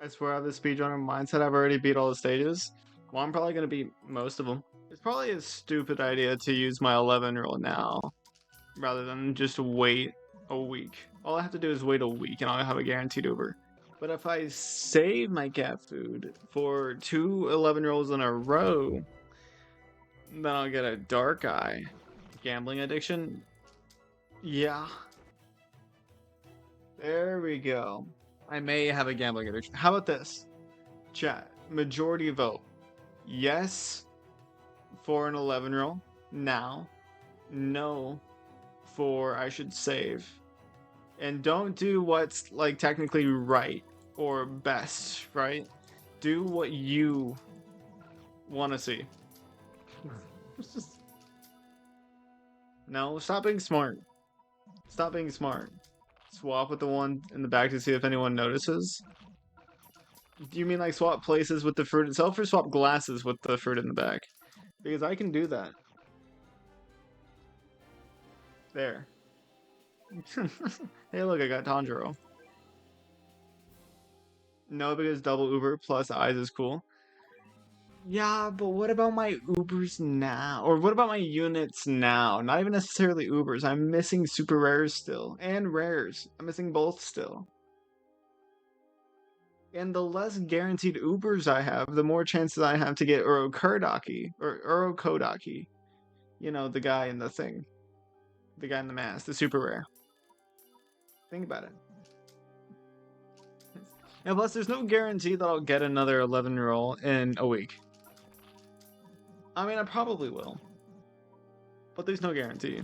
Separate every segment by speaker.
Speaker 1: I swear I have the speedrunner mindset. I've already beat all the stages. Well, I'm probably gonna beat most of them. It's probably a stupid idea to use my 11 rule now, rather than just wait a week. All I have to do is wait a week and I'll have a guaranteed Uber. But if I save my cat food for 2 11 rolls in a row, then I'll get a dark eye. Gambling addiction? Yeah. There we go. I may have a gambling addiction. How about this? Chat. Majority vote. Yes for an 11 roll now. No for I should save. And don't do what's like technically right or best, right? Do what you want to see. No, stop being smart. Stop being smart. Swap with the one in the back to see if anyone notices. Do you mean like swap places with the fruit itself or swap glasses with the fruit in the back? Because I can do that. There. Hey look, I got Tanjiro. No, because double Uber plus eyes is cool. Yeah, but what about my Ubers now? Or what about my units now? Not even necessarily Ubers. I'm missing super rares still. And rares. I'm missing both still. And the less guaranteed Ubers I have, the more chances I have to get Urokodaki. Or Urokodaki. You know, the guy in the thing. The guy in the mask. The super rare. Think about it. And plus, there's no guarantee that I'll get another 11 roll in a week. I mean, I probably will. But there's no guarantee.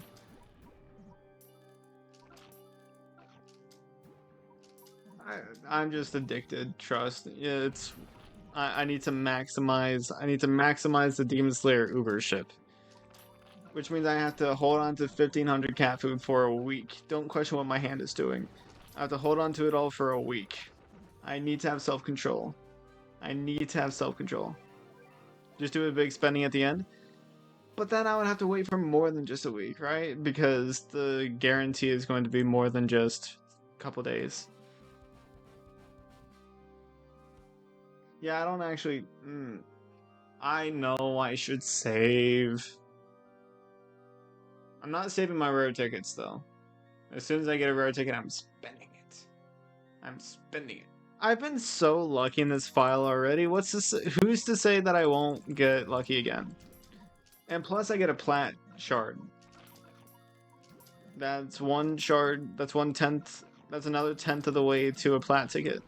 Speaker 1: I'm just addicted, trust. Yeah, it's... I need to maximize... I need to maximize the Demon Slayer Ubership. Which means I have to hold on to 1,500 cat food for a week. Don't question what my hand is doing. I have to hold on to it all for a week. I need to have self-control. I need to have self-control. Just do a big spending at the end. But then I would have to wait for more than just a week, right? Because the guarantee is going to be more than just a couple days. Yeah, I don't actually... I know I should save. I'm not saving my rare tickets, though. As soon as I get a rare ticket, I'm spending it. I'm spending it. I've been so lucky in this file already. What's this? Who's to say that I won't get lucky again? And plus, I get a plat shard. That's one shard. That's 1/10. That's another 10th of the way to a plat ticket.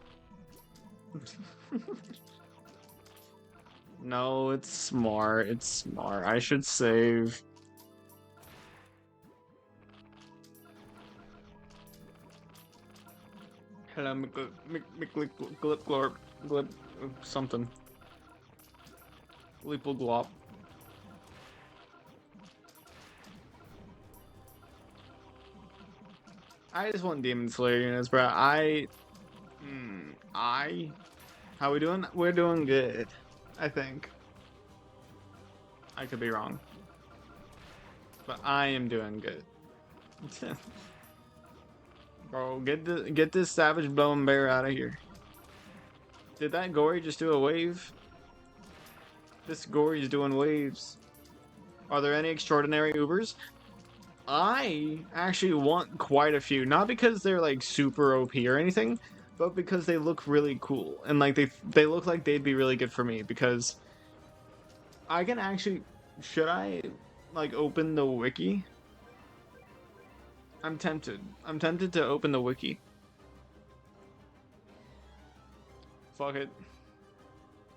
Speaker 1: No, it's smart. It's smart. I should save. Hello, glip, something. Leeple glop. I just want Demon Slayer units, bro. How we doing? We're doing good, I think. I could be wrong. But I am doing good. Bro, get this savage bone bear out of here. Did that Gory just do a wave? This Gory's doing waves. Are there any extraordinary Ubers? I actually want quite a few. Not because they're like super OP or anything, but because they look really cool. And like they look like they'd be really good for me because I can actually... Should I like open the wiki? I'm tempted. I'm tempted to open the wiki. Fuck it.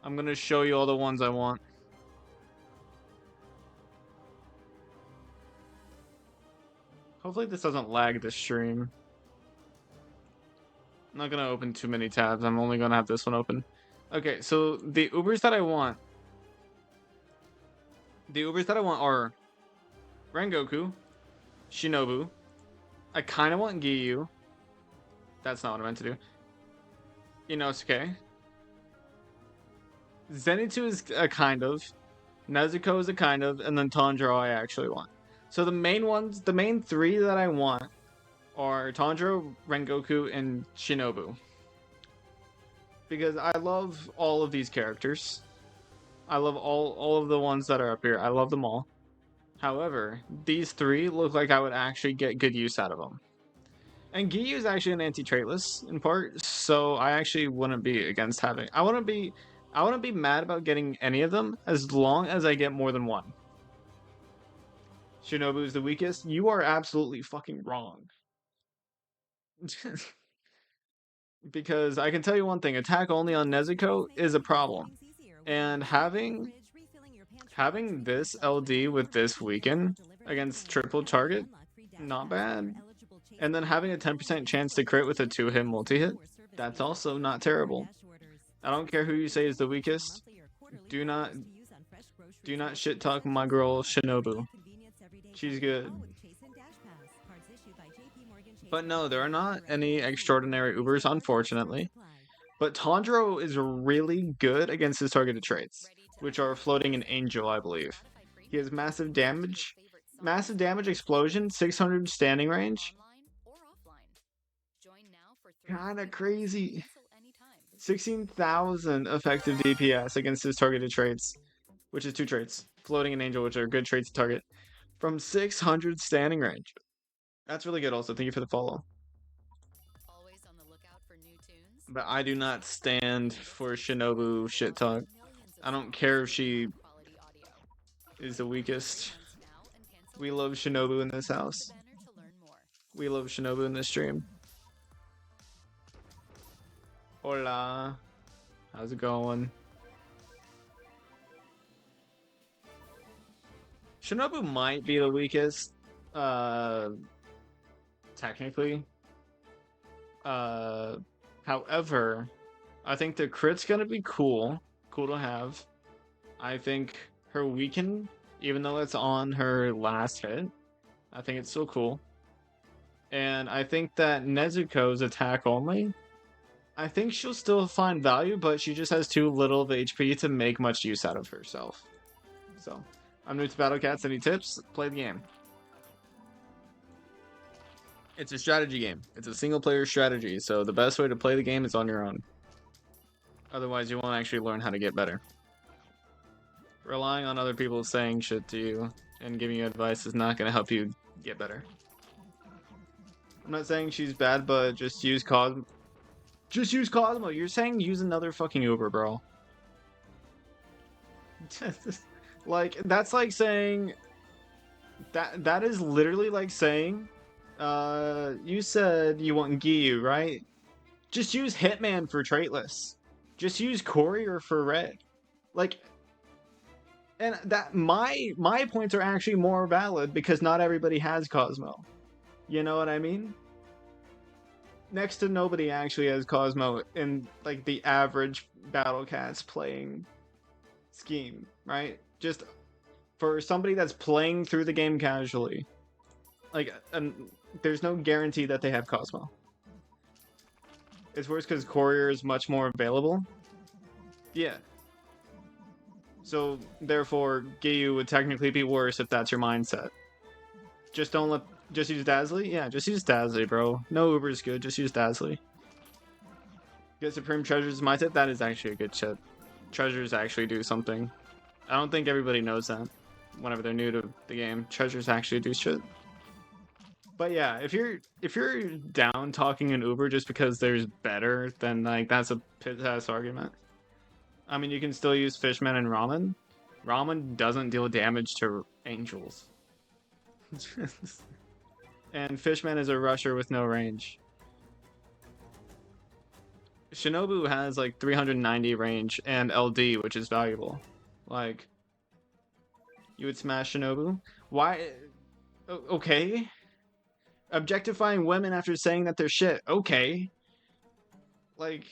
Speaker 1: I'm gonna show you all the ones I want. Hopefully this doesn't lag the stream. I'm not gonna open too many tabs. I'm only gonna have this one open. Okay, so the Ubers that I want. The Ubers that I want are Rengoku, Shinobu. I kind of want Giyu. That's not what I meant to do. Inosuke. Zenitsu is a kind of. Nezuko is a kind of. And then Tanjiro I actually want. So the main ones, the main three that I want are Tanjiro, Rengoku, and Shinobu. because I love all of these characters. I love all of the ones that are up here. I love them all. However, these three look like I would actually get good use out of them. And Giyu is actually an anti-traitless in part, so I actually wouldn't be against having. I wouldn't be mad about getting any of them as long as I get more than one. Shinobu is the weakest. You are absolutely fucking wrong. Because I can tell you one thing: attack only on Nezuko is a problem, and having this LD with this weaken against triple target, not bad. And then having a 10% chance to crit with a 2-hit multi-hit, that's also not terrible. I don't care who you say is the weakest. Do not shit talk my girl Shinobu. She's good. But no, there are not any extraordinary Ubers, unfortunately. But Tanjiro is really good against his targeted traits, which are floating and angel, I believe. He has massive damage, explosion, 600 standing range. Kinda crazy. 16,000 effective DPS against his targeted traits, which is 2 traits, floating and angel, which are good traits to target, from 600 standing range. That's really good also. Thank you for the follow. But I do not stand for Shinobu shit talk. I don't care if she is the weakest. We love Shinobu in this house. We love Shinobu in this stream. Hola. How's it going? Shinobu might be the weakest. Technically. However, I think the crit's gonna be cool to have. I think her weaken, even though it's on her last hit, I think it's still cool. And I think that Nezuko's attack only, I think she'll still find value, but she just has too little of HP to make much use out of herself. So, I'm new to Battle Cats. Any tips? Play the game. It's a strategy game. It's a single player strategy, so the best way to play the game is on your own. Otherwise, you won't actually learn how to get better. Relying on other people saying shit to you and giving you advice is not going to help you get better. I'm not saying she's bad, but just use Cosmo. Just use Cosmo. You're saying use another fucking Uber, bro. Like, that's like saying... That is literally like saying... you said you want Giyu, right? Just use Hitman for traitless. Just use Courier for red. Like... And that my points are actually more valid because not everybody has Cosmo. You know what I mean? Next to nobody actually has Cosmo in like the average Battle Cats playing scheme, right? Just for somebody that's playing through the game casually, like, there's no guarantee that they have Cosmo. It's worse because Courier is much more available. Yeah. So, therefore, Giyu would technically be worse if that's your mindset. Just use Dazzly? Yeah, just use Dazzly, bro. No Uber's good, just use Dazzly. Get Supreme Treasures mindset? That is actually a good shit. Treasures actually do something. I don't think everybody knows that whenever they're new to the game. Treasures actually do shit. But yeah, if you're down talking an Uber just because there's better, then like that's a piss-ass argument. I mean, you can still use Fishman and Ramen. Ramen doesn't deal damage to angels. And Fishman is a rusher with no range. Shinobu has like 390 range and LD, which is valuable. Like, you would smash Shinobu? Why? Okay. Objectifying women after saying that they're shit. Okay. Like...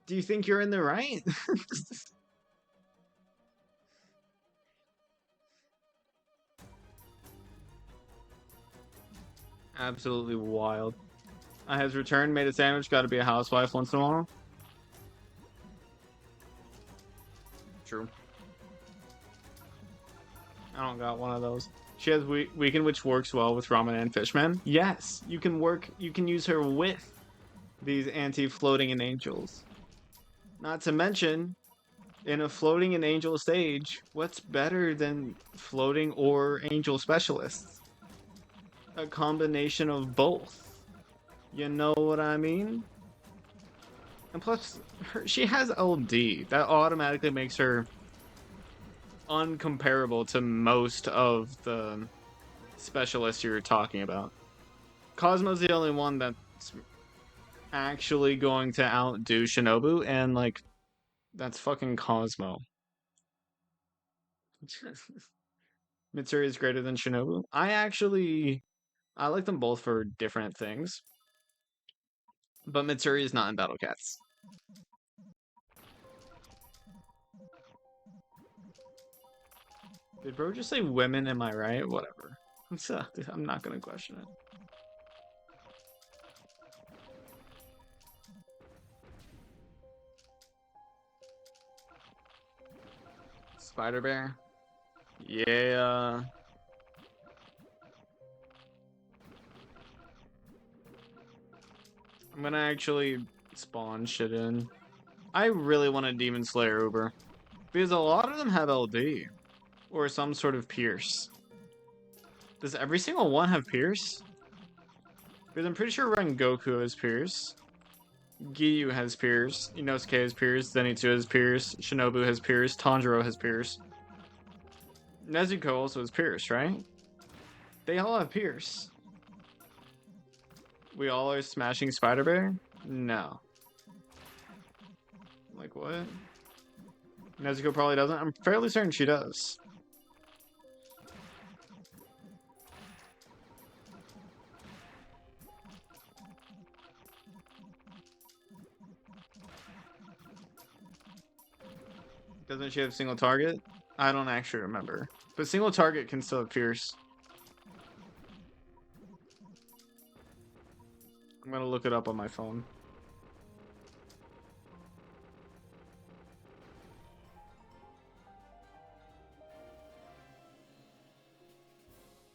Speaker 1: Do you think you're in the right? Absolutely wild. I has returned, made a sandwich, gotta be a housewife once in a while. True. I don't got one of those. She has Weekend, which works well with Ramen and Fishman. Yes, you can use her with these anti-floating and angels. Not to mention, in a floating and angel stage, what's better than floating or angel specialists? A combination of both. You know what I mean? And plus, she has LD. That automatically makes her uncomparable to most of the specialists you're talking about. Cosmo's the only one that's actually going to outdo Shinobu, and like, that's fucking Cosmo. Mitsuri is greater than Shinobu. I like them both for different things, but Mitsuri is not in Battle Cats. Did bro just say women? Am I right? Whatever. I'm not gonna question it. Spider Bear. Yeah. I'm gonna actually spawn shit in. I really want a Demon Slayer Uber. Because a lot of them have LD. Or some sort of Pierce. Does every single one have Pierce? Because I'm pretty sure Rengoku has Pierce. Giyu has Pierce. Inosuke has Pierce. Zenitsu has Pierce. Shinobu has Pierce. Tanjiro has Pierce. Nezuko also has Pierce, right? They all have Pierce. We all are smashing Spider Bear? No. Like what? Nezuko probably doesn't. I'm fairly certain she does. Doesn't she have single target? I don't actually remember. But single target can still have Pierce. I'm gonna look it up on my phone.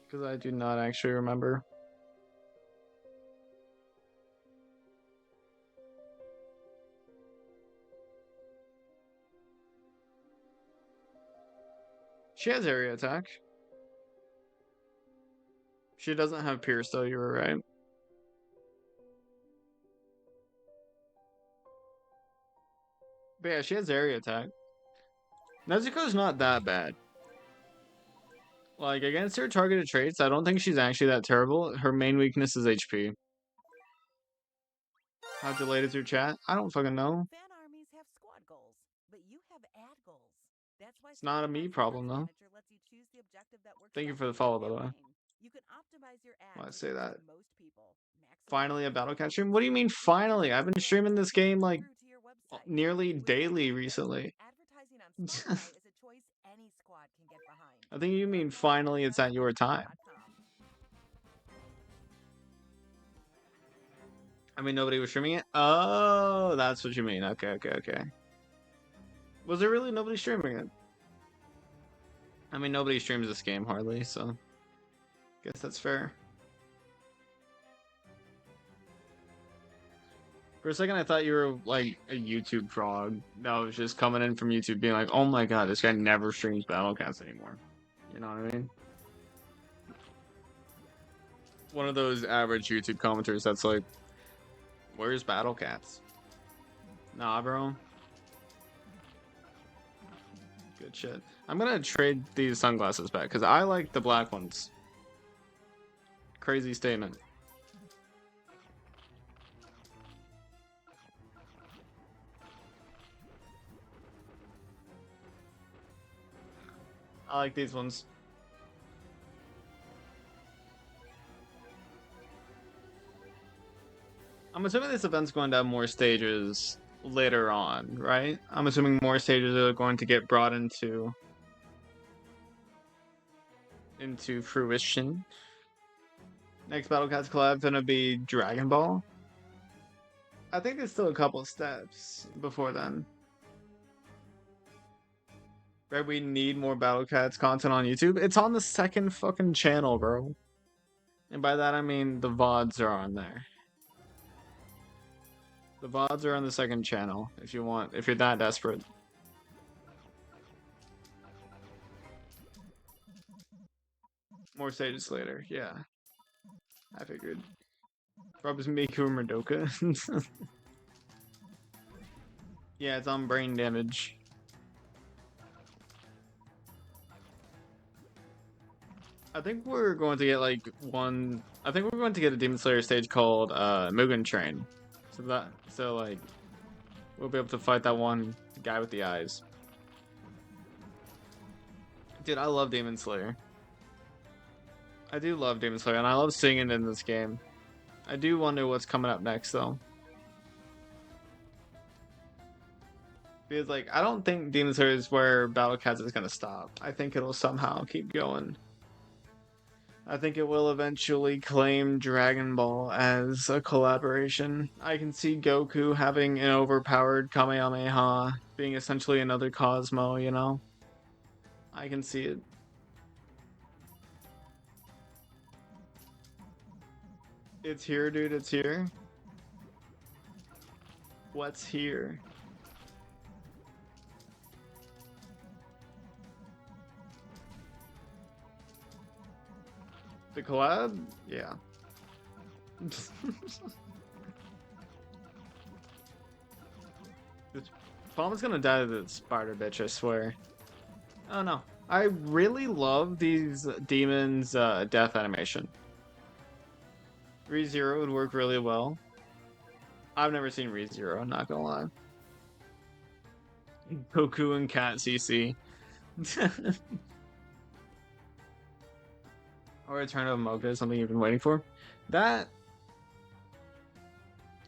Speaker 1: Because I do not actually remember. She has area attack. She doesn't have Pierce though, you were right. But yeah, she has area attack. Nezuko's not that bad. Like, against her targeted traits, I don't think she's actually that terrible. Her main weakness is HP. How delayed is your chat? I don't fucking know.
Speaker 2: Fan armies have squad goals, but you have ad goals. That's why
Speaker 1: It's not a me problem, though.
Speaker 2: lets you choose the objective that works.
Speaker 1: Thank you for the follow, by the way.
Speaker 2: You can optimize your ads.
Speaker 1: Why I say that?
Speaker 2: Most people.
Speaker 1: Finally a Battle Cat stream? What do you mean finally? I've been streaming this game like nearly daily recently. I think you mean finally it's at your time. I mean, nobody was streaming it? Oh, that's what you mean. Okay. Was there really nobody streaming it? I mean, nobody streams this game hardly, so guess that's fair. For a second, I thought you were like a YouTube frog that was just coming in from YouTube being like, oh my god, this guy never streams Battlecats anymore. You know what I mean? One of those average YouTube commenters that's like, where's Battlecats? Nah, bro. Good shit. I'm gonna trade these sunglasses back because I like the black ones. Crazy statement. I like these ones. I'm assuming this event's going to have more stages later on, right? I'm assuming more stages are going to get brought into fruition. Next Battlecats collab gonna be Dragon Ball. I think there's still a couple steps before then. Right, we need more Battlecats content on YouTube. It's on the second fucking channel, bro. And by that I mean the VODs are on there. The VODs are on the second channel if you want, if you're that desperate. More stages later, yeah. I figured. Probably Miku or Madoka. Yeah, it's on brain damage. I think we're going to get like one. I think we're going to get a Demon Slayer stage called Mugen Train. So like we'll be able to fight that one guy with the eyes. Dude, I love Demon Slayer. I do love Demon Slayer, and I love singing in this game. I do wonder what's coming up next though. Because like I don't think Demon Slayer is where Battle Cats is gonna stop. I think it'll somehow keep going. I think it will eventually claim Dragon Ball as a collaboration. I can see Goku having an overpowered Kamehameha, being essentially another Cosmo, you know? I can see it. It's here, dude, it's here. What's here? The collab? Yeah. Palm's gonna die to the spider bitch, I swear. Oh no. I really love these demons' death animation. ReZero would work really well. I've never seen ReZero, not gonna lie. Goku and Cat CC. Or Return of Mocha is something you've been waiting for. That...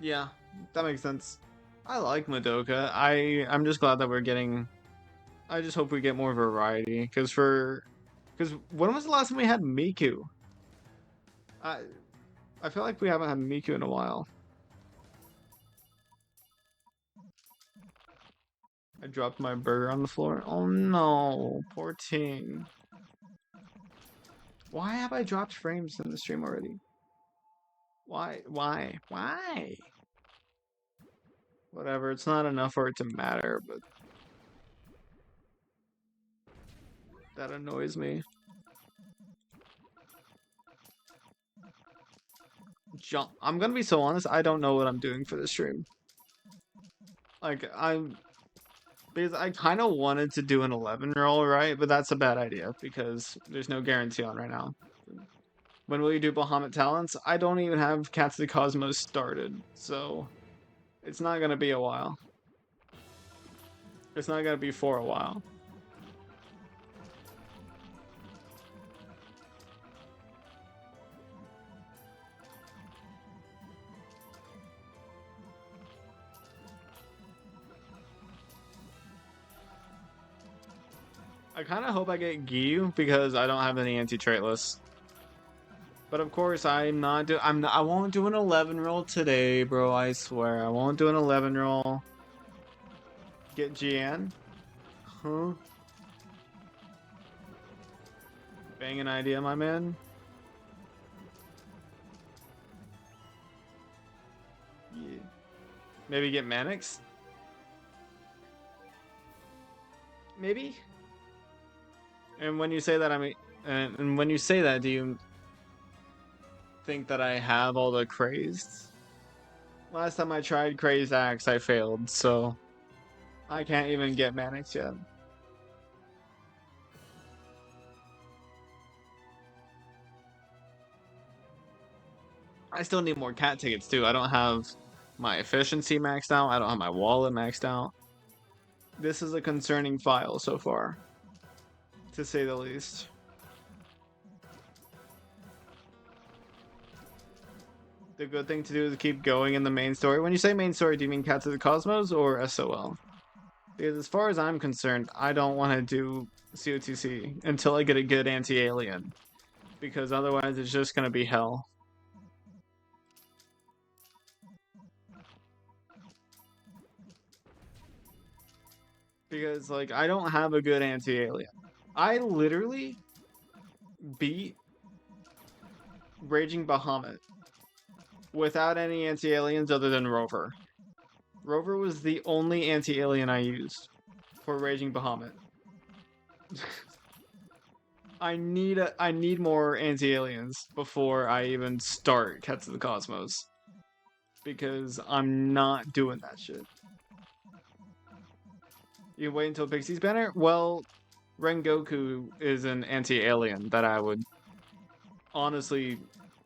Speaker 1: Yeah, that makes sense. I like Madoka. I'm just glad that we're getting... I just hope we get more variety. Because when was the last time we had Miku? I feel like we haven't had Miku in a while. I dropped my burger on the floor. Oh no, poor Ting. Why have I dropped frames in the stream already? Why? Whatever, it's not enough for it to matter, but that annoys me. I'm gonna be so honest, I don't know what I'm doing for this stream. Like, because I kind of wanted to do an 11 roll, right? But that's a bad idea because there's no guarantee on right now. When will you do Bahamut Talents? I don't even have Cats of the Cosmos started, so it's not gonna be a while. It's not gonna be for a while. I kind of hope I get Gyu because I don't have any anti-trait lists. But of course, I won't do an 11 roll today, bro. I swear, I won't do an 11 roll. Get Jian? Huh? Bang an idea, my man. Yeah. Maybe get Manix? Maybe? And when you say that, I mean, and when you say that, do you think that I have all the crazed? Last time I tried Crazed Axe, I failed, so I can't even get Manix yet. I still need more cat tickets too. I don't have my efficiency maxed out. I don't have my wallet maxed out. This is a concerning file so far, to say the least. The good thing to do is keep going in the main story. When you say main story, do you mean Cats of the Cosmos or SOL? Because as far as I'm concerned, I don't want to do COTC until I get a good anti-alien. Because otherwise it's just going to be hell. Because, like, I don't have a good anti-alien. I literally beat Raging Bahamut without any anti-aliens other than Rover. Rover was the only anti-alien I used for Raging Bahamut. I need more anti-aliens before I even start Cats of the Cosmos. Because I'm not doing that shit. You wait until Pixie's banner? Well, Rengoku is an anti-alien that I would honestly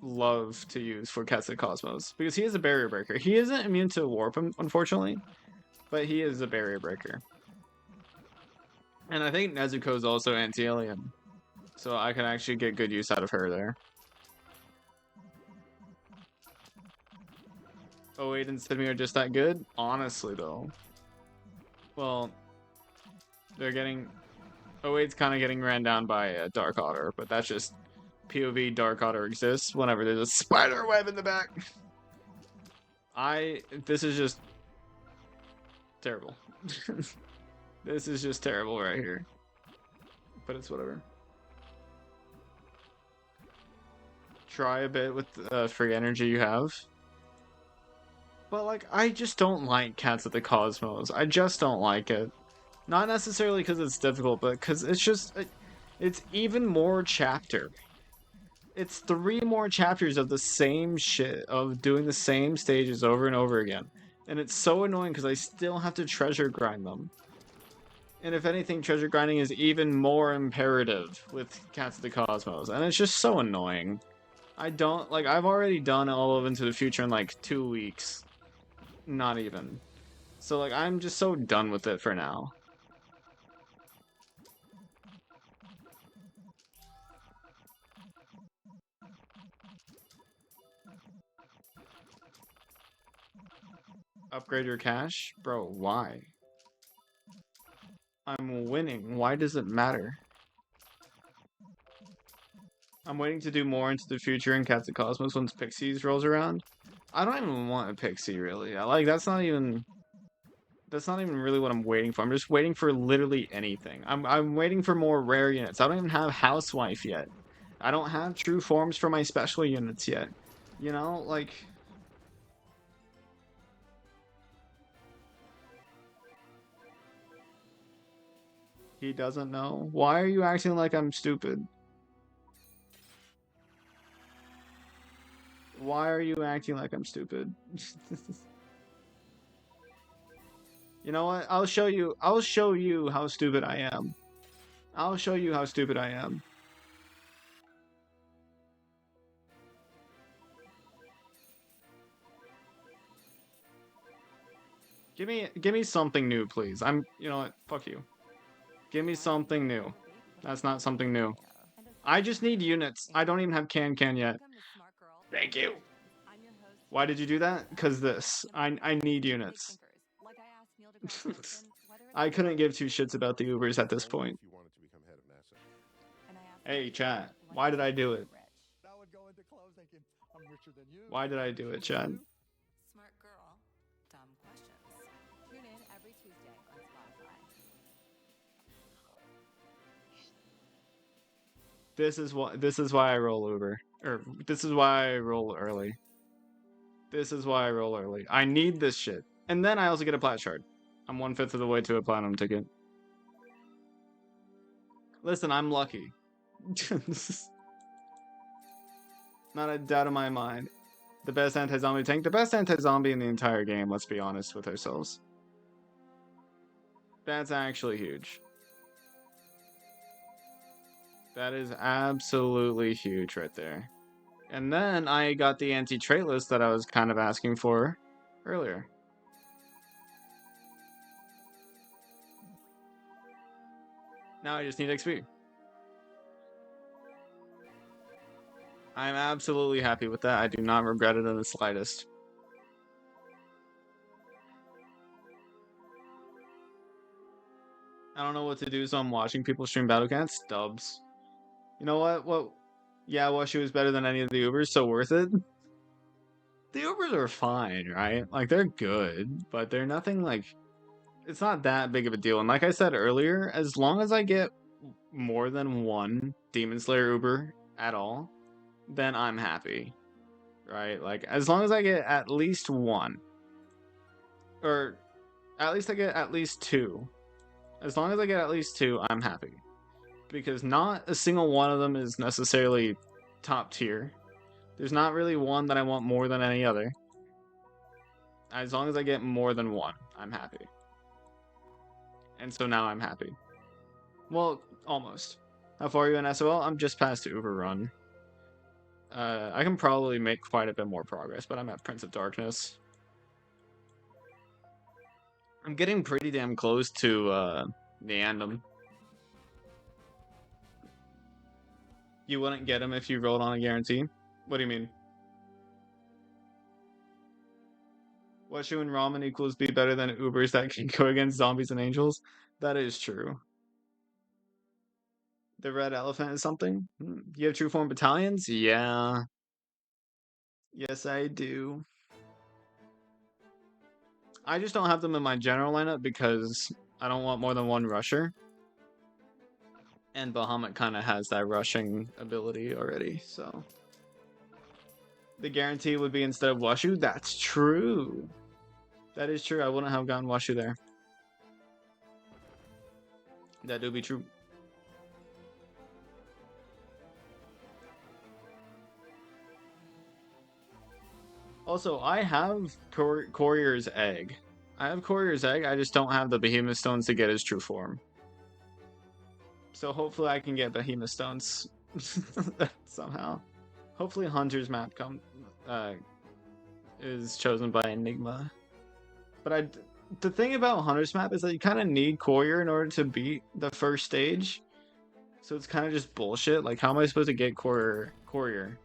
Speaker 1: love to use for Cats of the Cosmos. Because he is a barrier breaker. He isn't immune to Warp, unfortunately. But he is a barrier breaker. And I think Nezuko is also anti-alien. So I can actually get good use out of her there. 08 and Sydney are just that good? Honestly, though. Well, they're getting... 08's kind of getting ran down by Dark Otter, but that's just POV Dark Otter exists whenever there's a spider web in the back. This is just terrible. This is just terrible right here. But it's whatever. Try a bit with free energy you have. But, like, I just don't like Cats of the Cosmos. I just don't like it. Not necessarily because it's difficult, but because it's just... It's even more chapter. It's 3 more chapters of the same shit, of doing the same stages over and over again. And it's so annoying because I still have to treasure grind them. And if anything, treasure grinding is even more imperative with Cats of the Cosmos. And it's just so annoying. I don't... Like, I've already done all of Into the Future in, like, 2 weeks. Not even. So, like, I'm just so done with it for now. Upgrade your cash? Bro, why? I'm winning. Why does it matter? I'm waiting to do more Into the Future in Cats of Cosmos once Pixies rolls around. I don't even want a Pixie, really. That's not even really what I'm waiting for. I'm just waiting for literally anything. I'm waiting for more rare units. I don't even have Housewife yet. I don't have true forms for my special units yet. You know, like... He doesn't know? Why are you acting like I'm stupid? Why are you acting like I'm stupid? You know what? I'll show you how stupid I am. I'll show you how stupid I am. Give me something new, please. You know what? Fuck you. Give me something new. That's not something new. I just need units. I don't even have can yet. Thank you. Why did you do that? Because this. I need units. I couldn't give 2 shits about the Ubers at this point. Hey, chat. Why did I do it? Why did I do it, chat?
Speaker 2: Smart girl, dumb questions. Tune in every Tuesday on Spotify.
Speaker 1: This is why I roll Uber. Or this is why I roll early. This is why I roll early. I need this shit. And then I also get a plat shard. I'm 1/5 of the way to a platinum ticket. Listen, I'm lucky. Not a doubt in my mind. The best anti-zombie tank. The best anti-zombie in the entire game, let's be honest with ourselves. That's actually huge. That is absolutely huge right there. And then I got the anti-trait list that I was kind of asking for earlier. Now I just need XP. I'm absolutely happy with that. I do not regret it in the slightest. I don't know what to do, so I'm watching people stream Battlecats. Dubs. You know what? Yeah, Washu is better than any of the Ubers, so worth it. The Ubers are fine, right? Like, they're good, but they're nothing like... It's not that big of a deal. And like I said earlier, as long as I get more than 1 Demon Slayer Uber at all, then I'm happy, right? Like, as long as I get at least 1, or at least I get at least 2. As long as I get at least 2, I'm happy. Because not a single one of them is necessarily top tier. There's not really one that I want more than any other. As long as I get more than one, I'm happy. And so now I'm happy. Well, almost. How far are you in SOL? I'm just past Uber Run. I can probably make quite a bit more progress, but I'm at Prince of Darkness. I'm getting pretty damn close to the Andom. You wouldn't get him if you rolled on a guarantee? What do you mean? Washu and ramen equals be better than Ubers that can go against zombies and angels? That is true. The red elephant is something? You have true form battalions? Yeah. Yes, I do. I just don't have them in my general lineup because I don't want more than one rusher. And Bahamut kind of has that rushing ability already, so. The guarantee would be instead of Washu? That's true. That is true. I wouldn't have gotten Washu there. That do be true. Also, I have Courier's Egg. I have Courier's Egg, I just don't have the Behemoth Stones to get his true form. So hopefully I can get Behemoth Stones somehow. Hopefully Hunter's map is chosen by Enigma. But the thing about Hunter's map is that you kind of need Courier in order to beat the first stage. So it's kind of just bullshit. Like, how am I supposed to get Courier?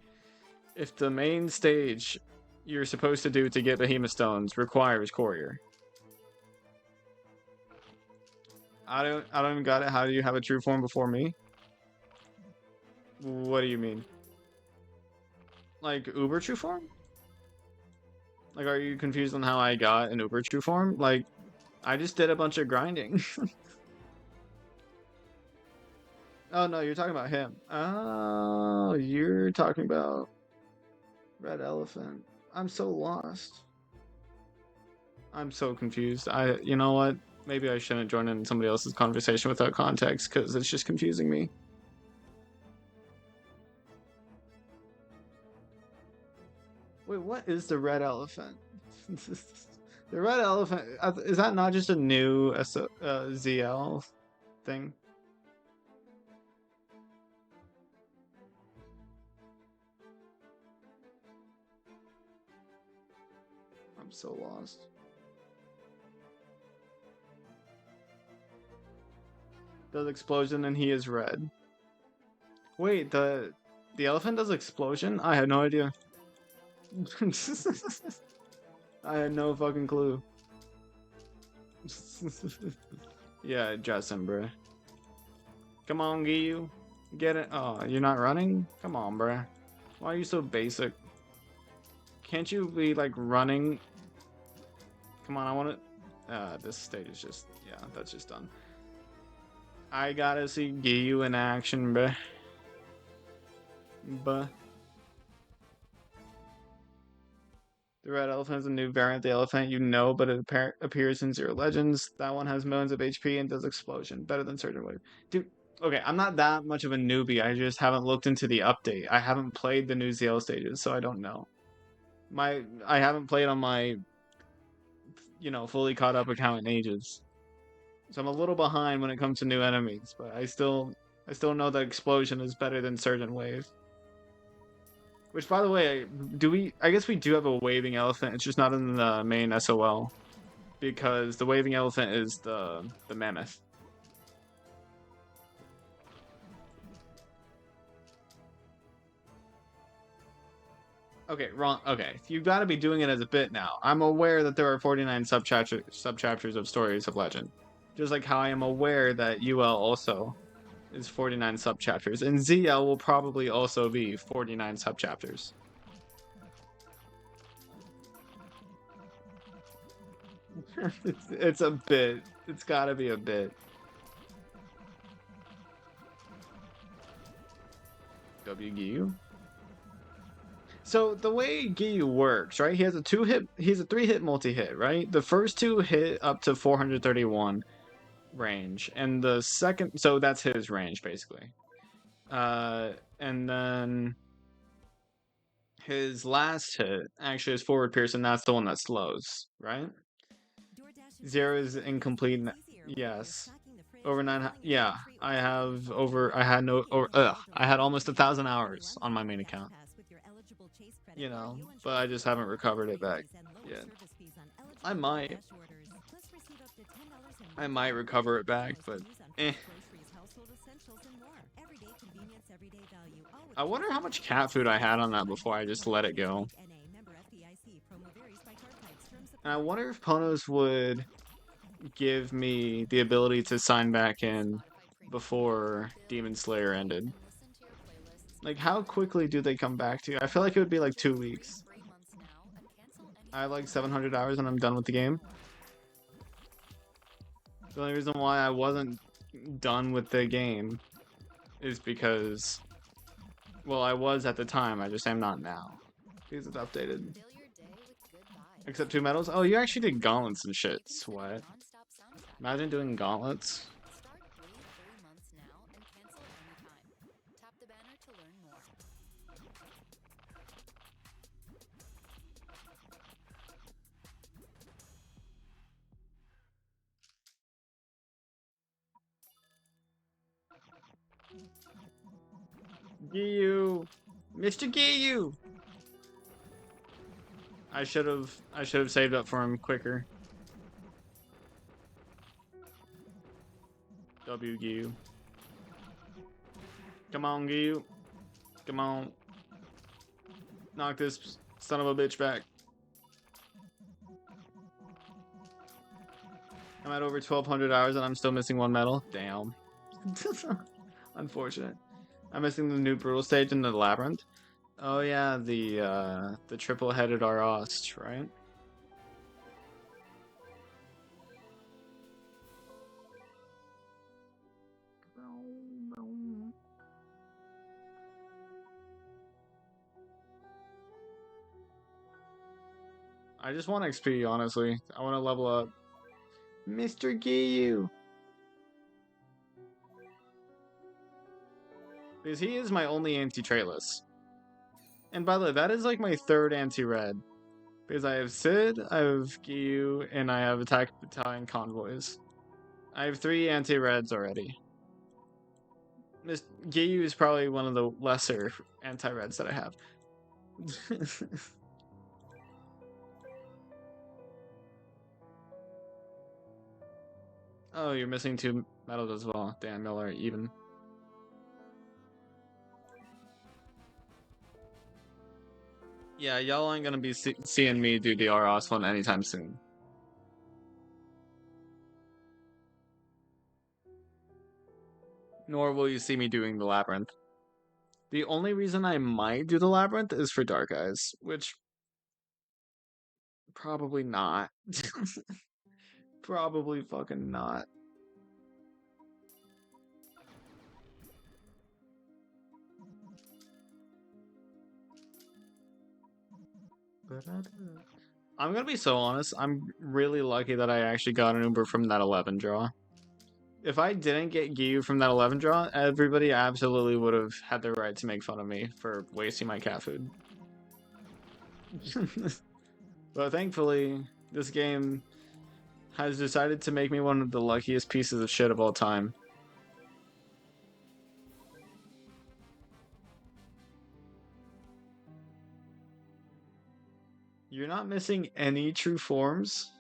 Speaker 1: If the main stage you're supposed to do to get Behemoth Stones requires Courier. I don't even got it. How do you have a true form before me? What do you mean? Like Uber true form? Like, are you confused on how I got an Uber true form? Like, I just did a bunch of grinding. Oh no, you're talking about him. Oh, you're talking about Red Elephant. I'm so lost. I'm so confused. You know what? Maybe I shouldn't join in somebody else's conversation without context, because it's just confusing me. Wait, what is the Red Elephant? The Red Elephant, is that not just a new ZL thing? I'm so lost. Does explosion and he is red. Wait, the elephant does explosion? I had no idea. I had no fucking clue. Yeah, Justin, bruh. Come on, Giyu. Get it. Oh, you're not running? Come on, bruh. Why are you so basic? Can't you be, like, running? Come on, I want to... this stage is just... Yeah, that's just done. I gotta see Giyu in action, bruh. Buh. The red elephant is a new variant of the elephant you know, but it appears in Zero Legends. That one has millions of HP and does explosion. Better than Surgeon Wave. Dude, okay, I'm not that much of a newbie. I just haven't looked into the update. I haven't played the new ZL stages, so I don't know. I haven't played on my, fully caught up account in ages. So I'm a little behind when it comes to new enemies, but I still know that explosion is better than Surgeon Wave. Which, by the way, I guess we do have a waving elephant. It's just not in the main SOL. Because the waving elephant is the mammoth. Okay, wrong. Okay, you've got to be doing it as a bit now. I'm aware that there are 49 subchapters of Stories of Legend. Just like how I am aware that UL also is 49 subchapters. And ZL will probably also be 49 subchapters. It's a bit. It's gotta be a bit. WGU? So the way Giyu works, right? He has a 2-hit, he's a 3-hit multi-hit, right? The first 2 hit up to 431 range, and the second, so that's his range basically. And then his last hit actually is forward pierce, and that's the one that slows, right? 0 is incomplete. Yes. Over 9. Yeah, I have over. I had no. Or I had almost 1,000 hours on my main account. You know, but I just haven't recovered it back yet. I might. I might recover it back, but eh. I wonder how much cat food I had on that before I just let it go. And I wonder if Ponos would give me the ability to sign back in before Demon Slayer ended. Like, how quickly do they come back to you? I feel like it would be like 2 weeks. I have like 700 hours and I'm done with the game. The only reason why I wasn't done with the game is because, well, I was at the time, I just am not now. Because it's updated. Except 2 medals? Oh, you actually did gauntlets and shit. Sweat. Imagine doing gauntlets. Giyu! Mr. Giyu! I should have saved up for him quicker. W Giyu. Come on, Giyu. Come on. Knock this son of a bitch back. I'm at over 1,200 hours and I'm still missing 1 medal. Damn. Unfortunate. I'm missing the new brutal stage in the labyrinth. Oh yeah, the triple-headed Arost, right? I just want XP, honestly. I want to level up. Mr. Giyu! Because he is my only anti-traitless. And by the way, that is like my 3rd anti-red. Because I have Sid, I have Giyu, and I have Attack Battalion Convoys. I have 3 anti-reds already. Giyu is probably one of the lesser anti-reds that I have. Oh, you're missing 2 medals as well. Damn, y'all are even. Yeah, y'all ain't gonna be seeing me do the ROS one anytime soon. Nor will you see me doing the Labyrinth. The only reason I might do the Labyrinth is for Dark Eyes, which probably not. Probably fucking not. I'm gonna be so honest, I'm really lucky that I actually got an Uber from that 11 draw. If I didn't get Giyu from that 11 draw, everybody absolutely would have had the right to make fun of me for wasting my cat food. But thankfully, this game has decided to make me one of the luckiest pieces of shit of all time. You're not missing any true forms?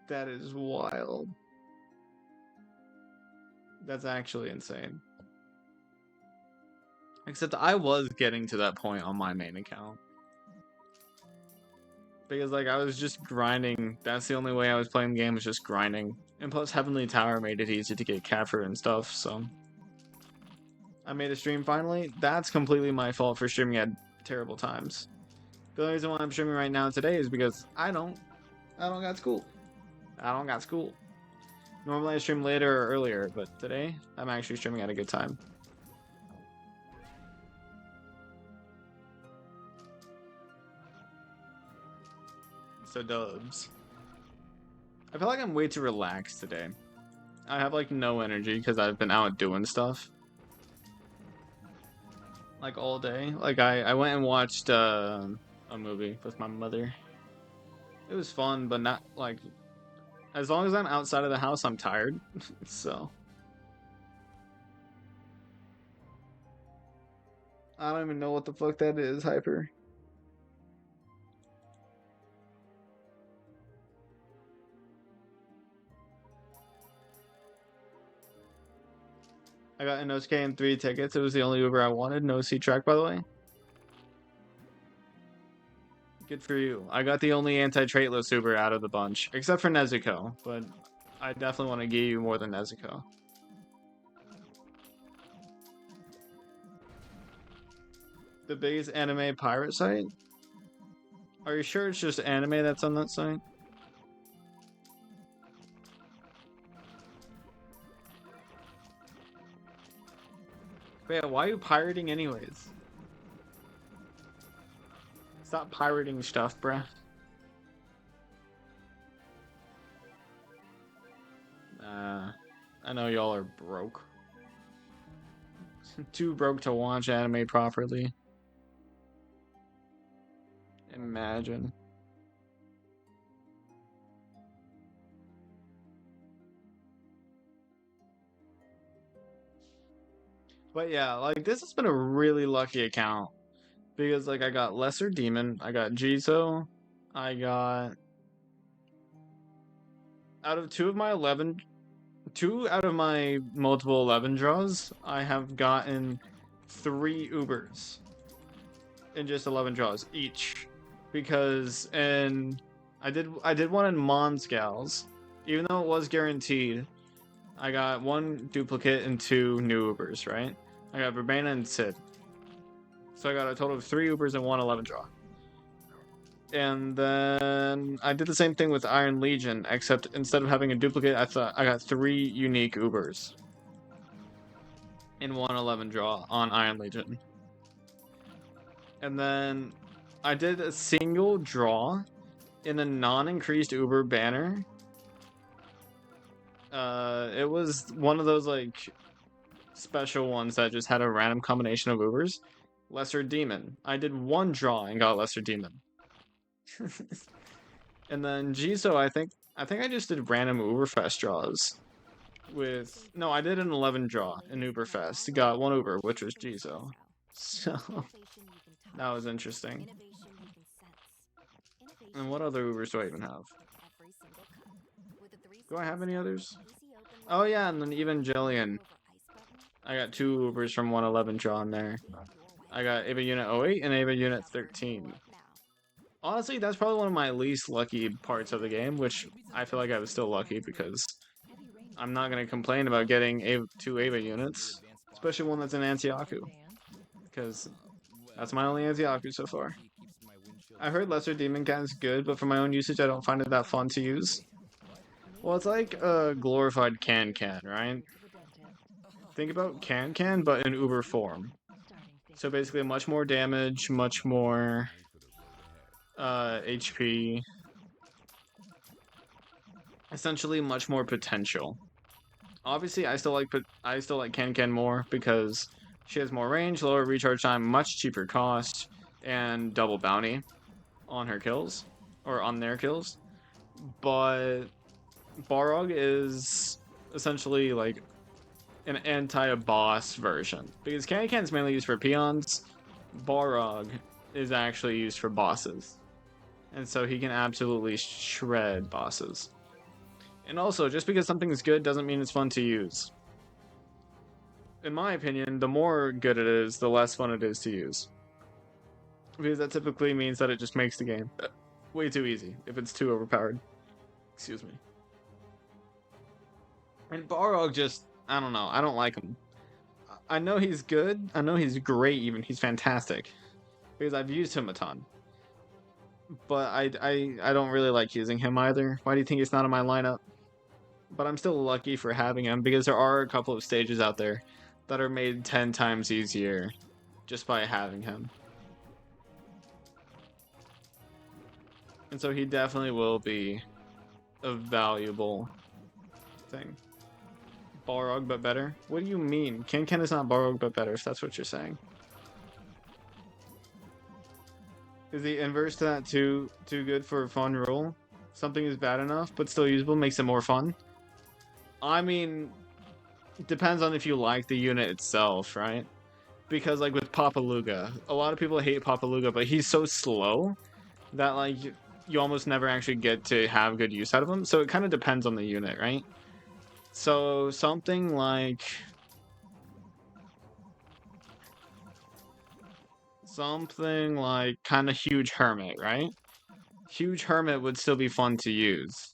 Speaker 1: That is wild. That's actually insane. Except I was getting to that point on my main account. Because, like, I was just grinding. That's the only way I was playing the game, was just grinding. And plus, Heavenly Tower made it easy to get Catford and stuff, so... I made a stream finally. That's completely my fault for streaming at terrible times. The only reason why I'm streaming right now today is because I don't got school. I don't got school. Normally I stream later or earlier, but today I'm actually streaming at a good time. So dubs. I feel like I'm way too relaxed today. I have like no energy because I've been out doing stuff. Like all day. Like I went and watched a movie with my mother. It was fun, but not like as long as I'm outside of the house, I'm tired. So I don't even know what the fuck that is, Hyper. I got NOSK and 3 tickets. It was the only Uber I wanted. No C track, by the way. Good for you. I got the only anti-traitless Uber out of the bunch, except for Nezuko, but I definitely want to give you more than Nezuko. The biggest anime pirate site? Are you sure it's just anime that's on that site? But yeah, why are you pirating anyways? Stop pirating stuff, bruh. I know y'all are broke. Too broke to watch anime properly. Imagine. But yeah, like this has been a really lucky account because like I got Lesser Demon, I got Jizo, I got out of two out of my multiple 11 draws, I have gotten 3 Ubers in just 11 draws each because and I did one in Monscals, even though it was guaranteed. I got 1 duplicate and 2 new Ubers, right? I got Verbena and Sid. So I got a total of 3 Ubers and 1 11 draw. And then I did the same thing with Iron Legion, except instead of having a duplicate, I got 3 unique Ubers in 1 11 draw on Iron Legion. And then I did a single draw in a non-increased Uber banner. It was one of those like special ones that just had a random combination of Ubers. Lesser Demon. I did 1 draw and got Lesser Demon. And then Jizo, I think I just did random Uberfest draws. No, I did an 11 draw in Uberfest. Got 1 Uber, which was Jizo. So that was interesting. And what other Ubers do I even have? Do I have any others? Oh yeah, and then Evangelion. I got 2 Ubers from 111 draw in there. I got Ava Unit 08 and Ava Unit 13. Honestly, that's probably one of my least lucky parts of the game, which I feel like I was still lucky because I'm not going to complain about getting 2 Ava units, especially one that's an Antiaku, because that's my only Antiaku so far. I heard Lesser Demon Can is good, but for my own usage, I don't find it that fun to use. Well, it's like a glorified Can, right? Think about Can, but in Uber form. So basically, much more damage, much more HP. Essentially, much more potential. Obviously, I still like Can more because she has more range, lower recharge time, much cheaper cost, and double bounty on her kills or on their kills. But Balrog is essentially like an anti-boss version because Can is mainly used for peons. Balrog is actually used for bosses, and so he can absolutely shred bosses. And also, just because something is good doesn't mean it's fun to use. In my opinion, the more good it is, the less fun it is to use. Because that typically means that it just makes the game way too easy if it's too overpowered. Excuse me. And Balrog just, I don't know, I don't like him. I know he's good, I know he's great even, he's fantastic. Because I've used him a ton. But I don't really like using him either. Why do you think he's not in my lineup? But I'm still lucky for having him because there are a couple of stages out there that are made 10 times easier just by having him. And so he definitely will be a valuable thing. Balrog but better? What do you mean? Ken is not Balrog but better, if that's what you're saying. Is the inverse to that too good for a fun rule? Something is bad enough but still usable makes it more fun? I mean, it depends on if you like the unit itself, right? Because like with Papaluga, a lot of people hate Papaluga, but he's so slow that like you almost never actually get to have good use out of him. So it kind of depends on the unit, right? So something like kind of Huge Hermit, right? Huge Hermit would still be fun to use,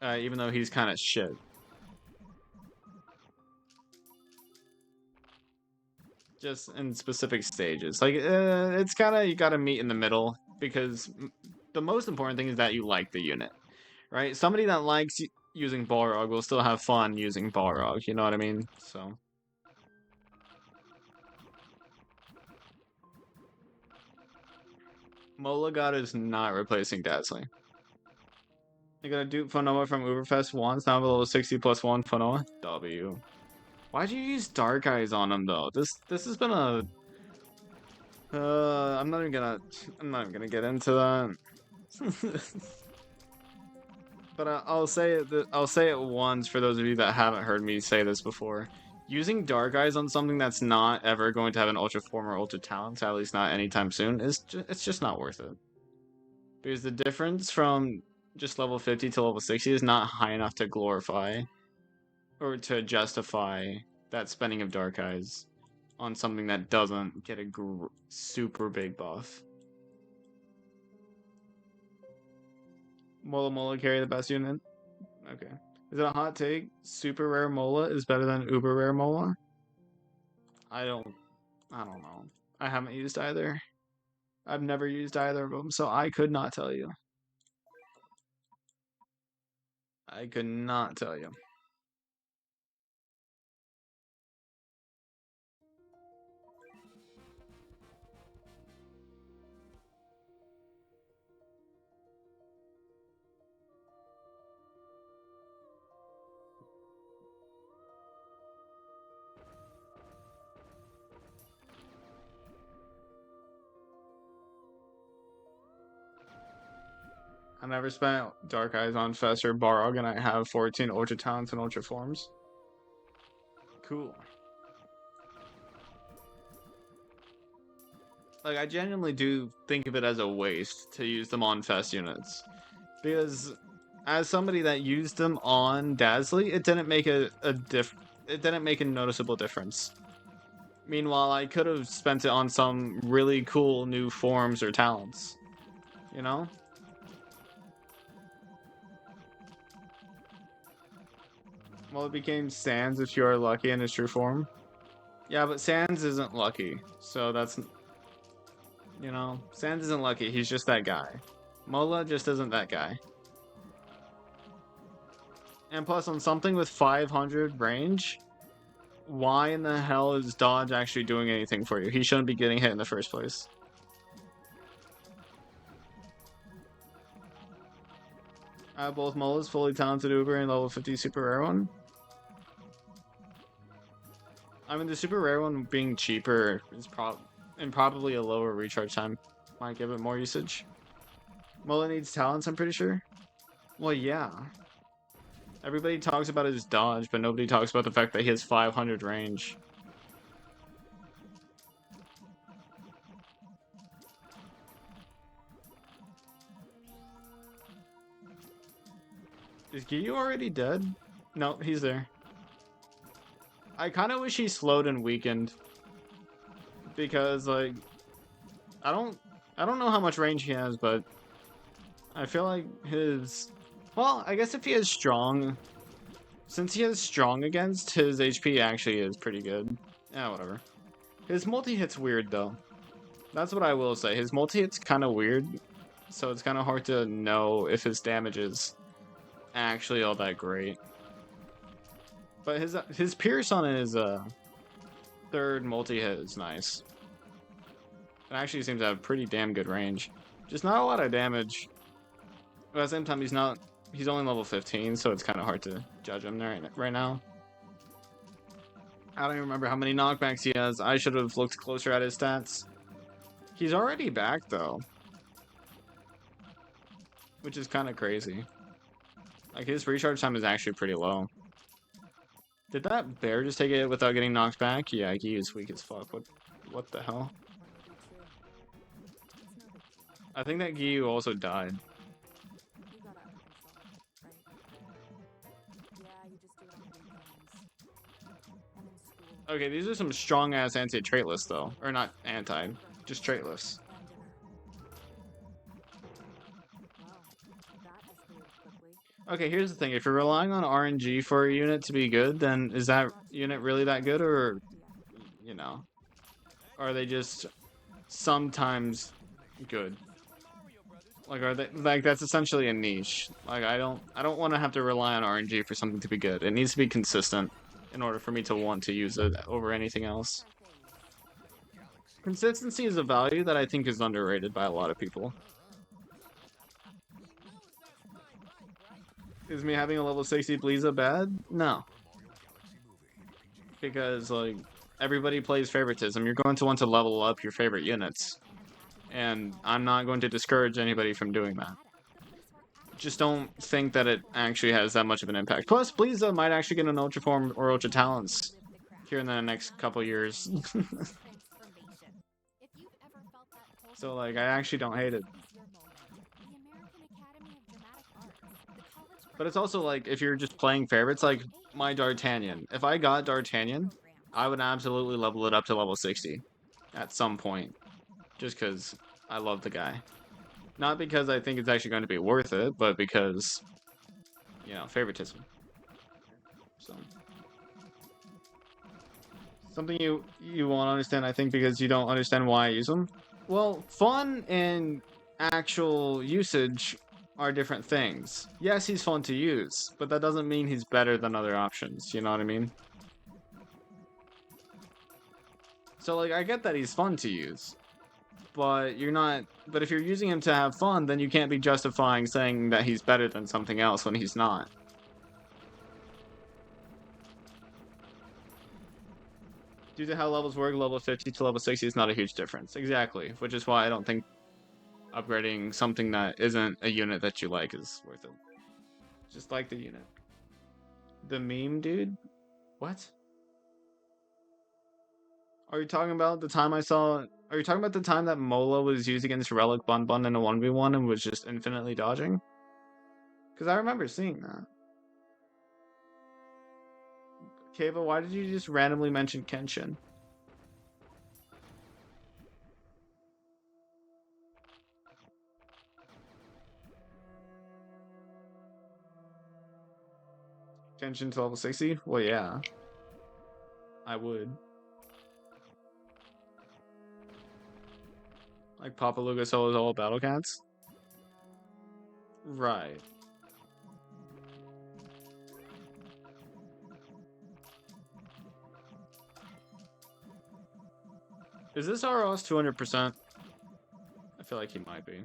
Speaker 1: even though he's kind of shit. Just in specific stages. Like, it's kind of, you gotta meet in the middle, because the most important thing is that you like the unit, right? Somebody that likes using Balrog will still have fun using Balrog, you know what I mean? So. Mola God is not replacing Dazzling. You got a dupe Phonoa from Uberfest once, now level 60 plus 1 Phonoa. W. Why'd you use Dark Eyes on him though? This has been a I'm not even gonna get into that. But I'll say it once for those of you that haven't heard me say this before. Using Dark Eyes on something that's not ever going to have an Ultra Form or Ultra Talents, at least not anytime soon, it's just not worth it. Because the difference from just level 50 to level 60 is not high enough to glorify or to justify that spending of Dark Eyes on something that doesn't get a super big buff. Mola Mola carry the best unit? Okay. Is it a hot take? Super rare Mola is better than uber rare Mola? I don't know. I haven't used either. I've never used either of them, so I could not tell you. I could not tell you. I never spent Dark Eyes on Fest or Barog, and I have 14 Ultra Talents and Ultra Forms. Cool. Like, I genuinely do think of it as a waste to use them on Fest units. Because, as somebody that used them on Dazzly, it didn't make it didn't make a noticeable difference. Meanwhile, I could have spent it on some really cool new forms or talents. You know? Well, it became Sans if you are lucky in his true form. Yeah, but Sans isn't lucky, so that's... You know, Sans isn't lucky, he's just that guy. Mola just isn't that guy. And plus, on something with 500 range, why in the hell is dodge actually doing anything for you? He shouldn't be getting hit in the first place. Both Mola's fully talented Uber and level 50 super rare one. I mean, the super rare one being cheaper is probably a lower recharge time might give it more usage. Mola needs talents, I'm pretty sure. Well, yeah. Everybody talks about his dodge, but nobody talks about the fact that he has 500 range. Is Giyu already dead? No, he's there. I kind of wish he slowed and weakened. Because, like, I don't know how much range he has, but I feel like his... Well, I guess if he has strong... Since he has strong against, his HP actually is pretty good. Yeah, whatever. His multi-hit's weird, though. That's what I will say. His multi-hit's kind of weird, so it's kind of hard to know if his damage is actually all that great. But his Pierce on his third multi-hit is nice. It actually seems to have pretty damn good range. Just not a lot of damage. But at the same time, he's not. He's only level 15, so it's kind of hard to judge him right now. I don't even remember how many knockbacks he has. I should have looked closer at his stats. He's already back though, which is kind of crazy. Like his recharge time is actually pretty low. Did that bear just take it without getting knocked back? Yeah, he is weak as fuck. What the hell? I think that Gyu also died. Okay, these are some strong ass anti-trait lists though. Or not anti, just trait lists. Okay, here's the thing. If you're relying on RNG for a unit to be good, then is that unit really that good, or, you know, are they just sometimes good? Like, are they, like, that's essentially a niche. Like, I don't want to have to rely on RNG for something to be good. It needs to be consistent in order for me to want to use it over anything else. Consistency is a value that I think is underrated by a lot of people. Is me having a level 60 Bliza bad? No. Because, like, everybody plays favoritism. You're going to want to level up your favorite units. And I'm not going to discourage anybody from doing that. Just don't think that it actually has that much of an impact. Plus, Bliza might actually get an Ultra Form or Ultra Talents here in the next couple years. So, like, I actually don't hate it. But it's also like, if you're just playing favorites, like my D'Artagnan. If I got D'Artagnan, I would absolutely level it up to level 60 at some point. Just because I love the guy. Not because I think it's actually going to be worth it, but because, you know, favoritism. So. Something you won't understand, I think, because you don't understand why I use them. Well, fun and actual usage are different things. Yes, he's fun to use, but that doesn't mean he's better than other options, you know what I mean? So, like, I get that he's fun to use, but you're not, but if you're using him to have fun, then you can't be justifying saying that he's better than something else when he's not. Due to how levels work, level 50 to level 60 is not a huge difference. Exactly, which is why I don't think upgrading something that isn't a unit that you like is worth it. Just like the unit. The meme, dude? What? Are you talking about the time I saw... Are you talking about the time that Mola was used against Relic Bun Bun in a 1v1 and was just infinitely dodging? Because I remember seeing that. Kava, why did you just randomly mention Kenshin? Kenshin to level 60? Well, yeah. I would. Like Papa Luga solos all Battle Cats? Right. Is this ROS 200%? I feel like he might be.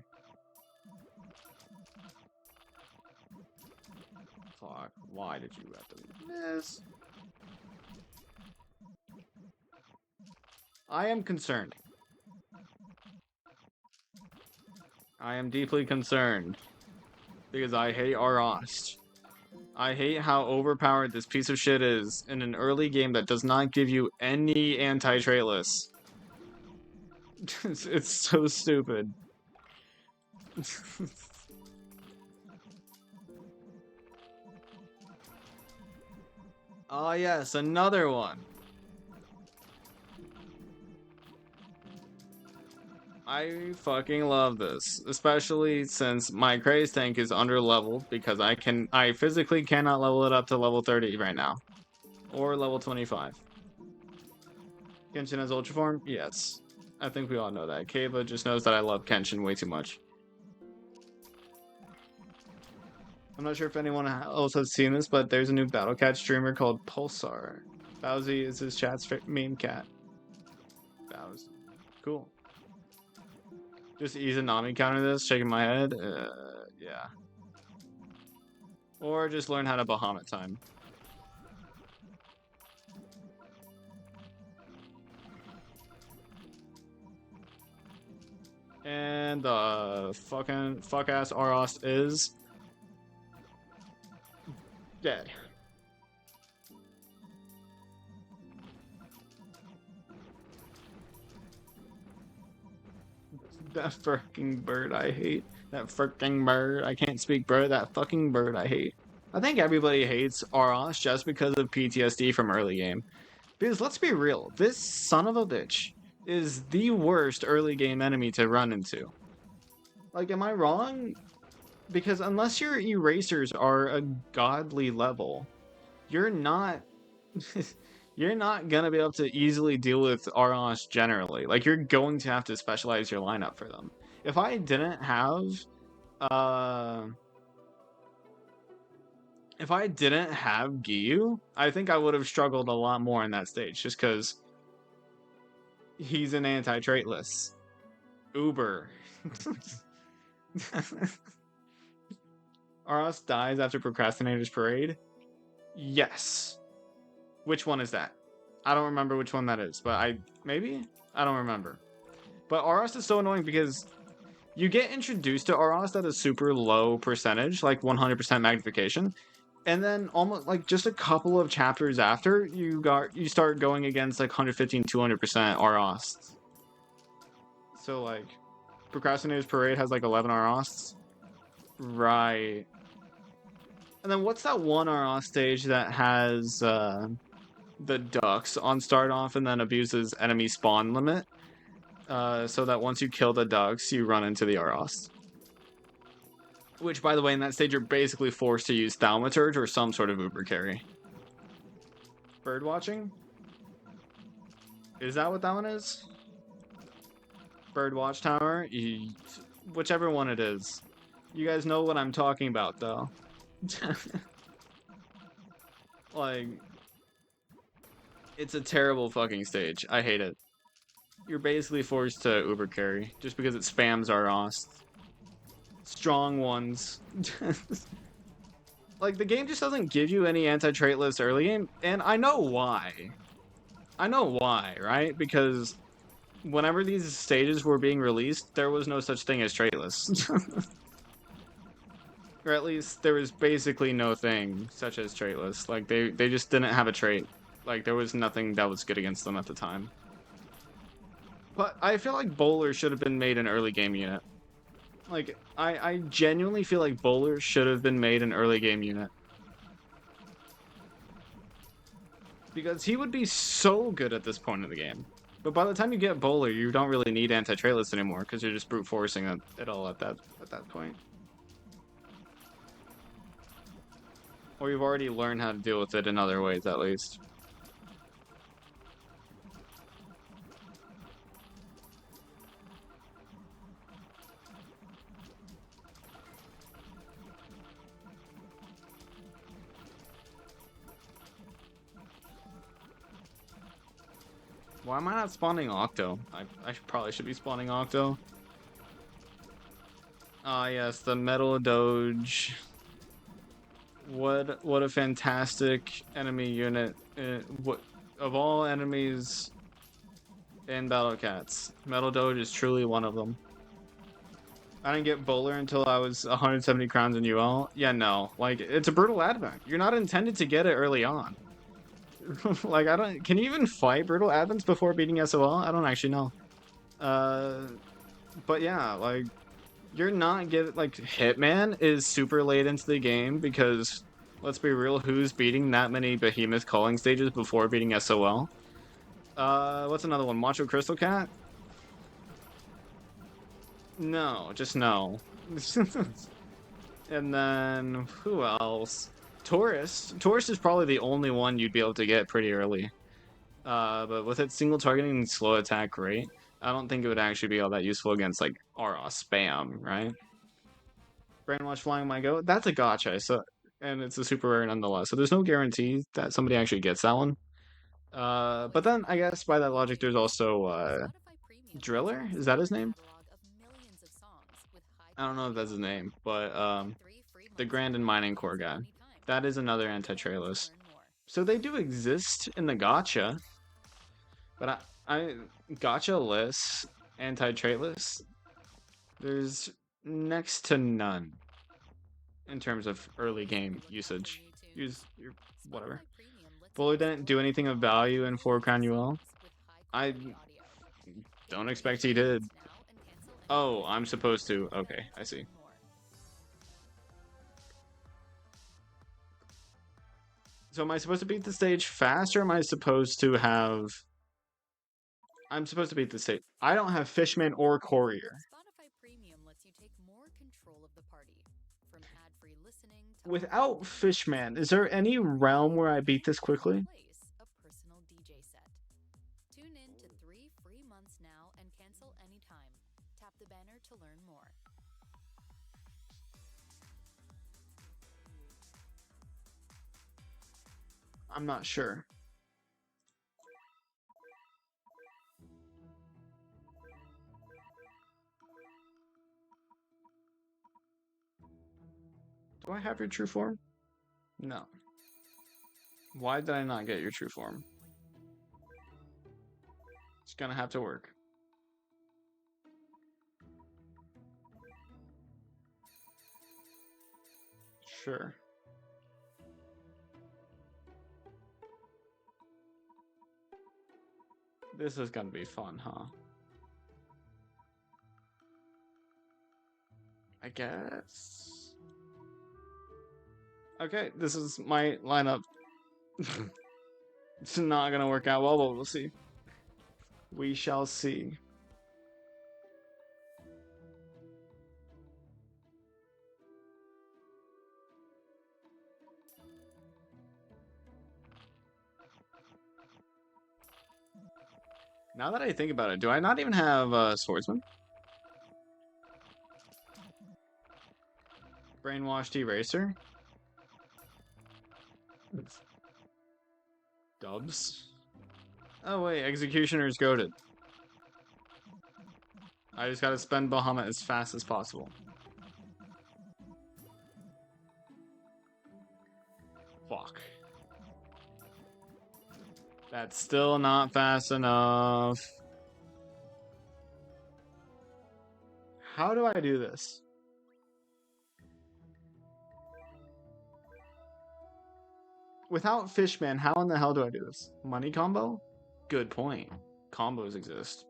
Speaker 1: Fuck, why did you have to miss? I am concerned. I am deeply concerned. Because I hate ROS. I hate how overpowered this piece of shit is in an early game that does not give you any anti-trait lists. It's so stupid. Oh yes, another one. I fucking love this, especially since my Craze tank is under leveled because I physically cannot level it up to level 30 right now. Or level 25. Kenshin has Ultra Form? Yes. I think we all know that. Kava just knows that I love Kenshin way too much. I'm not sure if anyone else has seen this, but there's a new Battle Cat streamer called Pulsar. Bowsy is his chat's meme cat. Bowsy. Cool. Just Izanami counter this, shaking my head. Yeah. Or just learn how to Bahamut time. And the fucking fuck-ass Arost is dead. That fucking bird I hate. That fucking bird. I can't speak bird. That fucking bird I hate. I think everybody hates Arost just because of PTSD from early game. Because let's be real, this son of a bitch is the worst early game enemy to run into. Like, am I wrong? Because unless your erasers are a godly level, you're not you're not gonna be able to easily deal with Aros generally. Like, you're going to have to specialize your lineup for them. If I didn't have uh if I didn't have Giyu, I think I would have struggled a lot more in that stage, just because he's an anti-traitless. Uber. Aros dies after Procrastinator's Parade? Yes. Which one is that? I don't remember which one that is, but maybe? I don't remember. But Aros is so annoying because you get introduced to Aros at a super low percentage, like 100% magnification, and then almost like just a couple of chapters after, you start going against like 115, 200% Aros. So like, Procrastinator's Parade has like 11 Aros. Right. And then what's that one Aros stage that has the ducks on start off and then abuses enemy spawn limit? So that once you kill the ducks, you run into the Aros. Which, by the way, in that stage, you're basically forced to use Thaumaturge or some sort of Uber carry. Bird watching? Is that what that one is? Bird Watchtower? Whichever one it is. You guys know what I'm talking about, though. Like, it's a terrible fucking stage. I hate it. You're basically forced to Uber carry just because it spams Aros. Strong ones. Like, the game just doesn't give you any anti-trait lists early game, and I know why. I know why, right? Because whenever these stages were being released, there was no such thing as trait lists. Or at least there was basically no thing such as trait lists. Like, they just didn't have a trait. Like, there was nothing that was good against them at the time. But I feel like Bowler should have been made an early game unit. Like, I genuinely feel like Bowler should have been made an early game unit. Because he would be so good at this point in the game. But by the time you get Bowler, you don't really need anti-trait lists anymore, because you're just brute forcing it all at that point. Or you've already learned how to deal with it in other ways, at least. Why am I not spawning Octo? I probably should be spawning Octo. Ah, yes, the Metal Doge. What a fantastic enemy unit. What of all enemies in Battle Cats, Metal Doge is truly one of them. I didn't get Bowler until I was 170 crowns in UL. Yeah, no. Like, it's a brutal advent. You're not intended to get it early on. Like, can you even fight brutal advents before beating SOL? I don't actually know. But yeah, like, you're not getting, like, Hitman is super late into the game because, let's be real, who's beating that many behemoth calling stages before beating SOL? What's another one? Macho Crystal Cat? No, just no. And then, who else? Taurus. Taurus is probably the only one you'd be able to get pretty early. But with its single targeting and slow attack rate, I don't think it would actually be all that useful against, like, Aros spam, right? Brainwash Flying My Goat? That's a gotcha, so, and it's a super rare nonetheless, so there's no guarantee that somebody actually gets that one. But then, I guess, by that logic, there's also, Driller? Is that his name? I don't know if that's his name, but, the Grand and Mining Core guy. That is another anti-tray list.
Speaker 2: Learn more.
Speaker 1: So they do exist in the gotcha, but I gotcha lists, anti-trait lists, there's next to none in terms of early game usage. Use your whatever.
Speaker 2: Spotify Premium lets
Speaker 1: Fuller
Speaker 2: you
Speaker 1: didn't do
Speaker 2: explore
Speaker 1: anything of
Speaker 2: all
Speaker 1: value in 4
Speaker 2: songs
Speaker 1: UL.
Speaker 2: with
Speaker 1: I
Speaker 2: high-quality audio.
Speaker 1: don't
Speaker 2: Get
Speaker 1: expect
Speaker 2: free
Speaker 1: he did.
Speaker 2: downloads now and cancel
Speaker 1: Oh,
Speaker 2: anytime.
Speaker 1: I'm supposed to.
Speaker 2: Tap the
Speaker 1: Okay,
Speaker 2: banner
Speaker 1: I
Speaker 2: to
Speaker 1: see.
Speaker 2: learn more.
Speaker 1: So am I supposed to beat the stage fast, or am I supposed to have... I'm supposed to beat the stage. I don't have Fishman or Courier.
Speaker 2: Spotify Premium lets you take more control of the party. From ad-free listening to
Speaker 1: Without Fishman, is there any realm where I beat this quickly?
Speaker 2: place a personal DJ set. Tune in to 3 free months now and cancel anytime. Tap the banner to learn more.
Speaker 1: I'm not sure. Do I have your true form? No. Why did I not get your true form? It's gonna have to work. Sure. This is gonna be fun, huh? I guess. Okay, this is my lineup. It's not gonna work out well, but we'll see. We shall see. Now that I think about it, do I not even have a swordsman? Brainwashed eraser? Dubs? Oh wait, executioner's goaded. I just gotta spend Bahamut as fast as possible. Fuck. That's still not fast enough. How do I do this? Without Fishman, how in the hell do I do this? Money combo? Good point. Combos exist.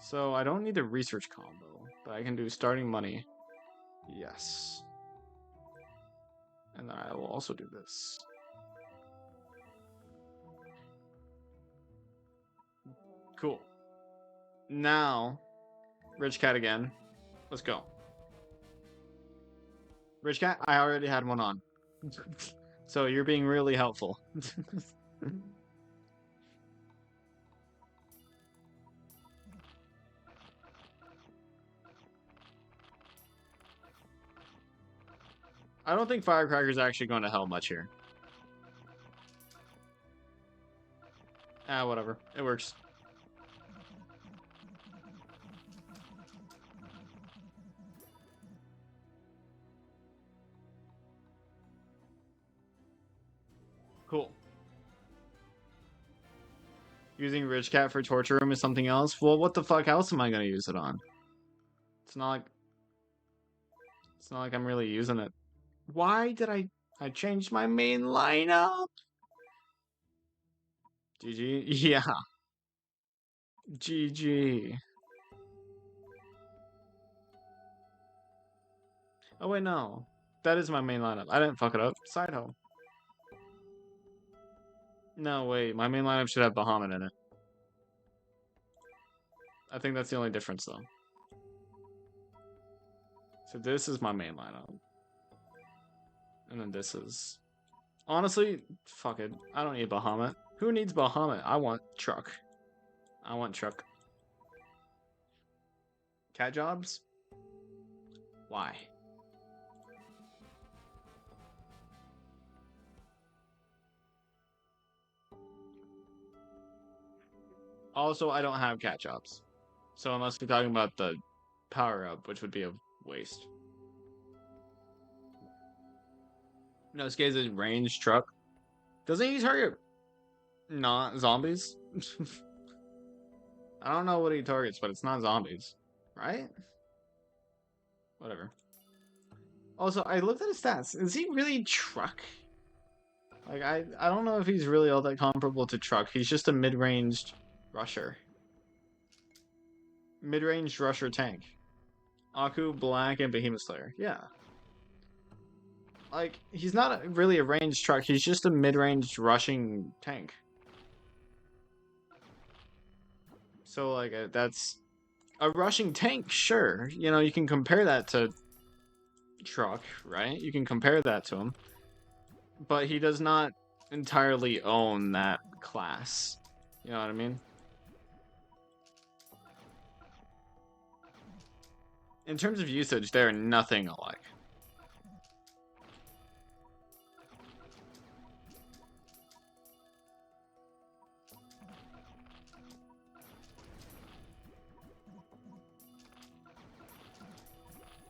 Speaker 1: So I don't need a research combo, but I can do starting money. Yes. And then I will also do this. Cool. Now, Rich Cat again. Let's go. Rich Cat, I already had one on. So you're being really helpful. I don't think Firecracker's actually going to help much here. Ah, whatever. It works. Cool. Using Rich Cat for Torture Room is something else? Well, what the fuck else am I going to use it on? It's not like... It's not like I'm really using it. Why did I changed my main lineup? GG? Yeah. GG. Oh wait, no. That is my main lineup. I didn't fuck it up. Side hoe. No, wait. My main lineup should have Bahamut in it. I think that's the only difference, though. So this is my main lineup. And then this is... Honestly, fuck it. I don't need Bahamut. Who needs Bahamut? I want Truck. I want Truck. Cat jobs? Why? Also, I don't have cat jobs. So unless we're talking about the power up, which would be a waste. No, Skate's a ranged truck. Doesn't he target not zombies? I don't know what he targets, but it's not zombies, right? Whatever. Also, I looked at his stats. Is he really truck? Like, I don't know if he's really all that comparable to truck. He's just a mid-ranged rusher. Mid-ranged rusher tank. Aku, Black, and Behemoth Slayer. Yeah. Like, he's not really a ranged truck. He's just a mid-ranged rushing tank. So, like, that's a rushing tank, sure. You know, you can compare that to truck, right? You can compare that to him. But he does not entirely own that class. You know what I mean? In terms of usage, they're nothing alike.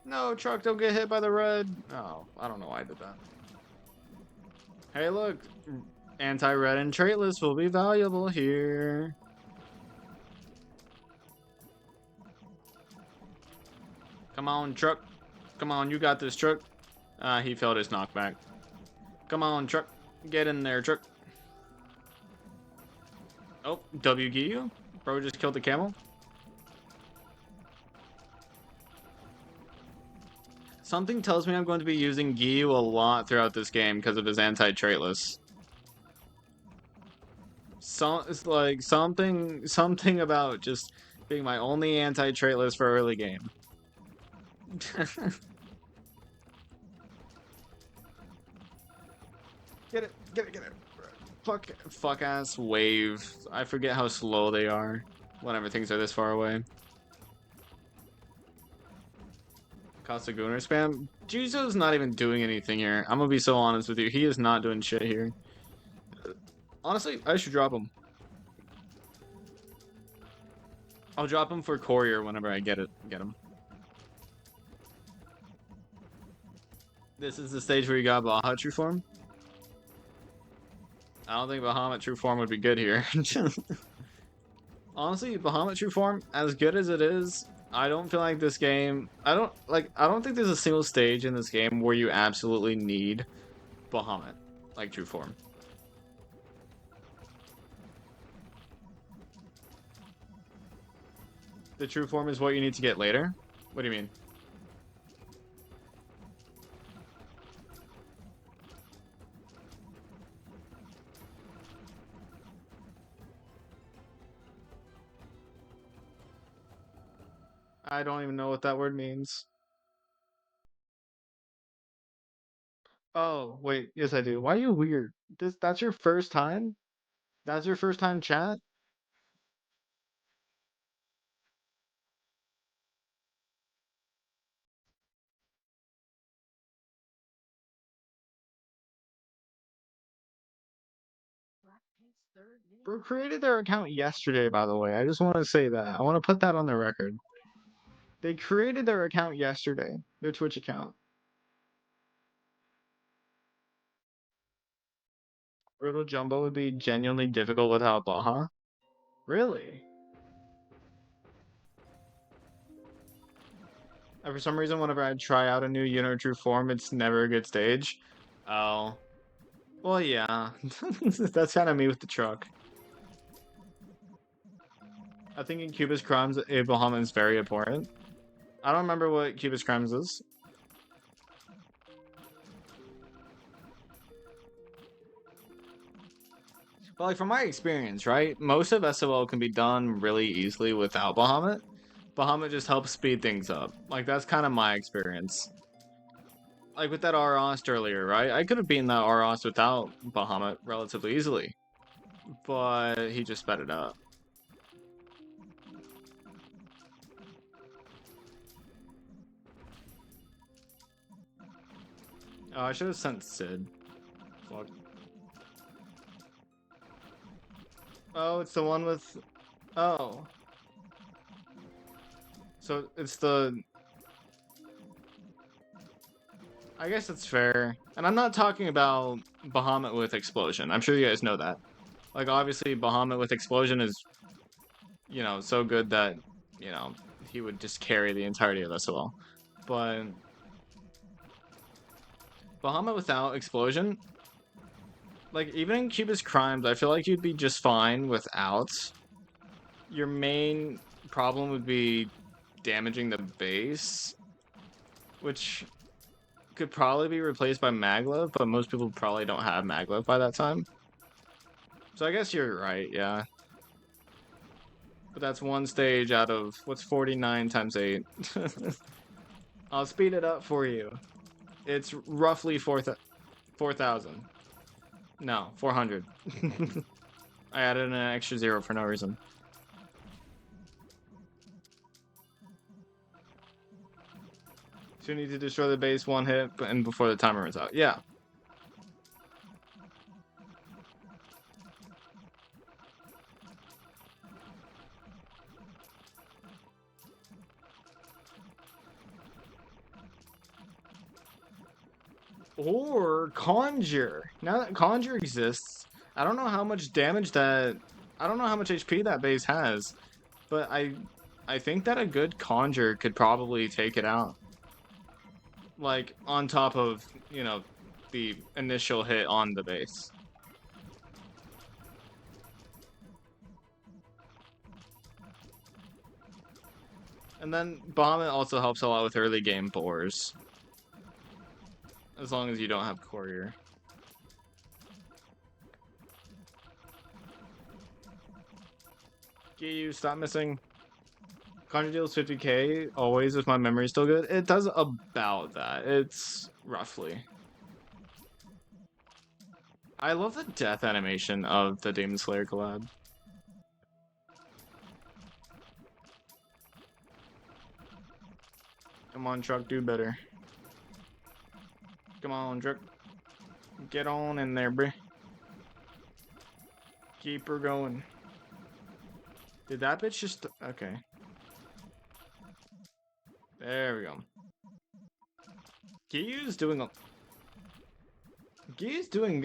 Speaker 1: No, truck, don't get hit by the red. Oh, I don't know why I did that. Hey, look. Anti-red and traitless will be valuable here. Come on, truck. Come on, you got this, truck. He failed his knockback. Come on, truck. Get in there, truck. Oh, WGU? Bro just killed the camel. Something tells me I'm going to be using Giyu a lot throughout this game because of his anti-traitless. It's like something about just being my only anti-traitless for early game. Get it, get it, get it. Fuck ass wave. I forget how slow they are whenever things are this far away. Costa Gunner spam. Juzo's not even doing anything here. I'm gonna be so honest with you. He is not doing shit here. Honestly, I should drop him. I'll drop him for courier whenever I get him. This is the stage where you got Baha true form. I don't think Bahamut true form would be good here. Honestly, Bahamut true form, as good as it is, I don't feel like this game. I don't think there's a single stage in this game where you absolutely need Bahamut like true form. The true form is what you need to get later? What do you mean? I don't even know what that word means. Oh, wait. Yes, I do. Why are you weird? That's your first time? That's your first time chat? Bro created their account yesterday, by the way. I just want to say that. I want to put that on the record. They created their account yesterday, their Twitch account. Brutal Jumbo would be genuinely difficult without Baha? Really? And for some reason, whenever I try out a new unit true form, it's never a good stage. Oh. Well, yeah. That's kind of me with the truck. I think in Cubist Crimes, a Bahamut is very important. I don't remember what Cubist Crimes is. But like from my experience, right? Most of SOL can be done really easily without Bahamut. Bahamut just helps speed things up. Like that's kind of my experience. Like with that Arost earlier, right? I could have beaten that Arost without Bahamut relatively easily. But he just sped it up. Oh, I should have sent Sid. Fuck. Oh, it's the one with... Oh. So it's the... I guess it's fair. And I'm not talking about Bahamut with Explosion. I'm sure you guys know that. Like, obviously, Bahamut with Explosion is, so good that, you know, he would just carry the entirety of SOL. But Bahamut without Explosion, like, even in Cubist Crimes, I feel like you'd be just fine without. Your main problem would be damaging the base, which could probably be replaced by Maglev, but most people probably don't have Maglev by that time. So I guess you're right, yeah. But that's one stage out of, what's 49 times 8? I'll speed it up for you. It's roughly 4,000. No, 400. I added an extra 0 for no reason. So you need to destroy the base one hit and before the timer runs out. Yeah. Or Conjure. Now that Conjure exists, I don't know how much damage that... I don't know how much HP that base has. But I think that a good Conjure could probably take it out. Like, on top of, the initial hit on the base. And then Bahamut also helps a lot with early game boars. As long as you don't have Courier. Giyu, stop missing. Conjure deals 50k always if my memory's still good. It does about that. It's roughly. I love the death animation of the Demon Slayer collab. Come on, truck, do better. Come on, truck. Get on in there, bruh. Keep her going. Did that bitch just... Okay. There we go. Giyu's doing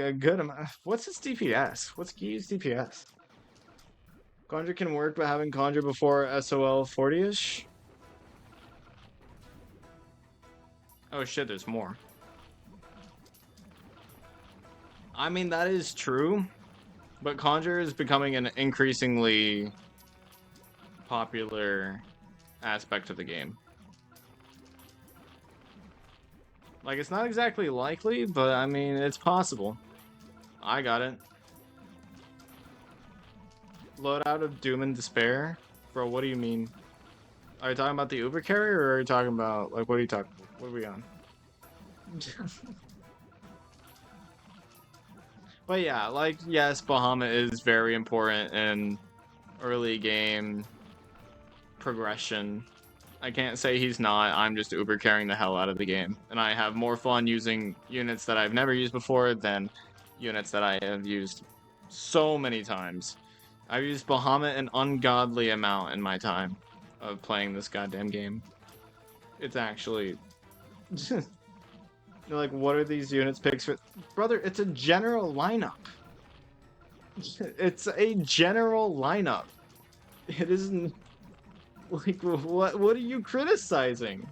Speaker 1: a good amount. What's his DPS? What's Giyu's DPS? Conjure can work by having Conjure before SOL 40-ish? Oh shit, there's more. I mean, that is true, but Conjure is becoming an increasingly popular aspect of the game. Like, it's not exactly likely, but I mean, it's possible. I got it. Loadout of Doom and Despair? Bro, what do you mean? Are you talking about the Uber carrier, or are you talking about, like, what are you talking about? What are we on? But yeah, like, yes, Bahamut is very important in early game progression. I can't say he's not. I'm just Uber carrying the hell out of the game. And I have more fun using units that I've never used before than units that I have used so many times. I've used Bahamut an ungodly amount in my time of playing this goddamn game. It's actually... You're like, what are these units picks for? Brother, it's a general lineup. It's a general lineup. It isn't... Like, what are you criticizing?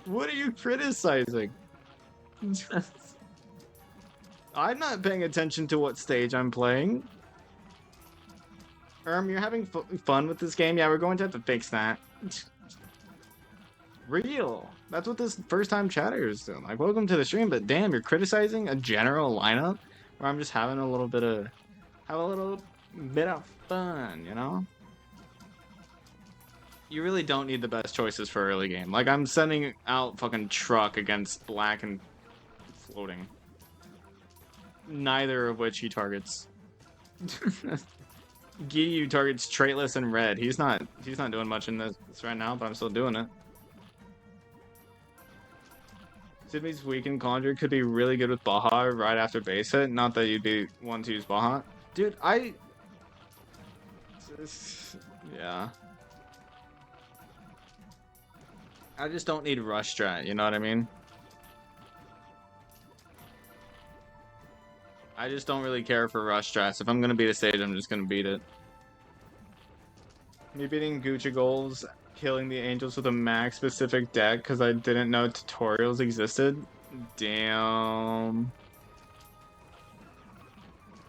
Speaker 1: What are you criticizing? I'm not paying attention to what stage I'm playing. You're having fun with this game? Yeah, we're going to have to fix that. Real. That's what this first time chatter is doing. Like, welcome to the stream, but damn, you're criticizing a general lineup where I'm just having a little bit of fun, you know? You really don't need the best choices for early game. Like, I'm sending out fucking truck against black and floating. Neither of which he targets. Giyu targets traitless and red. He's not doing much in this right now, but I'm still doing it. Sydney's weakened Conjure could be really good with Baha right after base hit. Not that you'd be one to use Baha. Dude, yeah. I just don't need rush strat, you know what I mean? I just don't really care for rush strats. If I'm gonna beat a stage, I'm just gonna beat it. Me beating Gucci goals, killing the angels with a max specific deck because I didn't know tutorials existed. Damn.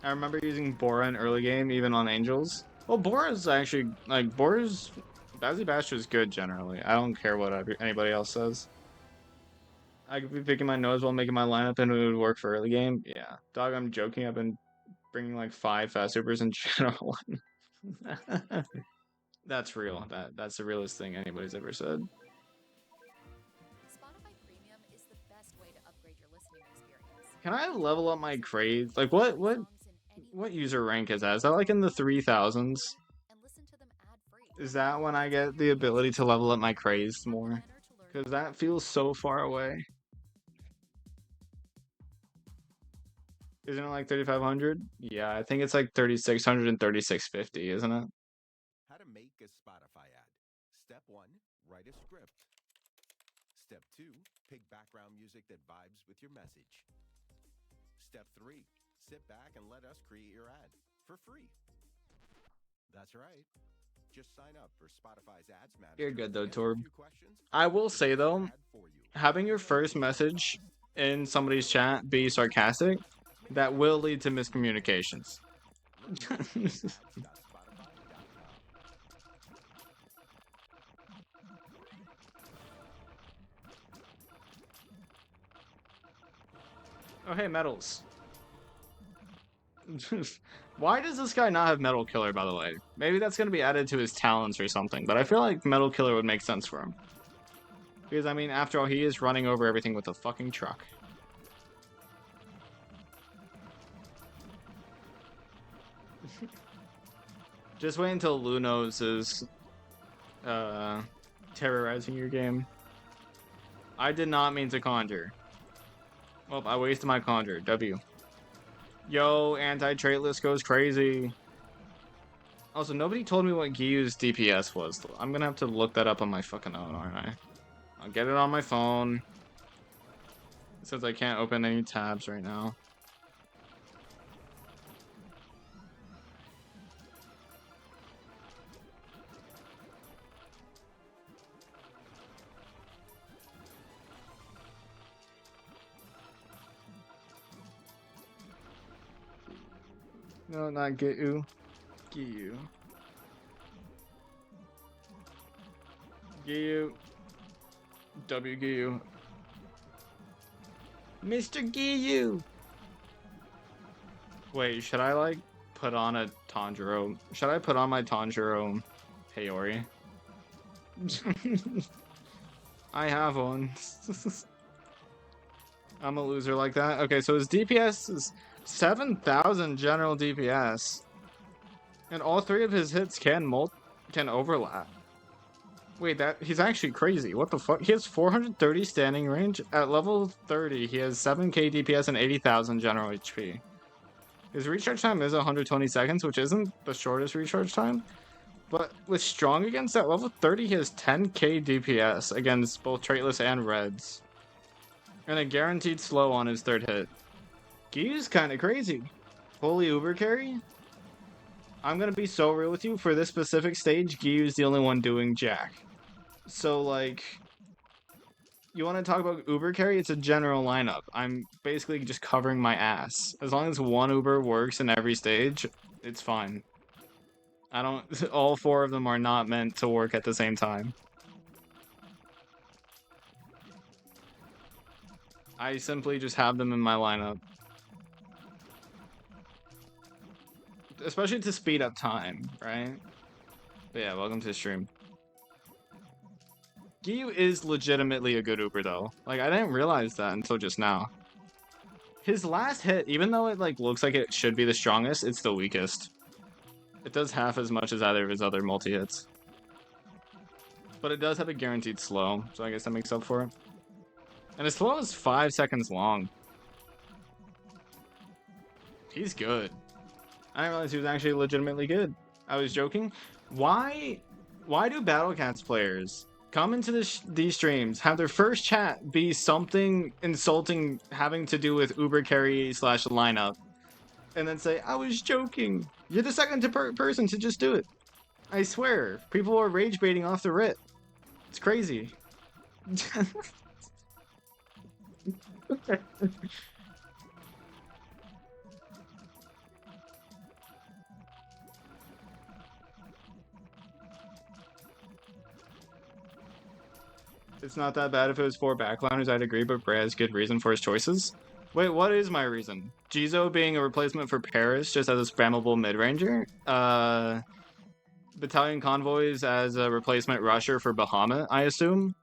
Speaker 1: I remember using Bora in early game, even on angels. Well, Bora's actually, like, Bora's... Bazzy Basher is good generally. I don't care what anybody else says. I could be picking my nose while making my lineup and it would work for early game. Yeah. Dog, I'm joking. I've been bringing like 5 fast supers in general. That's real. That's the realest thing anybody's ever said.
Speaker 2: Spotify Premium is the best way to upgrade your listening experience.
Speaker 1: Can I level up my craze? Like what user rank is that? Is that like in the 3000s?
Speaker 2: And listen to them ad-free.
Speaker 1: Is that when I get the ability to level up my craze more? Because that feels so far away. Isn't it like 3500? Yeah, I think it's like 3600 and 3650, isn't it?
Speaker 3: How to make a Spotify ad. Step 1, write a script. Step 2, pick background music that vibes with your message. Step 3, sit back and let us create your ad for free. That's right. Just sign up for Spotify's ads manager.
Speaker 1: You're good though, Torb. I will say though, having your first message in somebody's chat be sarcastic, that will lead to miscommunications. Oh, hey, medals. Why does this guy not have Metal Killer, by the way? Maybe that's going to be added to his talents or something, but I feel like Metal Killer would make sense for him. Because, I mean, after all, he is running over everything with a fucking truck. Just wait until Lunos is terrorizing your game. I did not mean to conjure. Well, I wasted my conjure. W. Yo, anti-trait list goes crazy. Also, nobody told me what Giyu's DPS was. I'm gonna have to look that up on my fucking own, aren't I? I'll get it on my phone. Since I can't open any tabs right now. No, not Giyu. Giyu. Giyu. W Giyu. Mr. Giyu! Wait, should I like put on a Tanjiro? Should I put on my Tanjiro Hayori? I have one. I'm a loser like that. Okay, so his DPS is 7,000 general DPS, and all 3 of his hits can overlap. Wait, he's actually crazy. What the fuck? He has 430 standing range. At level 30, he has 7k DPS and 80,000 general HP. His recharge time is 120 seconds, which isn't the shortest recharge time. But with strong against at level 30, he has 10k DPS against both traitless and reds. And a guaranteed slow on his 3rd hit. Giyu's kind of crazy. Holy Uber carry? I'm gonna be so real with you. For this specific stage, Giyu's the only one doing jack. So, like, you want to talk about Uber carry? It's a general lineup. I'm basically just covering my ass. As long as one Uber works in every stage, it's fine. I don't... All 4 of them are not meant to work at the same time. I simply just have them in my lineup. Especially to speed up time, right? But yeah, welcome to the stream. Giyu is legitimately a good Uber though. Like, I didn't realize that until just now. His last hit, even though it like looks like it should be the strongest, it's the weakest. It does half as much as either of his other multi-hits. But it does have a guaranteed slow, so I guess that makes up for it. And his slow is 5 seconds long. He's good. I didn't realize he was actually legitimately good. I was joking. Why do Battle Cats players come into these streams, have their first chat be something insulting having to do with Uber carry / lineup, and then say, I was joking. You're the second person to just do it. I swear. People are rage baiting off the rip. It's crazy. It's not that bad if it was 4 backliners, I'd agree, but Bray has good reason for his choices. Wait, what is my reason? Jizo being a replacement for Paris just as a spammable mid-ranger? Battalion Convoys as a replacement rusher for Bahamut, I assume?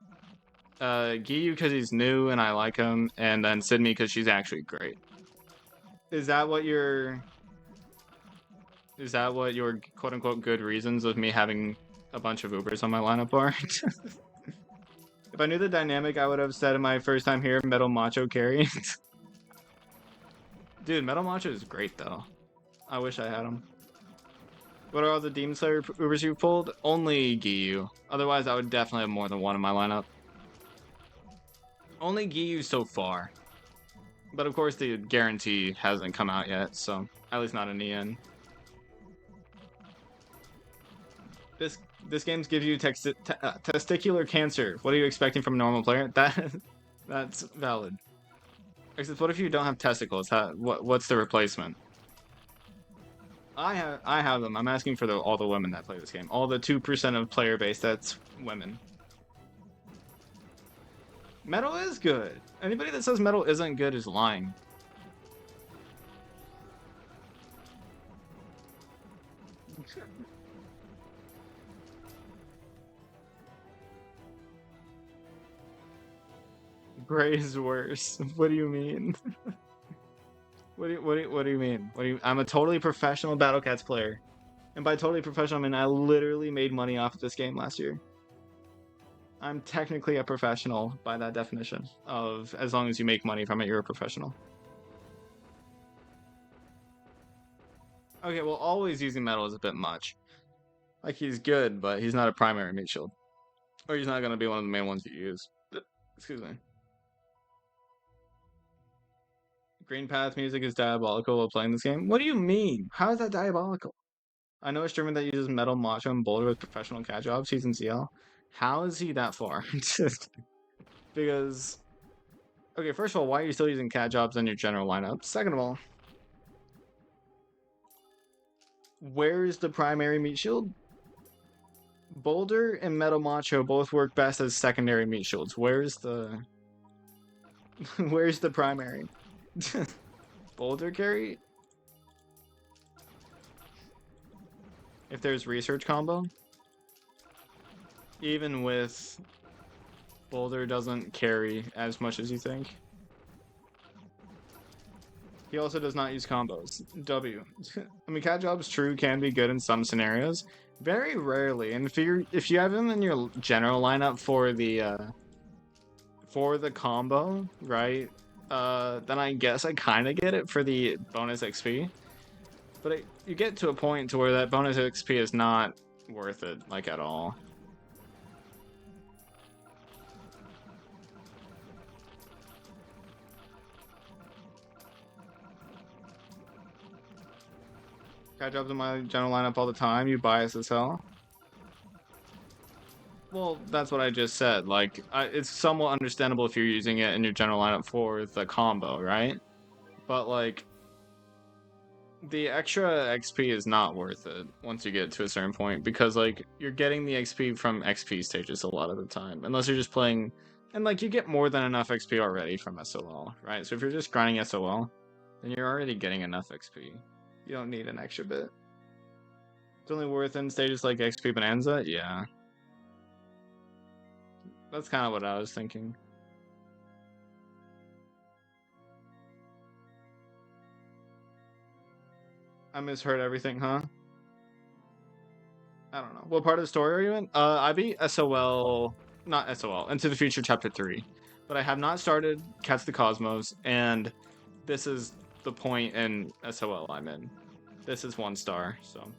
Speaker 1: Giyu because he's new and I like him, and then Sydney because she's actually great. Is that what your quote-unquote good reasons of me having a bunch of Ubers on my lineup are? If I knew the dynamic, I would have said in my first time here, Metal Macho carry. Dude, Metal Macho is great, though. I wish I had him. What are all the Demon Slayer Ubers you've pulled? Only Giyu. Otherwise, I would definitely have more than one in my lineup. Only Giyu so far. But of course, the guarantee hasn't come out yet, so at least not in the end. This game gives you testicular cancer. What are you expecting from a normal player? That's valid. Except, what if you don't have testicles? What's the replacement? I have them. I'm asking for all the women that play this game. All the 2% of player base that's women. Metal is good. Anybody that says metal isn't good is lying. Gray is worse. What do you mean? What do you mean? I'm a totally professional Battle Cats player. And by totally professional, I mean I literally made money off of this game last year. I'm technically a professional by that definition of as long as you make money from it, you're a professional. Okay, well, always using metal is a bit much. Like, he's good, but he's not a primary meat shield. Or he's not going to be one of the main ones you use. Excuse me. Green Path music is diabolical while playing this game? What do you mean? How is that diabolical? I know a streamer that uses Metal, Macho, and Boulder with professional cat jobs. He's in CL. How is he that far? Because... Okay, first of all, why are you still using cat jobs in your general lineup? Second of all... Where's the primary meat shield? Boulder and Metal Macho both work best as secondary meat shields. Where's the... Where's the primary? Boulder carry? If there's research combo? Even with... Boulder doesn't carry as much as you think. He also does not use combos. W. I mean, cat jobs true can be good in some scenarios. Very rarely. And if you have him in your general lineup for the combo, right? Then I guess I kind of get it for the bonus XP. But you get to a point to where that bonus XP is not worth it, like, at all. Cat jobs in my general lineup all the time. You bias as hell. Well, that's what I just said. Like, it's somewhat understandable if you're using it in your general lineup for the combo, right? But, like, the extra XP is not worth it once you get to a certain point because, like, you're getting the XP from XP stages a lot of the time. Unless you're just playing... And, like, you get more than enough XP already from SOL, right? So if you're just grinding SOL, then you're already getting enough XP. You don't need an extra bit. It's only worth in stages like XP Bonanza? Yeah. That's kind of what I was thinking. I misheard everything, huh? I don't know. What part of the story are you in? I beat SOL... Not SOL. Into the Future Chapter 3. But I have not started Cats the Cosmos, and this is the point in SOL I'm in. This is 1 star, so...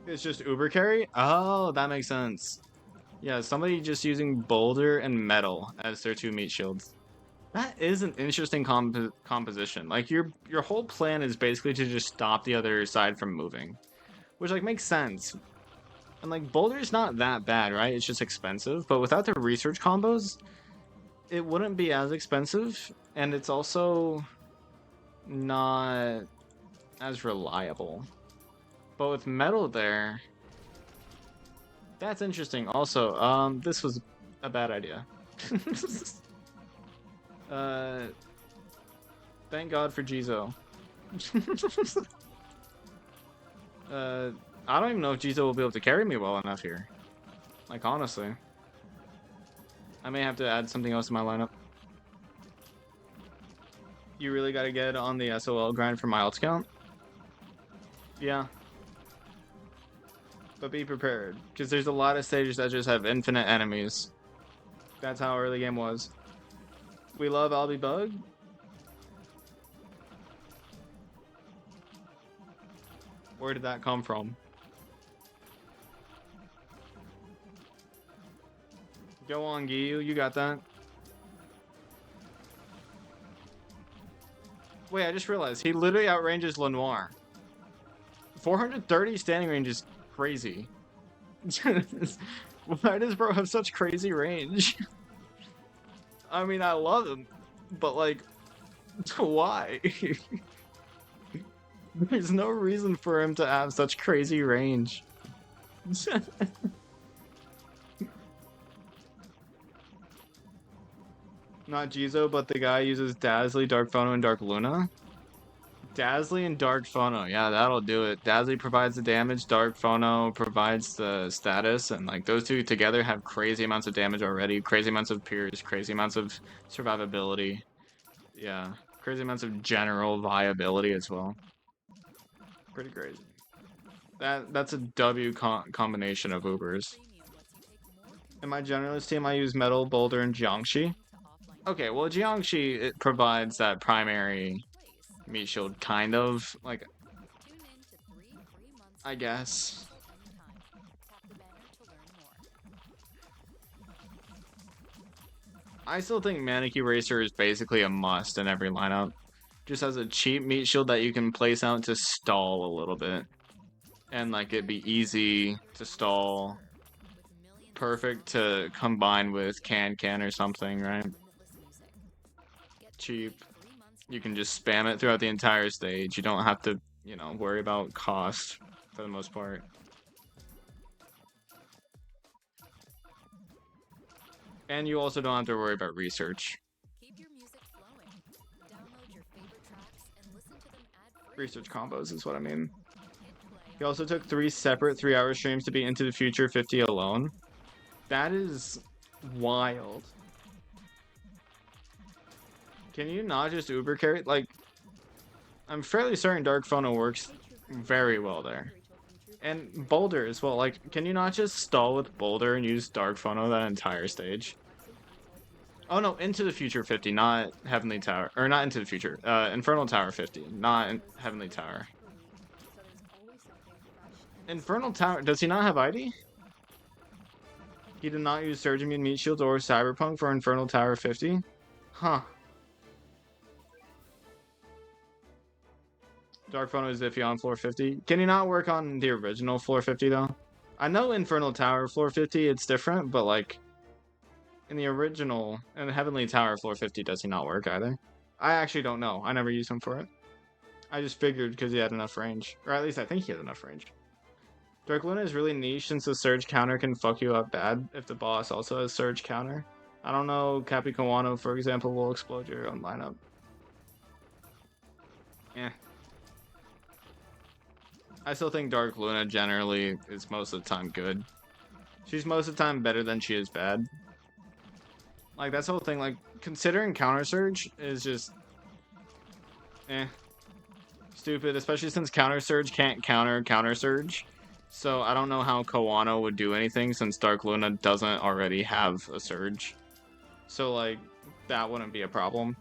Speaker 1: It's just Uber carry? Oh, that makes sense. Yeah, somebody just using Boulder and Metal as their 2 meat shields. That is an interesting composition. Like your whole plan is basically to just stop the other side from moving, which like makes sense. And like Boulder's not that bad, right? It's just expensive, but without the research combos, it wouldn't be as expensive, and it's also not as reliable. But with metal there, that's interesting. Also, this was a bad idea. uh, thank God for Jizo. I don't even know if Jizo will be able to carry me well enough here. Like, honestly. I may have to add something else to my lineup. You really gotta get on the SOL grind for miles count? Yeah. But be prepared, because there's a lot of stages that just have infinite enemies. That's how early game was. We love Albie Bug. Where did that come from? Go on, Giyu, you got that. Wait, I just realized he literally outranges Lenoir. 430 standing range is crazy. Why does bro have such crazy range? I mean, I love him, but like, why? There's no reason for him to have such crazy range. Not Jizo, but the guy uses Dazzly, Dark Phono, and Dark Luna. Dazzly and Dark Phono, yeah, that'll do it. Dazzly provides the damage, Dark Phono provides the status, and like those two together have crazy amounts of damage already, crazy amounts of pierce, crazy amounts of survivability. Yeah, crazy amounts of general viability as well. Pretty crazy. That's a W combination of Ubers. In my generalist team, I use Metal, Boulder, and Jiangxi. Okay, well, Jiangxi, it provides that primary meat shield, kind of, like, I guess. I still think Maneki Racer is basically a must in every lineup. Just has a cheap meat shield that you can place out to stall a little bit. And, like, it'd be easy to stall. Perfect to combine with Can or something, right? Cheap. You can just spam it throughout the entire stage. You don't have to, you know, worry about cost for the most part. And you also don't have to worry about research. Research combos is what I mean. He also took 3 separate 3-hour streams to be Into the Future 50 alone. That is wild. Can you not just Uber carry? Like, I'm fairly certain Dark Phono works very well there. And Boulder as well. Like, can you not just stall with Boulder and use Dark Phono that entire stage? Oh no, Into the Future 50, not Heavenly Tower. Or not Into the Future. Infernal Tower 50, not Heavenly Tower. Infernal Tower, does he not have ID? He did not use Surge Immune Meat Shields or Cyberpunk for Infernal Tower 50? Huh. Dark Phono is iffy on floor 50. Can he not work on the original floor 50 though? I know Infernal Tower floor 50, it's different, but like in the original, in Heavenly Tower floor 50, does he not work either? I actually don't know. I never used him for it. I just figured because he had enough range. Or at least I think he had enough range. Dark Luna is really niche since the surge counter can fuck you up bad if the boss also has surge counter. I don't know, Capi Kawano, for example, will explode your own lineup. Eh. I still think Dark Luna generally is most of the time good. She's most of the time better than she is bad. Like, that's the whole thing. Like, considering Counter Surge is just... stupid, especially since Counter Surge can't Counter Surge. So I don't know how Kawano would do anything since Dark Luna doesn't already have a Surge. So, like, that wouldn't be a problem.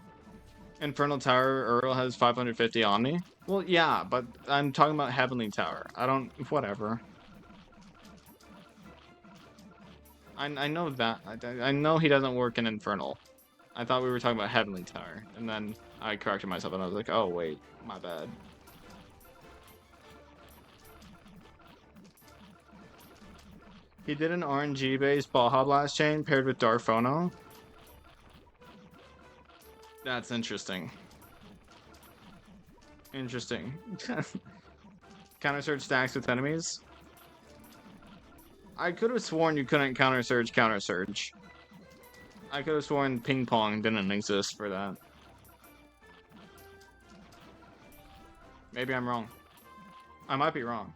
Speaker 1: Infernal Tower, Earl has 550 Omni. Well, yeah, but I'm talking about Heavenly Tower. I don't... whatever. I know that. I know he doesn't work in Infernal. I thought we were talking about Heavenly Tower, and then I corrected myself, and I was like, oh wait, my bad. He did an RNG-based Baja Blast chain paired with Darphono. That's interesting. Interesting. Counter surge stacks with enemies. I could have sworn you couldn't counter surge. I could have sworn ping pong didn't exist for that. Maybe I'm wrong. I might be wrong.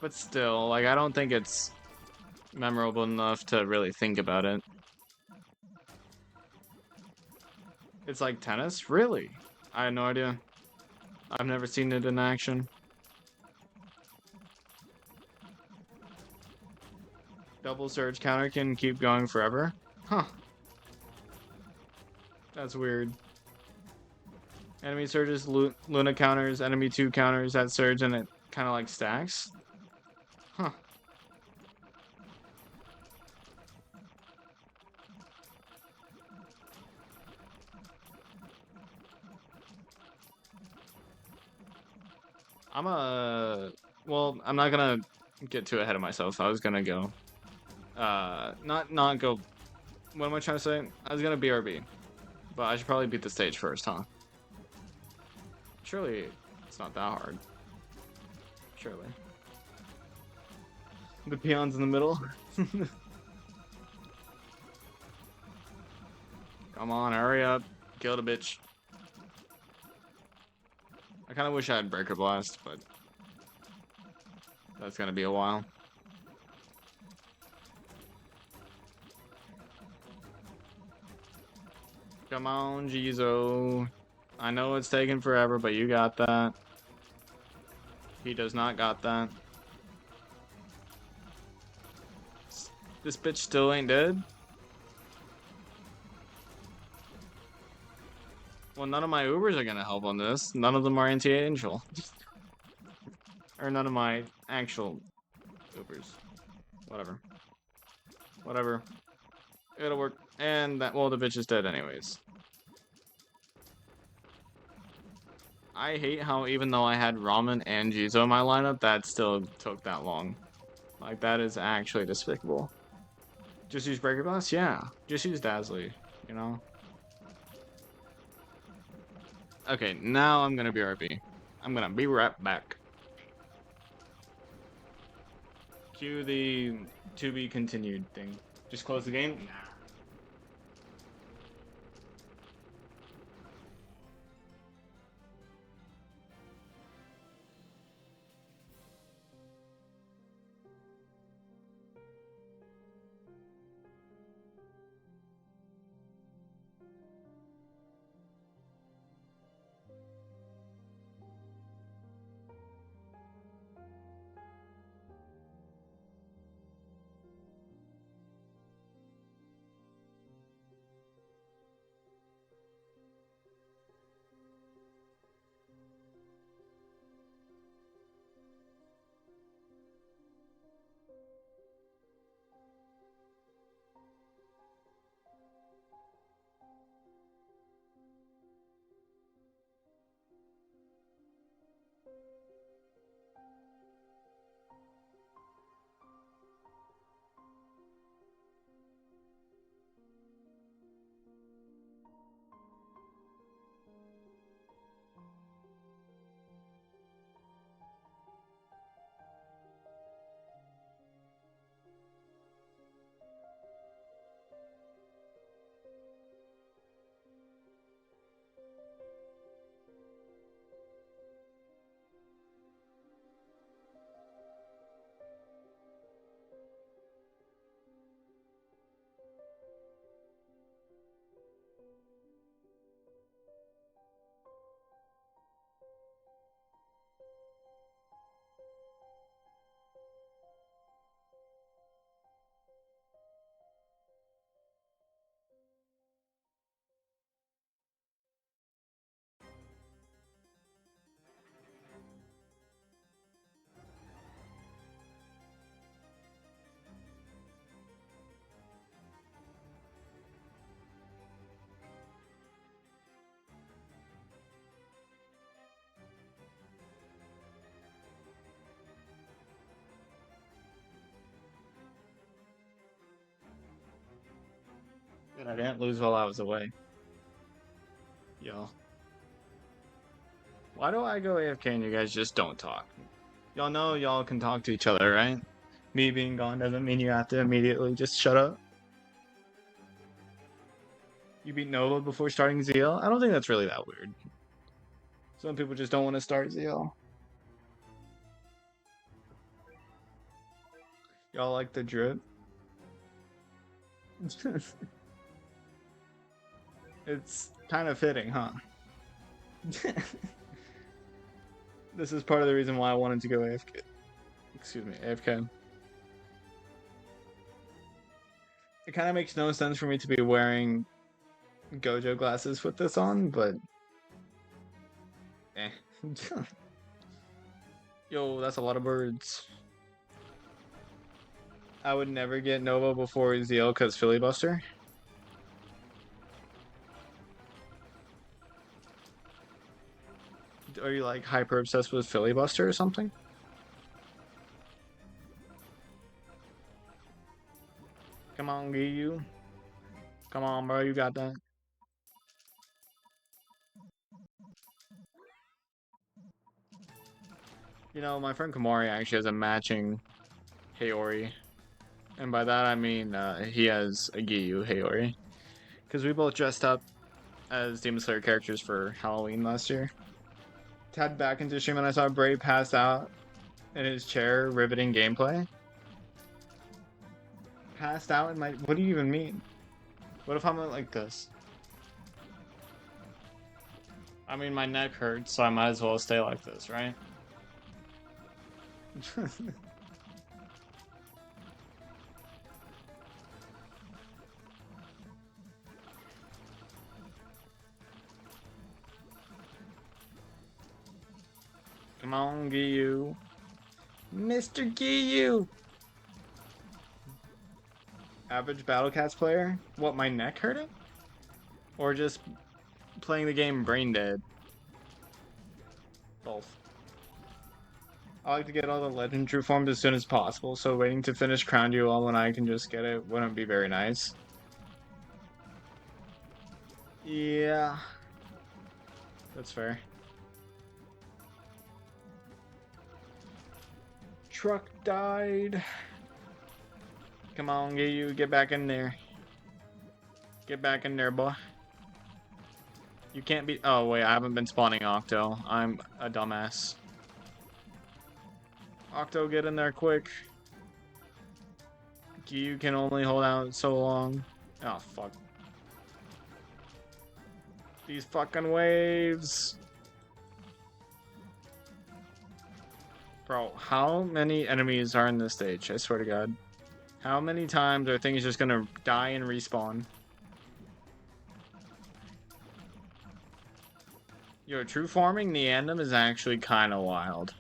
Speaker 1: But still, like, I don't think it's memorable enough to really think about it. It's like tennis? Really? I had no idea. I've never seen it in action. Double surge counter can keep going forever? Huh. That's weird. Enemy surges, Luna counters, enemy 2 counters that surge, and it kind of like stacks? Huh. Well, I'm not gonna get too ahead of myself. I was gonna go. Not go. What am I trying to say? I was gonna BRB. But I should probably beat the stage first, huh? Surely it's not that hard. Surely. The peons in the middle. Come on, hurry up. Kill the bitch. I kind of wish I had Breaker Blast, but that's gonna be a while. Come on, Jizo. I know it's taking forever, but you got that. He does not got that. This bitch still ain't dead? Well, none of my Ubers are gonna help on this. None of them are anti-angel. Or none of my actual Ubers. Whatever. Whatever. It'll work. And that, well, the bitch is dead anyways. I hate how even though I had Ramen and Jizo in my lineup, that still took that long. Like, that is actually despicable. Just use Breaker Blast? Yeah. Just use Dazzly, you know? Okay, now I'm gonna BRB. I'm gonna be right back. Cue the to be continued thing. Just close the game? Nah. didn't lose while I was away. Yo. Why do I go AFK and you guys just don't talk? Y'all know y'all can talk to each other, right? Me being gone doesn't mean you have to immediately just shut up. You beat Nova before starting ZL? I don't think that's really that weird. Some people just don't want to start ZL. Y'all like the drip? It's kind of fitting, huh? This is part of the reason why I wanted to go AFK. Excuse me, AFK. It kind of makes no sense for me to be wearing Gojo glasses with this on, but eh. Yo, that's a lot of birds. I would never get Nova before ZL because filibuster. Are you like hyper obsessed with filibuster or something? Come on, Giyu. Come on, bro, you got that. You know, my friend Kamari actually has a matching Haori. And by that I mean he has a Giyu Haori. Because we both dressed up as Demon Slayer characters for Halloween last year. Tapped back into stream and I saw Bray pass out in his chair, riveting gameplay. Passed out in my... What do you even mean? What if I'm like this? I mean, my neck hurts, so I might as well stay like this, right? Come on, Giyu. Mr. Giyu! Average Battle Cats player? What, my neck hurting? Or just playing the game brain dead? Both. I like to get all the legend true forms as soon as possible, so waiting to finish Crown Jewel when I can just get it wouldn't be very nice. Yeah. That's fair. Truck died. Come on, Giyu, get back in there. Get back in there, boy. You can't be... Oh, wait, I haven't been spawning Octo. I'm a dumbass. Octo, get in there quick. Giyu can only hold out so long. Oh, fuck. These fucking waves. Bro, how many enemies are in this stage? I swear to God. How many times are things just gonna die and respawn? Yo, true farming Neandum is actually kind of wild.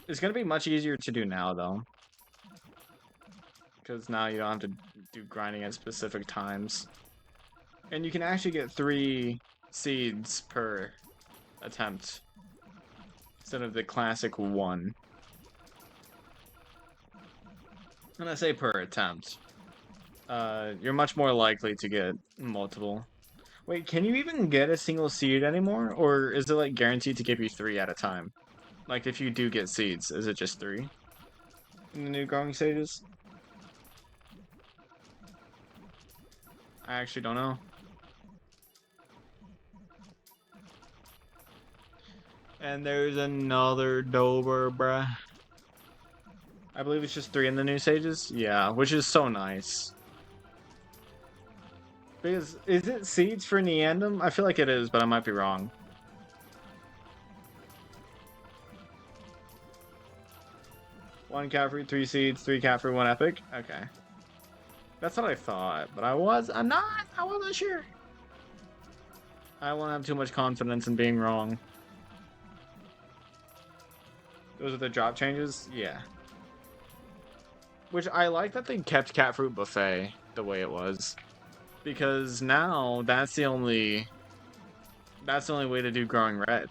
Speaker 1: It's gonna be much easier to do now, though. Because now you don't have to do grinding at specific times. And you can actually get 3 seeds per attempt. Instead of the classic 1. When I say per attempt, you're much more likely to get multiple. Wait, can you even get a single seed anymore? Or is it like guaranteed to give you 3 at a time? Like if you do get seeds, is it just 3? In the new growing stages? I actually don't know. And there's another Dober, bruh. I believe it's just 3 in the new stages? Yeah, which is so nice. Because, is it seeds for Neandum? I feel like it is, but I might be wrong. One Caffrey, 3 seeds, 3 Caffrey, 1 epic? Okay. That's what I thought, but I wasn't sure. I won't have too much confidence in being wrong. Those are the drop changes? Yeah. Which I like that they kept Cat Fruit Buffet the way it was. Because now that's the only way to do growing red.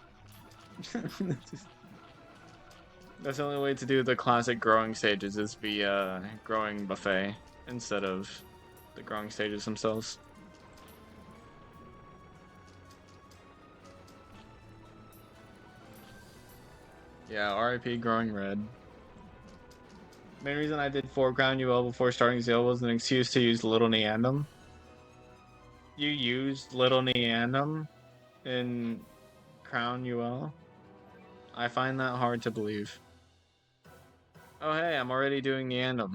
Speaker 1: That's the only way to do the classic growing stages is via growing buffet instead of the growing stages themselves. Yeah, RIP Growing Red. Main reason I did 4 Crown UL before starting Zeal was an excuse to use Little Neandum. You used Little Neandum in Crown UL? I find that hard to believe. Oh hey, I'm already doing Neandum.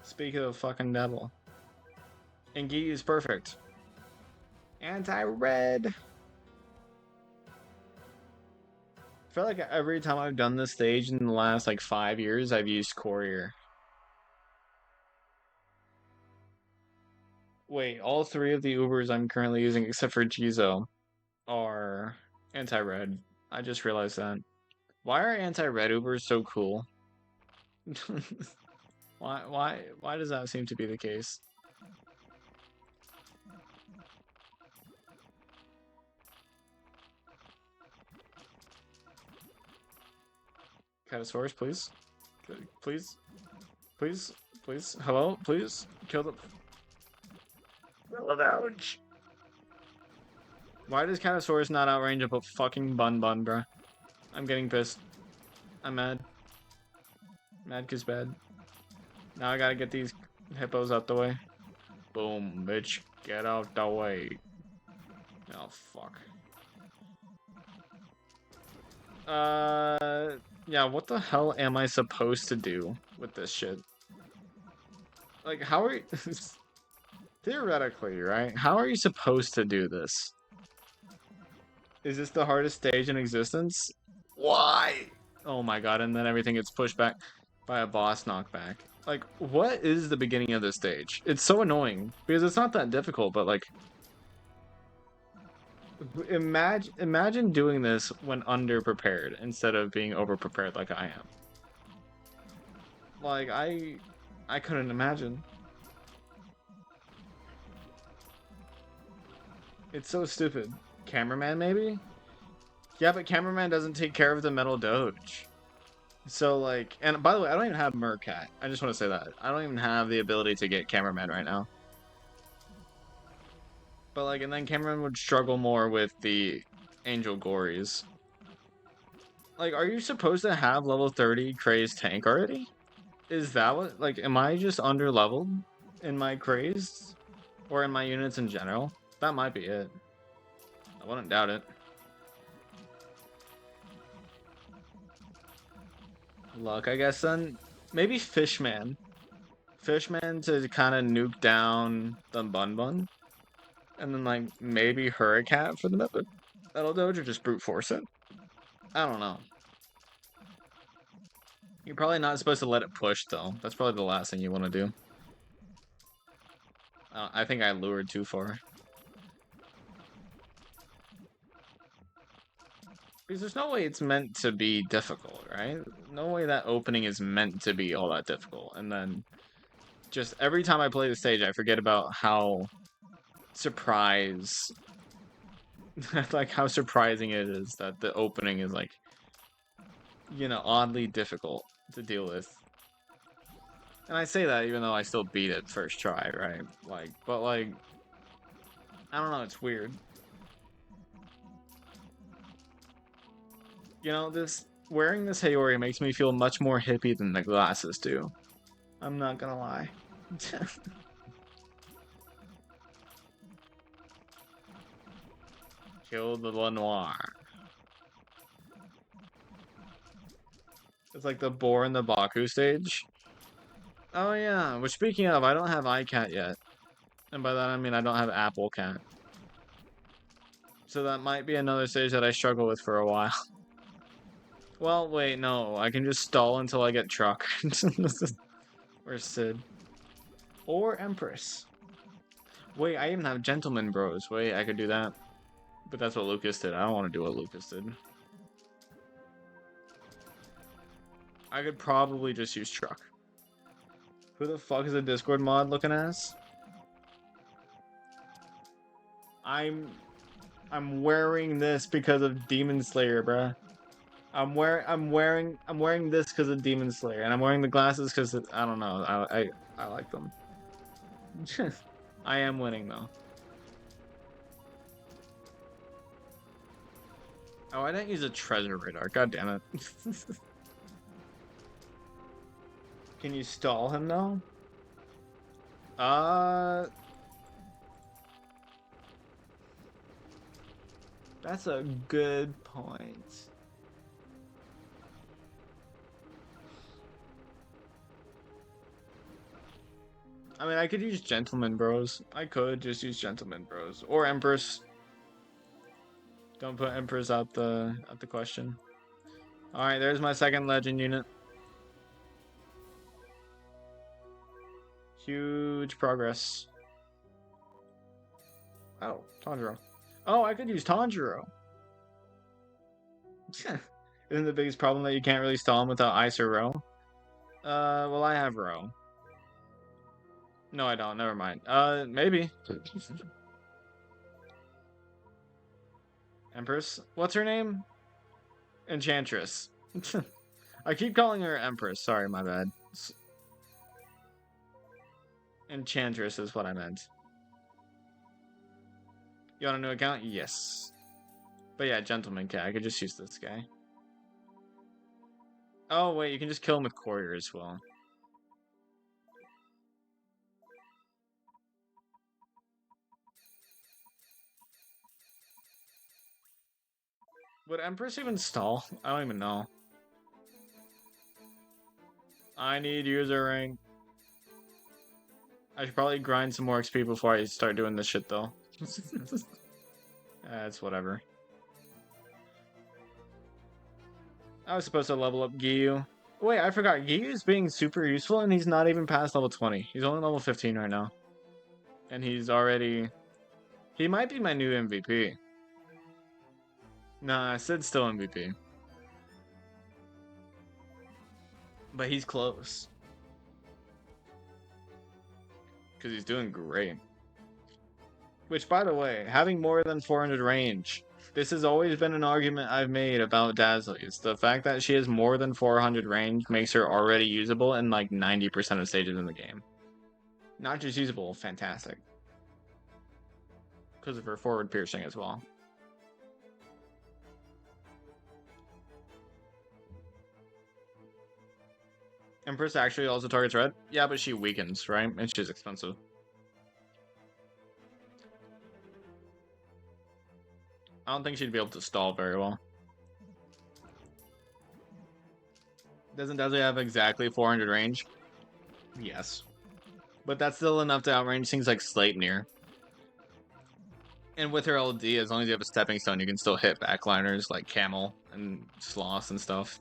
Speaker 1: Speak of the fucking devil. And Gi is perfect. Anti-red. I feel like every time I've done this stage in the last like 5 years, I've used Courier. Wait, all 3 of the Ubers I'm currently using, except for Jizo, are anti-red. I just realized that. Why are anti-red Ubers so cool? Why does that seem to be the case? Catasaurus, please. Please. Please. Please. Hello? Please. Kill the... Ouch. Why does Catasaurus not outrange up a fucking bun, bruh? I'm getting pissed. I'm mad. Mad 'cause bad. Now I gotta get these hippos out the way. Boom, bitch. Get out the way. Oh, fuck. Yeah, what the hell am I supposed to do with this shit? Like, how are you... Theoretically, right? How are you supposed to do this? Is this the hardest stage in existence? Why? Oh my god, and then everything gets pushed back by a boss knockback. Like, what is the beginning of this stage? It's so annoying, because it's not that difficult, but like... Imagine doing this when underprepared instead of being overprepared like I am. Like, I couldn't imagine. It's so stupid. Cameraman, maybe? Yeah, but Cameraman doesn't take care of the Metal Doge. So, like, and by the way, I don't even have Mercat. I just want to say that. I don't even have the ability to get Cameraman right now. But, like, and then Cameraman would struggle more with the Angel Gories. Like, are you supposed to have level 30 Crazed Tank already? Is that what, like, am I just under-leveled in my Crazed? Or in my units in general? That might be it. I wouldn't doubt it. Luck, I guess, then. Maybe Fishman. Fishman to kind of nuke down the Bun Bun. And then, like, maybe Hurricane for the Metal Doge, or just brute force it. I don't know. You're probably not supposed to let it push, though. That's probably the last thing you want to do. I think I lured too far. Because there's no way it's meant to be difficult, right? No way that opening is meant to be all that difficult. And then just every time I play the stage, I forget about how like how surprising it is that the opening is like, you know, oddly difficult to deal with. And I say that even though I still beat it first try, right? Like, but like, I don't know, it's weird. You know, wearing this Haori makes me feel much more hippie than the glasses do. I'm not gonna lie. Kill the Lenoir. It's like the Boar and the Baku stage. Oh yeah, which speaking of, I don't have iCat yet. And by that I mean I don't have Apple Cat. So that might be another stage that I struggle with for a while. Well, wait, no. I can just stall until I get Truck. Or Sid. Or Empress. Wait, I even have Gentleman Bros. Wait, I could do that. But that's what Lucas did. I don't want to do what Lucas did. I could probably just use Truck. Who the fuck is a Discord mod looking ass? I'm wearing this because of Demon Slayer, bruh. I'm wearing this because of Demon Slayer, and I'm wearing the glasses because I don't know. I like them. I am winning though. Oh, I didn't use a treasure radar. God damn it. Can you stall him though? That's a good point. I mean, I could use Gentleman Bros. I could just use Gentleman Bros. Or Empress. Don't put Empress out the question. Alright, there's my second legend unit. Huge progress. Oh, Tanjiro. Oh, I could use Tanjiro. Isn't the biggest problem that you can't really stall him without Ice or Ro? Well, I have Ro. No, I don't. Never mind. Maybe. Empress? What's her name? Enchantress. I keep calling her Empress. Sorry, my bad. Enchantress is what I meant. You want a new account? Yes. But yeah, Gentleman Cat. I could just use this guy. Oh, wait. You can just kill him with Courier as well. Would Empress even stall? I don't even know. I need user rank. I should probably grind some more XP before I start doing this shit, though. It's whatever. I was supposed to level up Giyu. Wait, I forgot. Giyu's being super useful, and he's not even past level 20. He's only level 15 right now. And he's already... He might be my new MVP. Nah, Sid's still MVP. But he's close. Because he's doing great. Which, by the way, having more than 400 range... This has always been an argument I've made about Dazzly. It's the fact that she has more than 400 range makes her already usable in like 90% of stages in the game. Not just usable, fantastic. Because of her forward piercing as well. Empress actually also targets red? Yeah, but she weakens, right? And she's expensive. I don't think she'd be able to stall very well. Doesn't Dazzly have exactly 400 range? Yes. But that's still enough to outrange things like Sleipnir. And with her LD, as long as you have a stepping stone, you can still hit backliners like Camel and Sloth and stuff.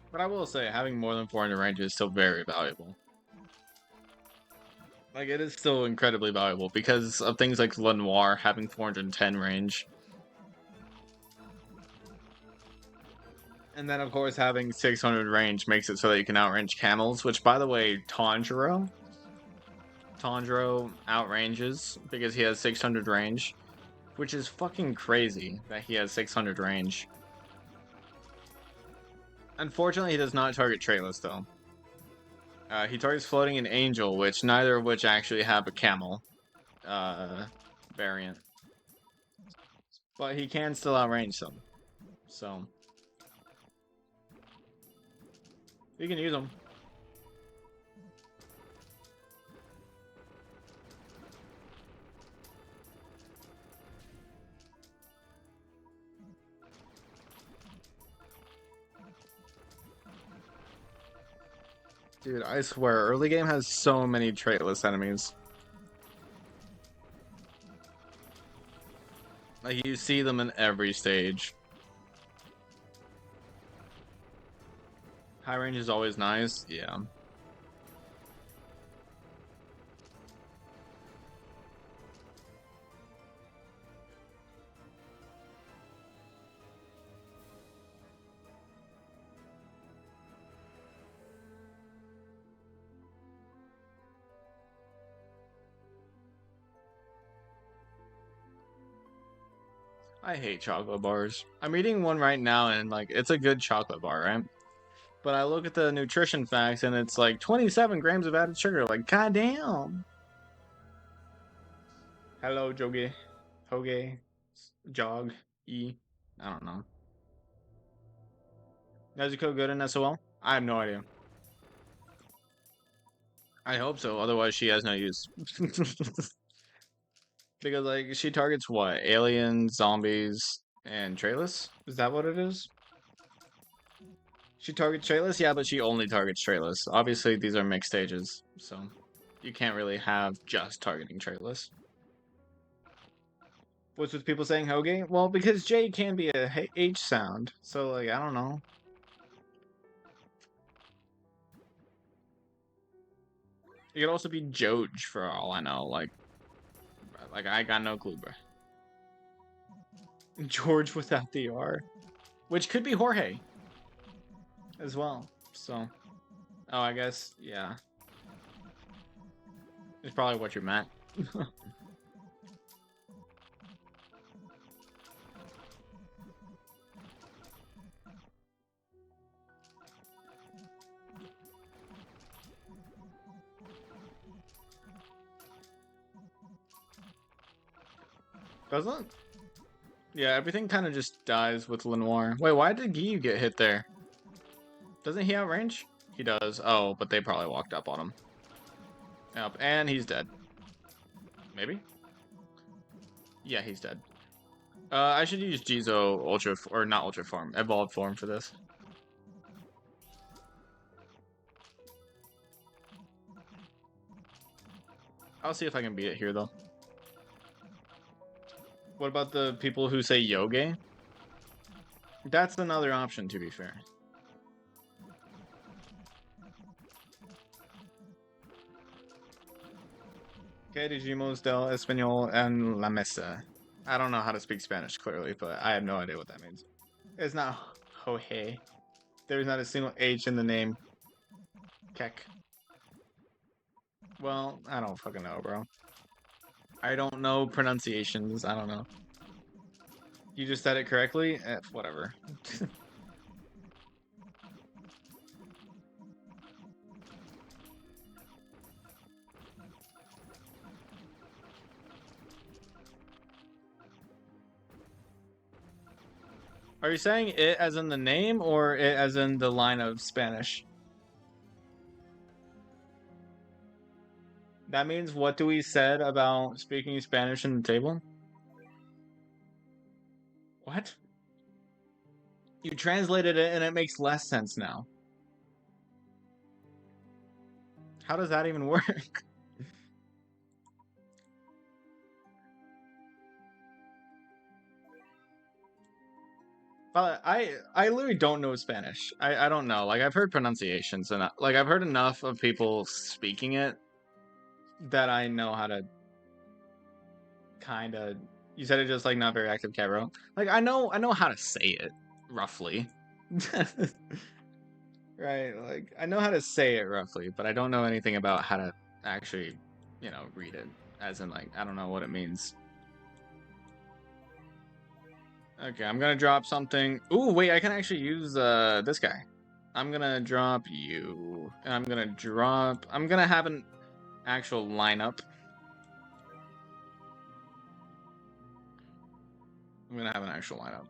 Speaker 1: But I will say, having more than 400 range is still very valuable. Like, it is still incredibly valuable because of things like Lenoir having 410 range. And then, of course, having 600 range makes it so that you can outrange camels, which, by the way, Tanjiro outranges because he has 600 range, which is fucking crazy that he has 600 range. Unfortunately, he does not target traitless, though. He targets floating and angel, which neither of which actually have a camel variant. But he can still outrange them. So you can use them. Dude, I swear, early game has so many traitless enemies. Like, you see them in every stage. High range is always nice, yeah. I hate chocolate bars. I'm eating one right now and like it's a good chocolate bar, right? But I look at the nutrition facts and it's like 27 grams of added sugar. Like, goddamn. Hello, Joge. Hoge. Jog. E. I don't know. Nezuko good in SOL? I have no idea. I hope so. Otherwise, she has no use. Because, like, she targets what? Aliens, zombies, and trailers? Is that what it is? She targets trailers? Yeah, but she only targets trailers. Obviously, these are mixed stages, so you can't really have just targeting trailers. What's with people saying Hoge? Well, because J can be a H sound, so, like, I don't know. It could also be Joj for all I know. Like I got no clue, bro. George without the R, which could be Jorge as well. So, oh, I guess yeah, it's probably what you meant. Doesn't? Yeah, everything kind of just dies with Lenoir. Wait, why did Giyu get hit there? Doesn't he outrange? He does. Oh, but they probably walked up on him. Yep, and he's dead. Maybe? Yeah, he's dead. I should use Jizo Ultra, or not Ultra Form, Evolved Form for this. I'll see if I can beat it here, though. What about the people who say Yoge? That's another option, to be fair. Que dijimos del español en la mesa. I don't know how to speak Spanish clearly, but I have no idea what that means. It's not Jorge. There's not a single H in the name. Kek. Well, I don't fucking know, bro. I don't know pronunciations. I don't know. You just said it correctly? Whatever. Are you saying it as in the name or it as in the line of Spanish? That means what do we said about speaking Spanish in the table? What? You translated it and it makes less sense now. How does that even work? I literally don't know Spanish. I don't know. Like I've heard pronunciations and like I've heard enough of people speaking it that I know how to kind of. You said it just like not very active, Cabro. Like I know how to say it roughly. Right, like I know how to say it roughly, but I don't know anything about how to actually, read it. As in like I don't know what it means. Okay, I'm gonna drop something. Ooh, wait, I can actually use this guy. I'm gonna drop you. And I'm gonna have an actual lineup. I'm gonna have an actual lineup.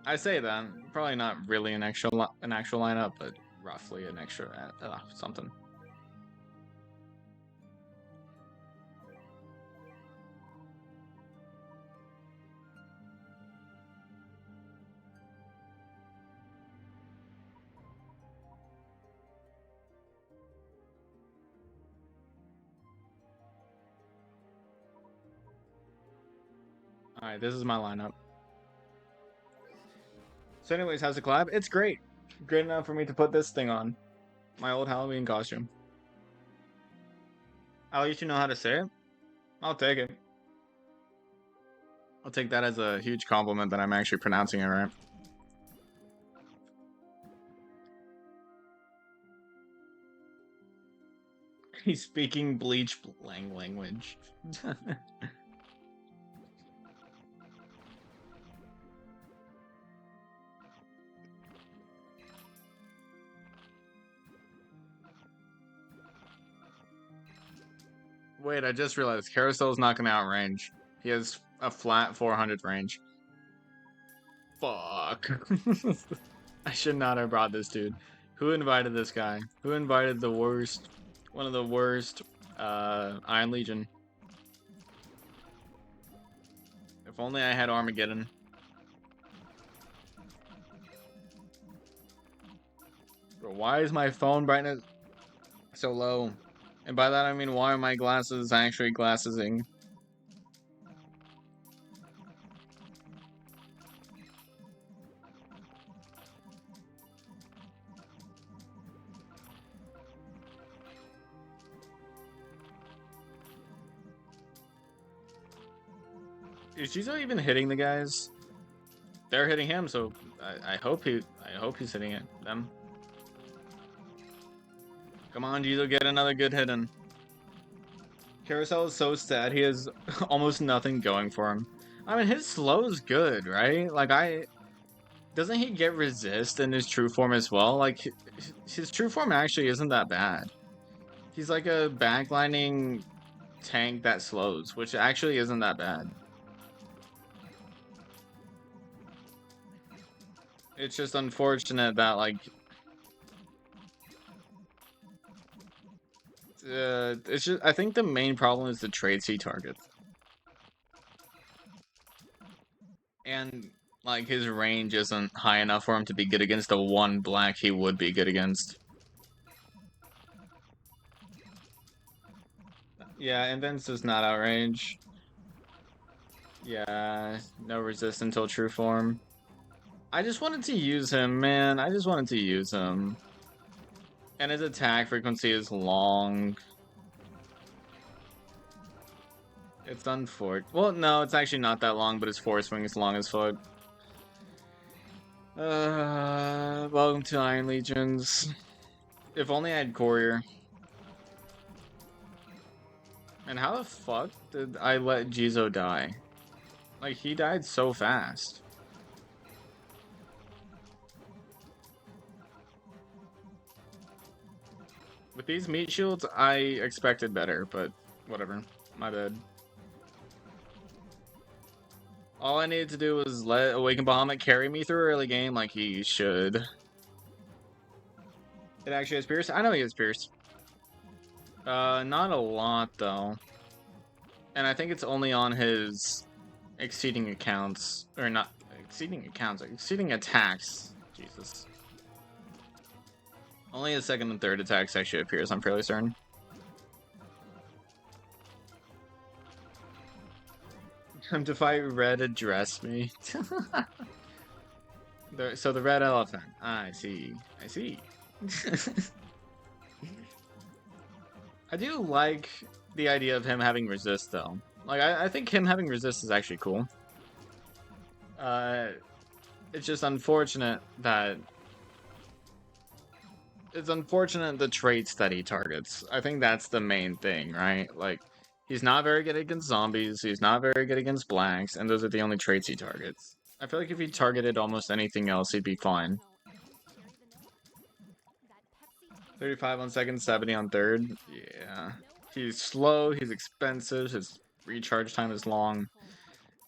Speaker 1: I say that, probably not really an actual lineup, but roughly an extra something. All right, this is my lineup. So anyways, how's the collab? It's great. Great enough for me to put this thing on. My old Halloween costume. I'll let you know how to say it. I'll take it. I'll take that as a huge compliment that I'm actually pronouncing it right. He's speaking bleach language. Wait, I just realized Carousel's not gonna outrange. He has a flat 400 range. Fuck. I should not have brought this dude. Who invited this guy? Who invited the worst, one of the worst, Iron Legion? If only I had Armageddon. Bro, why is my phone brightness so low? And by that I mean, why are my glasses actually glassesing? Is Jizo even hitting the guys? They're hitting him, so I hope he's hitting it, them. Come on, Jizo, get another good hit in. Carousel is so sad. He has almost nothing going for him. I mean, his slow is good, right? Like, doesn't he get resist in his true form as well? Like, his true form actually isn't that bad. He's like a backlining tank that slows, which actually isn't that bad. It's just unfortunate that, like, it's just, I think the main problem is the traits he targets. And, like, his range isn't high enough for him to be good against the one black he would be good against. Yeah, and Vince does not outrange. Yeah, no resist until true form. I just wanted to use him, man. I just wanted to use him. And his attack frequency is long. It's unfortunate. Well, no, it's actually not that long, but his force swing is long as fuck. Welcome to Iron Legions. If only I had Courier. And how the fuck did I let Jizo die? Like, he died so fast. With these meat shields, I expected better, but whatever. My bad. All I needed to do was let Awakened Bahamut carry me through early game like he should. It actually has Pierce? I know he has Pierce. Not a lot, though. And I think it's only on his exceeding accounts. Or not exceeding accounts, exceeding attacks. Jesus. Only his second and third attacks actually appears, I'm fairly certain. Come to fight Red, address me. So the red elephant. I see. I see. I do like the idea of him having resist, though. Like, I think him having resist is actually cool. It's just unfortunate that... It's unfortunate the traits that he targets. I think that's the main thing, right? Like, he's not very good against zombies, he's not very good against blacks, and those are the only traits he targets. I feel like if he targeted almost anything else, he'd be fine. 35 on second, 70 on third. Yeah. He's slow, he's expensive, his recharge time is long.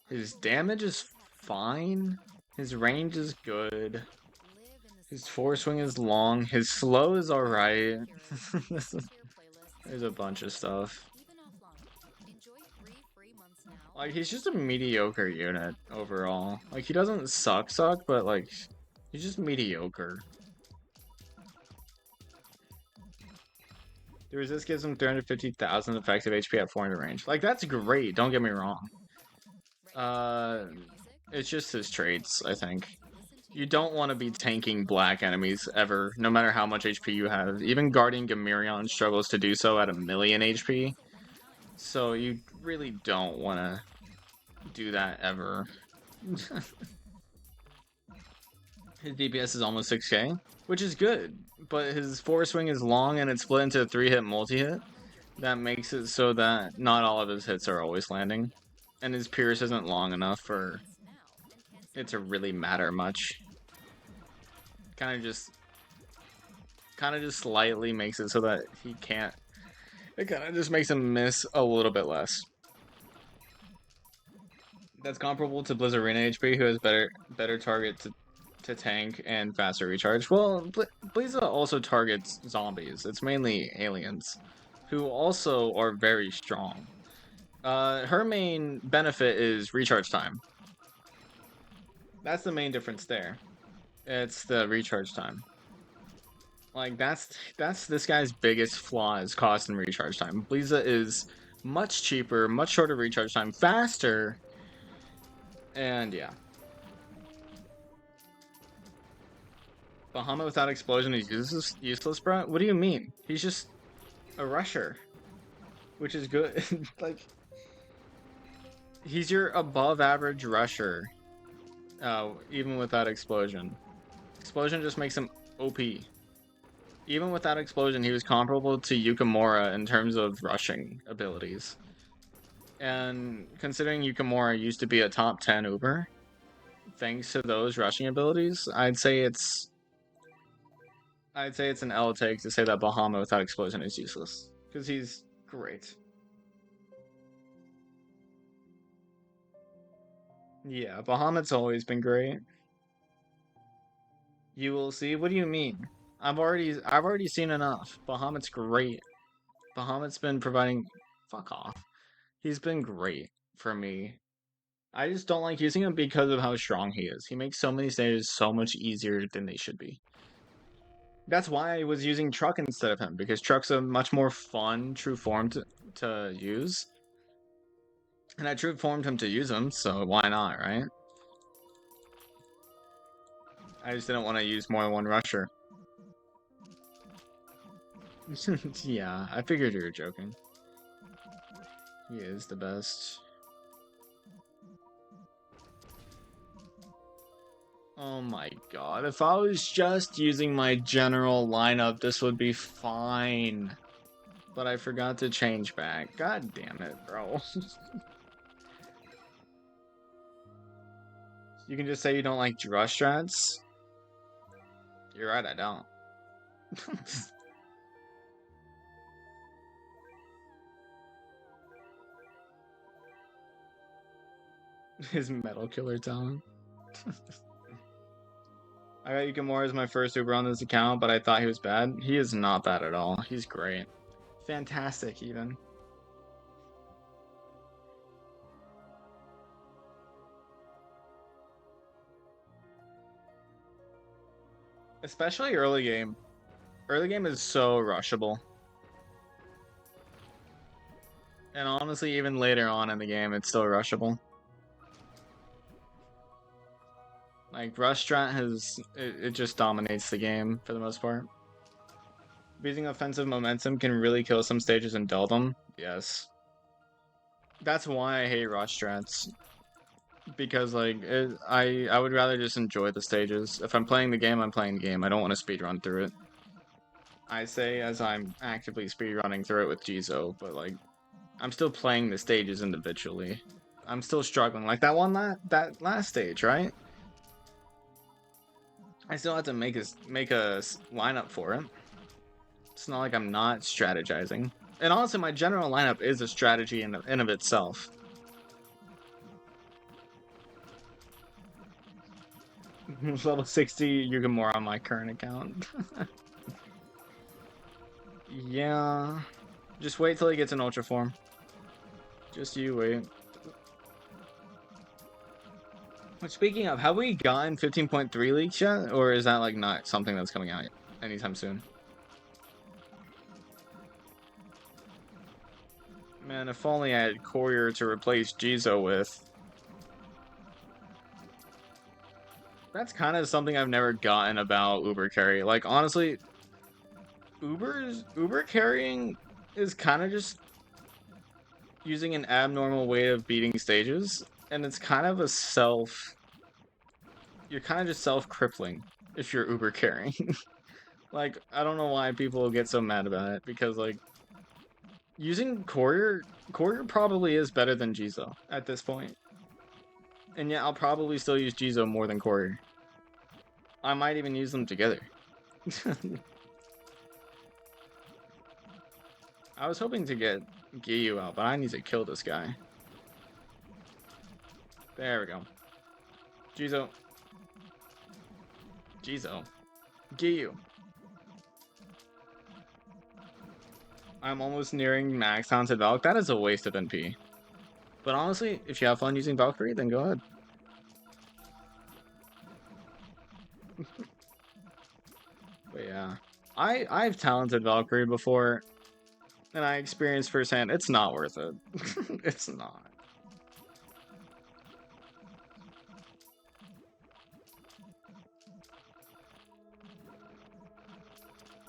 Speaker 1: His damage is fine. His range is good. His force swing is long. His slow is alright. There's a bunch of stuff. Like, he's just a mediocre unit overall. Like, he doesn't suck, but, like, he's just mediocre. The resist gives him 350,000 effective HP at 400 range. Like, that's great, don't get me wrong. It's just his traits, I think. You don't want to be tanking black enemies ever, no matter how much HP you have. Even Guardian Gamirion struggles to do so at 1,000,000 HP. So you really don't want to do that ever. His DPS is almost 6k, which is good, but his force swing is long and it's split into a 3-hit multi-hit. That makes it so that not all of his hits are always landing. And his Pierce isn't long enough for it to really matter much. Kind of just slightly makes it so that he can't It kind of just makes him miss a little bit less. That's comparable to Blizzarina HP, who has better target to tank and faster recharge. Well, Blizza also targets zombies. It's mainly aliens, who also are very strong. Her main benefit is recharge time. That's the main difference there. It's the recharge time. Like that's this guy's biggest flaw is cost and recharge time. Blizza is much cheaper, much shorter recharge time, faster, and yeah. Bahamut without explosion is useless, bro. What do you mean? He's just a rusher, which is good. Like he's your above average rusher, even without explosion. Explosion just makes him OP. Even without explosion, he was comparable to Yukimura in terms of rushing abilities. And considering Yukimura used to be a top 10 Uber, thanks to those rushing abilities, I'd say it's an L take to say that Bahamut without explosion is useless. Because he's great. Yeah, Bahamut's always been great. You will see. What do you mean? I've already seen enough. Bahamut's great. Bahamut's been providing. Fuck off. He's been great for me. I just don't like using him because of how strong he is. He makes so many stages so much easier than they should be. That's why I was using Truck instead of him, because Truck's a much more fun true form to use. And I true formed him to use him, so why not, right? I just didn't want to use more than one rusher. Yeah, I figured you were joking. He is the best. Oh my god, if I was just using my general lineup, this would be fine. But I forgot to change back. God damn it, bro. You can just say you don't like Drush strats. You're right, I don't. His metal killer talent. I got Yukimura as my first Uber on this account, but I thought he was bad. He is not bad at all. He's great. Fantastic, even. Especially early game. Early game is so rushable. And honestly, even later on in the game, it's still rushable. Like, Rush Strat it just dominates the game for the most part. Using offensive momentum can really kill some stages and dull them. Yes. That's why I hate Rush Strats. Because, like, I would rather just enjoy the stages. If I'm playing the game, I'm playing the game. I don't want to speedrun through it. I say as I'm actively speedrunning through it with Jizo, but, like, I'm still playing the stages individually. I'm still struggling. Like, that last stage, right? I still have to make a lineup for it. It's not like I'm not strategizing. And honestly, my general lineup is a strategy in of itself. Level 60 Yukimura on my current account. Yeah. Just wait till he gets an Ultra form. Just you wait. But speaking of, have we gotten 15.3 leaks yet? Or is that like not something that's coming out anytime soon? Man, if only I had Courier to replace Jizo with. That's kind of something I've never gotten about Uber carry. Like, honestly, Uber carrying is kind of just using an abnormal way of beating stages, and it's kind of a you're kind of just self-crippling if you're Uber carrying. Like, I don't know why people get so mad about it, because, like, using Courier probably is better than Jizo at this point. And yeah, I'll probably still use Jizo more than Courier. I might even use them together. I was hoping to get Giyu out, but I need to kill this guy. There we go. Jizo. Jizo. Giyu. I'm almost nearing max Haunted Valk. That is a waste of NP. But honestly, if you have fun using Valkyrie, then go ahead. But yeah. I've talented Valkyrie before, and I experienced firsthand, it's not worth it. It's not.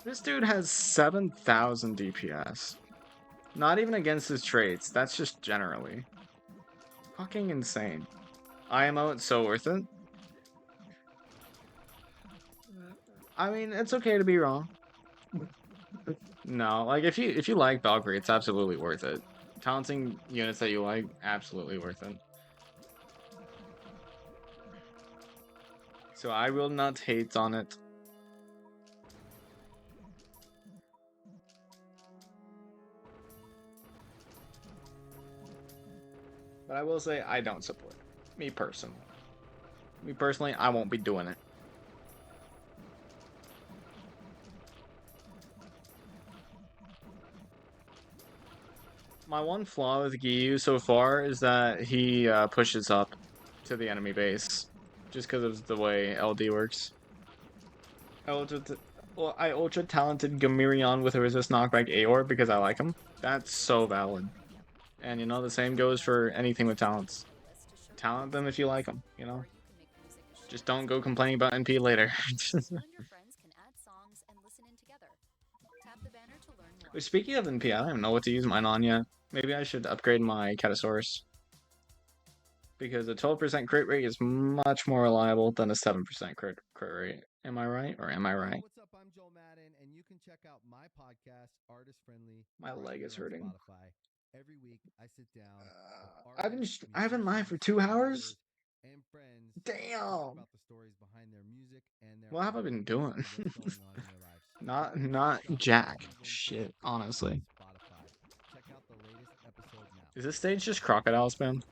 Speaker 1: This dude has 7,000 DPS. Not even against his traits, that's just generally. Fucking insane. IMO, it's so worth it. I mean, it's okay to be wrong. No, like if you like Valkyrie, it's absolutely worth it. Talenting units that you like, absolutely worth it. So I will not hate on it. But I will say I don't support it. Me personally. Me personally, I won't be doing it. My one flaw with Giyu so far is that he pushes up to the enemy base. Just because of the way LD works. I ultra talented Gamirion with a resist knockback Aor because I like him. That's so valid. And you know, the same goes for anything with talents. Talent them if you like them, you know? Just don't go complaining about NP later. But speaking of NP, I don't even know what to use mine on yet. Maybe I should upgrade my Catasaurus. Because a 12% crit rate is much more reliable than a 7% crit rate. Am I right? Or am I right?
Speaker 3: What's up? I'm Joel Madden, and you can check out my podcast, Artist Friendly.
Speaker 1: My leg is hurting.
Speaker 3: Spotify. Every week, I sit down.
Speaker 1: I've been live for 2 hours.
Speaker 3: And friends.
Speaker 1: Damn.
Speaker 3: About the stories behind their music and their
Speaker 1: What have I been doing?
Speaker 3: Not
Speaker 1: jack shit, honestly.
Speaker 3: Check out the latest episode now.
Speaker 1: Is this stage just crocodile spam?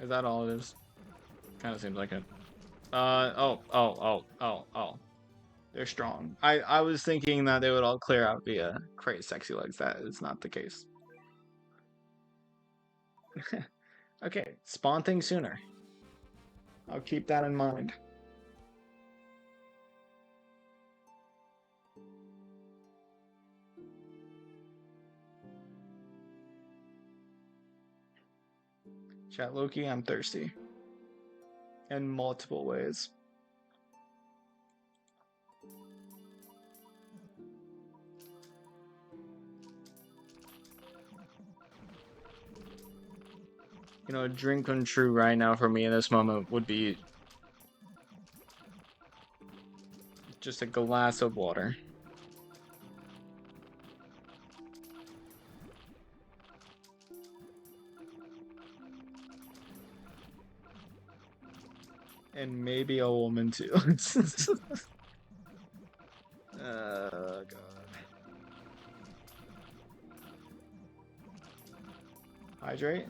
Speaker 1: Is that all it is? Kind of seems like it. Oh. They're strong. I was thinking that they would all clear out via crazy sexy legs. That is not the case. Okay, spawn things sooner. I'll keep that in mind. Chat Loki, I'm thirsty. In multiple ways. You know, a dream come true right now for me in this moment would be just a glass of water. And maybe a woman too. Oh god. Hydrate?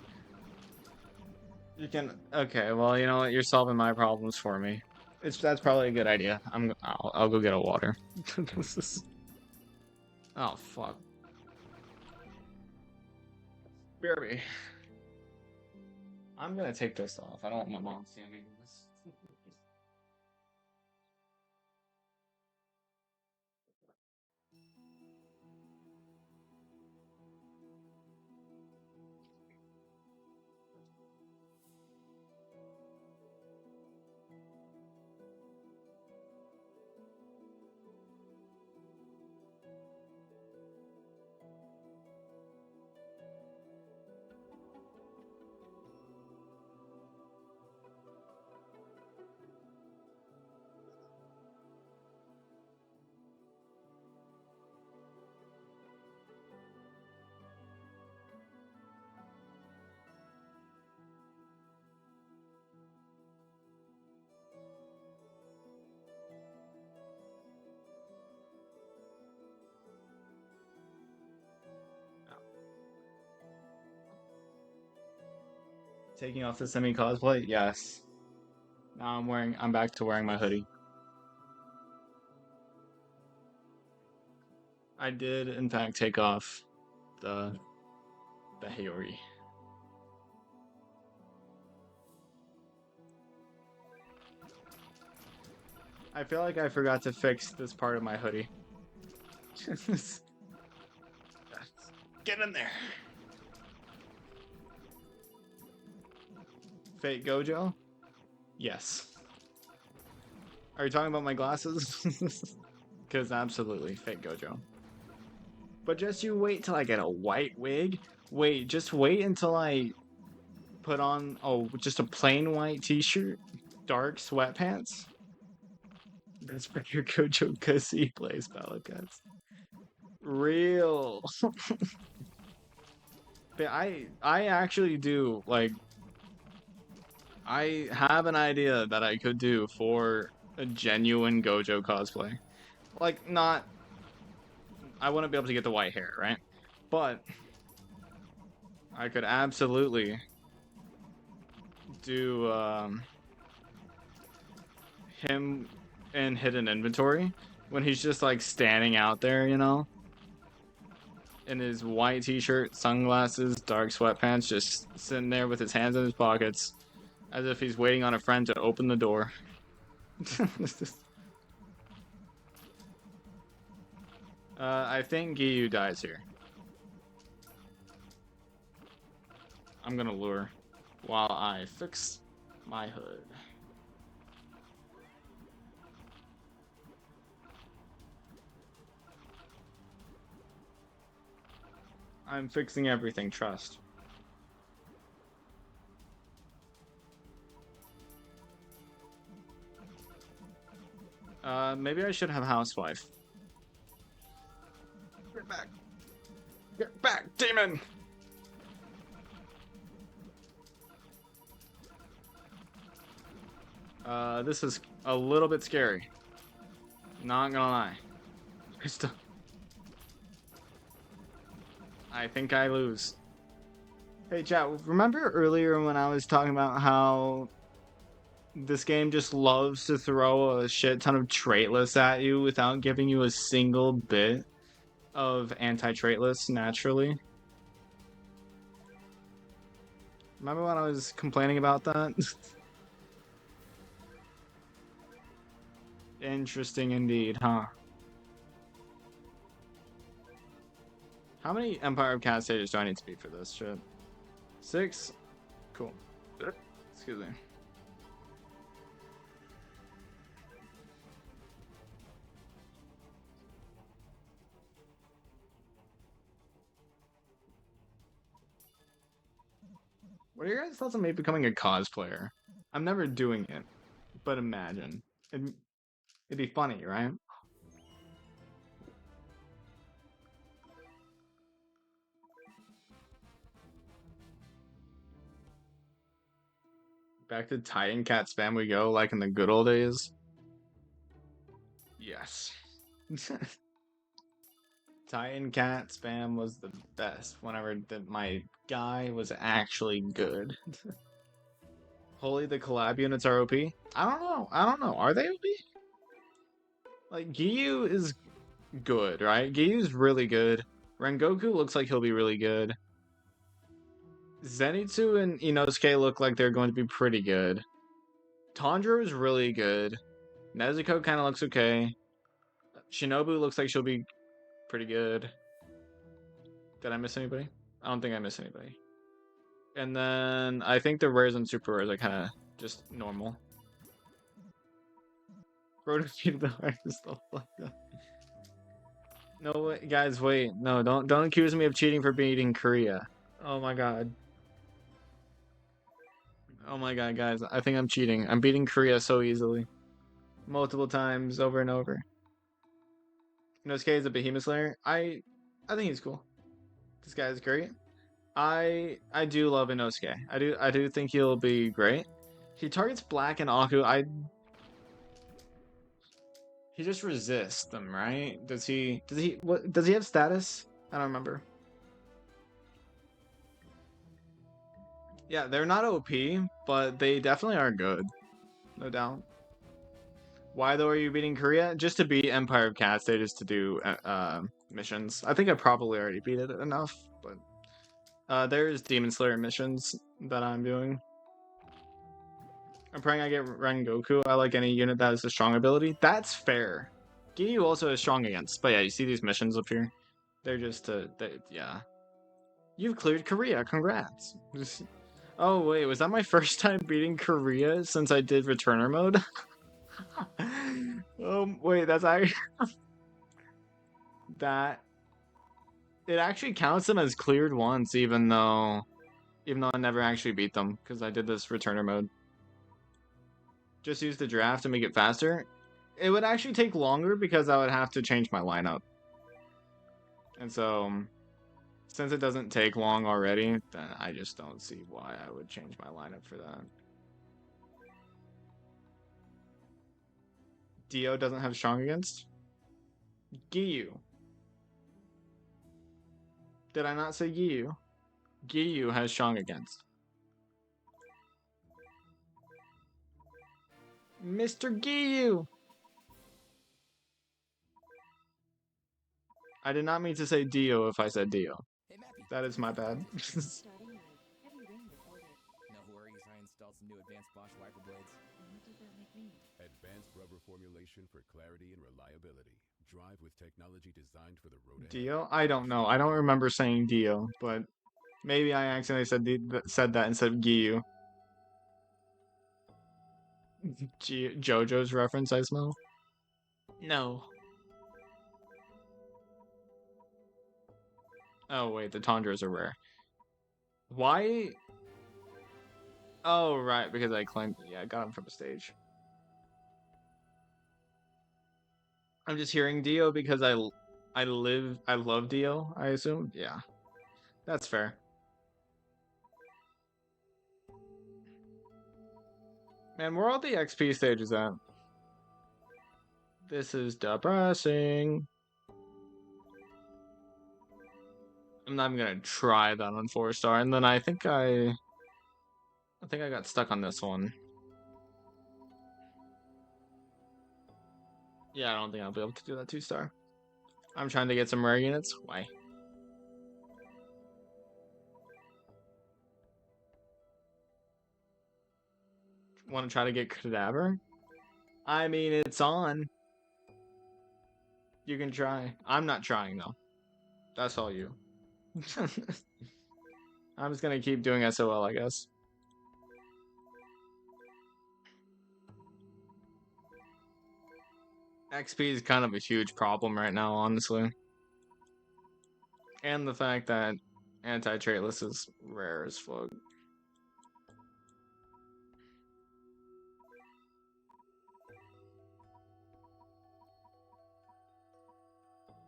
Speaker 1: You can. Okay, well, you know what? You're solving my problems for me. That's probably a good idea. I'll go get a water. Oh fuck. BRB. I'm gonna take this off. I don't want my mom seeing me do this. Taking off the semi cosplay? Yes. Now I'm back to wearing my hoodie. I did in fact take off the Haori. I feel like I forgot to fix this part of my hoodie. Get in there. Fake Gojo? Yes. Are you talking about my glasses? Because absolutely, fake Gojo. But just you wait till I get a white wig. Wait, just wait until I put on, just a plain white t-shirt, dark sweatpants. That's for your Gojo because he plays Pelicans. Real. But I actually do, like, I have an idea that I could do for a genuine Gojo cosplay. Like, not, I wouldn't be able to get the white hair, right? But I could absolutely do him in hidden inventory when he's just like standing out there, you know, in his white t-shirt, sunglasses, dark sweatpants, just sitting there with his hands in his pockets as if he's waiting on a friend to open the door. I think Giyu dies here. I'm gonna lure while I fix my hood. I'm fixing everything, trust. Maybe I should have housewife. Get back! Get back, demon! This is a little bit scary. Not gonna lie. I think I lose. Hey, chat, remember earlier when I was talking about how this game just loves to throw a shit ton of trait lists at you without giving you a single bit of anti-trait lists naturally? Remember when I was complaining about that? Interesting indeed, huh? How many Empire of Cat stages do I need to beat for this shit? 6? Cool. Excuse me. What are your guys' thoughts on me becoming a cosplayer? I'm never doing it, but imagine. It'd be funny, right? Back to Titan Cat spam we go, like in the good old days. Yes. Titan Cat spam was the best whenever my guy was actually good. Holy, the collab units are OP? I don't know. I don't know. Are they OP? Like, Giyu is good, right? Giyu's really good. Rengoku looks like he'll be really good. Zenitsu and Inosuke look like they're going to be pretty good. Tanjiro is really good. Nezuko kind of looks okay. Shinobu looks like she'll be pretty good. Did I miss anybody? I don't think I missed anybody. And then I think the rares and super rares are kind of just normal. Road to the hardest stuff like that. No, guys, wait. No, don't accuse me of cheating for beating Korea. Oh my god. Oh my god, guys. I think I'm cheating. I'm beating Korea so easily. Multiple times, over and over. Inosuke is a Behemoth Slayer. I think he's cool. This guy is great. I do love Inosuke. I do think he'll be great. He targets Black and Aku. He just resists them, right? Does he have status? I don't remember. Yeah, they're not OP, but they definitely are good. No doubt. Why though are you beating Korea? Just to beat Empire of Cat stages to do missions. I think I probably already beat it enough, but there's Demon Slayer missions that I'm doing. I'm praying I get Rengoku. I like any unit that has a strong ability. That's fair. Giyu also is strong against. But yeah, you see these missions up here? They're just yeah. You've cleared Korea. Congrats. Oh wait, was that my first time beating Korea since I did returner mode? Wait, that's actually that it actually counts them as cleared once, even though I never actually beat them because I did this returner mode. Just use the draft to make it faster. It would actually take longer because I would have to change my lineup. And so, since it doesn't take long already, then I just don't see why I would change my lineup for that. Dio doesn't have strong against? Giyu. Did I not say Giyu? Giyu has strong against. Mr. Giyu! I did not mean to say Dio if I said Dio. That is my bad.
Speaker 4: No worries, I installed some new advanced Bosch wiper blades.
Speaker 5: What does that make me?
Speaker 3: Advanced rubber formulation for clarity and reliability. Drive with technology designed for the road ahead.
Speaker 1: Dio? I don't know. I don't remember saying Dio, but maybe I accidentally said that instead of Giyu. JoJo's reference, I smell. No. Oh wait, the Tundras are rare. Why? Oh right, because I claimed. Yeah, I got him from a stage. I'm just hearing Dio because I love Dio. I assume. Yeah, that's fair. Man, where are all the XP stages at? This is depressing. I'm not even gonna try that on 4-star, and then I think I got stuck on this one. Yeah, I don't think I'll be able to do that 2-star. I'm trying to get some rare units. Why? Want to try to get Cadaver? I mean, it's on. You can try. I'm not trying though. That's all you. I'm just gonna keep doing SOL, I guess. XP is kind of a huge problem right now, honestly. And the fact that anti-traitless is rare as fuck.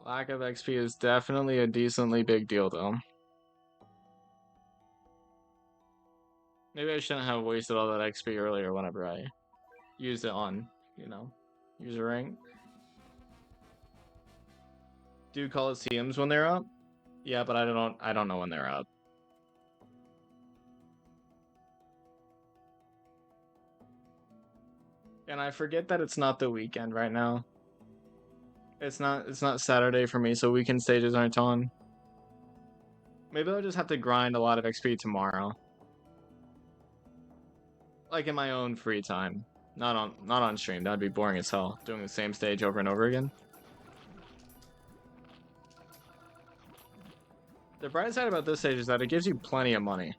Speaker 1: Lack of XP is definitely a decently big deal, though. Maybe I shouldn't have wasted all that XP earlier whenever I used it on, user rank. Do Coliseums when they're up? Yeah, but I don't know when they're up. And I forget that it's not the weekend right now. It's not Saturday for me, so weekend stages aren't on. Maybe I'll just have to grind a lot of XP tomorrow. Like in my own free time. Not on stream. That'd be boring as hell, doing the same stage over and over again. The bright side about this stage is that it gives you plenty of money.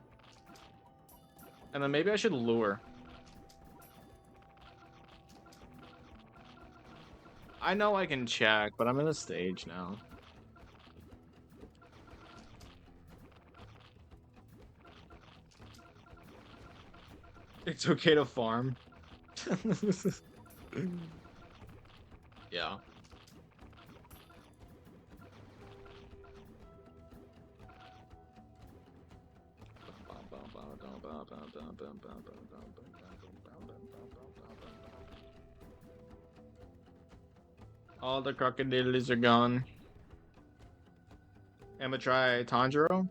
Speaker 1: And then maybe I should lure. I know I can check, but I'm in a stage now. It's okay to farm. Yeah. All the crocodiles are gone. I'ma try Tanjiro.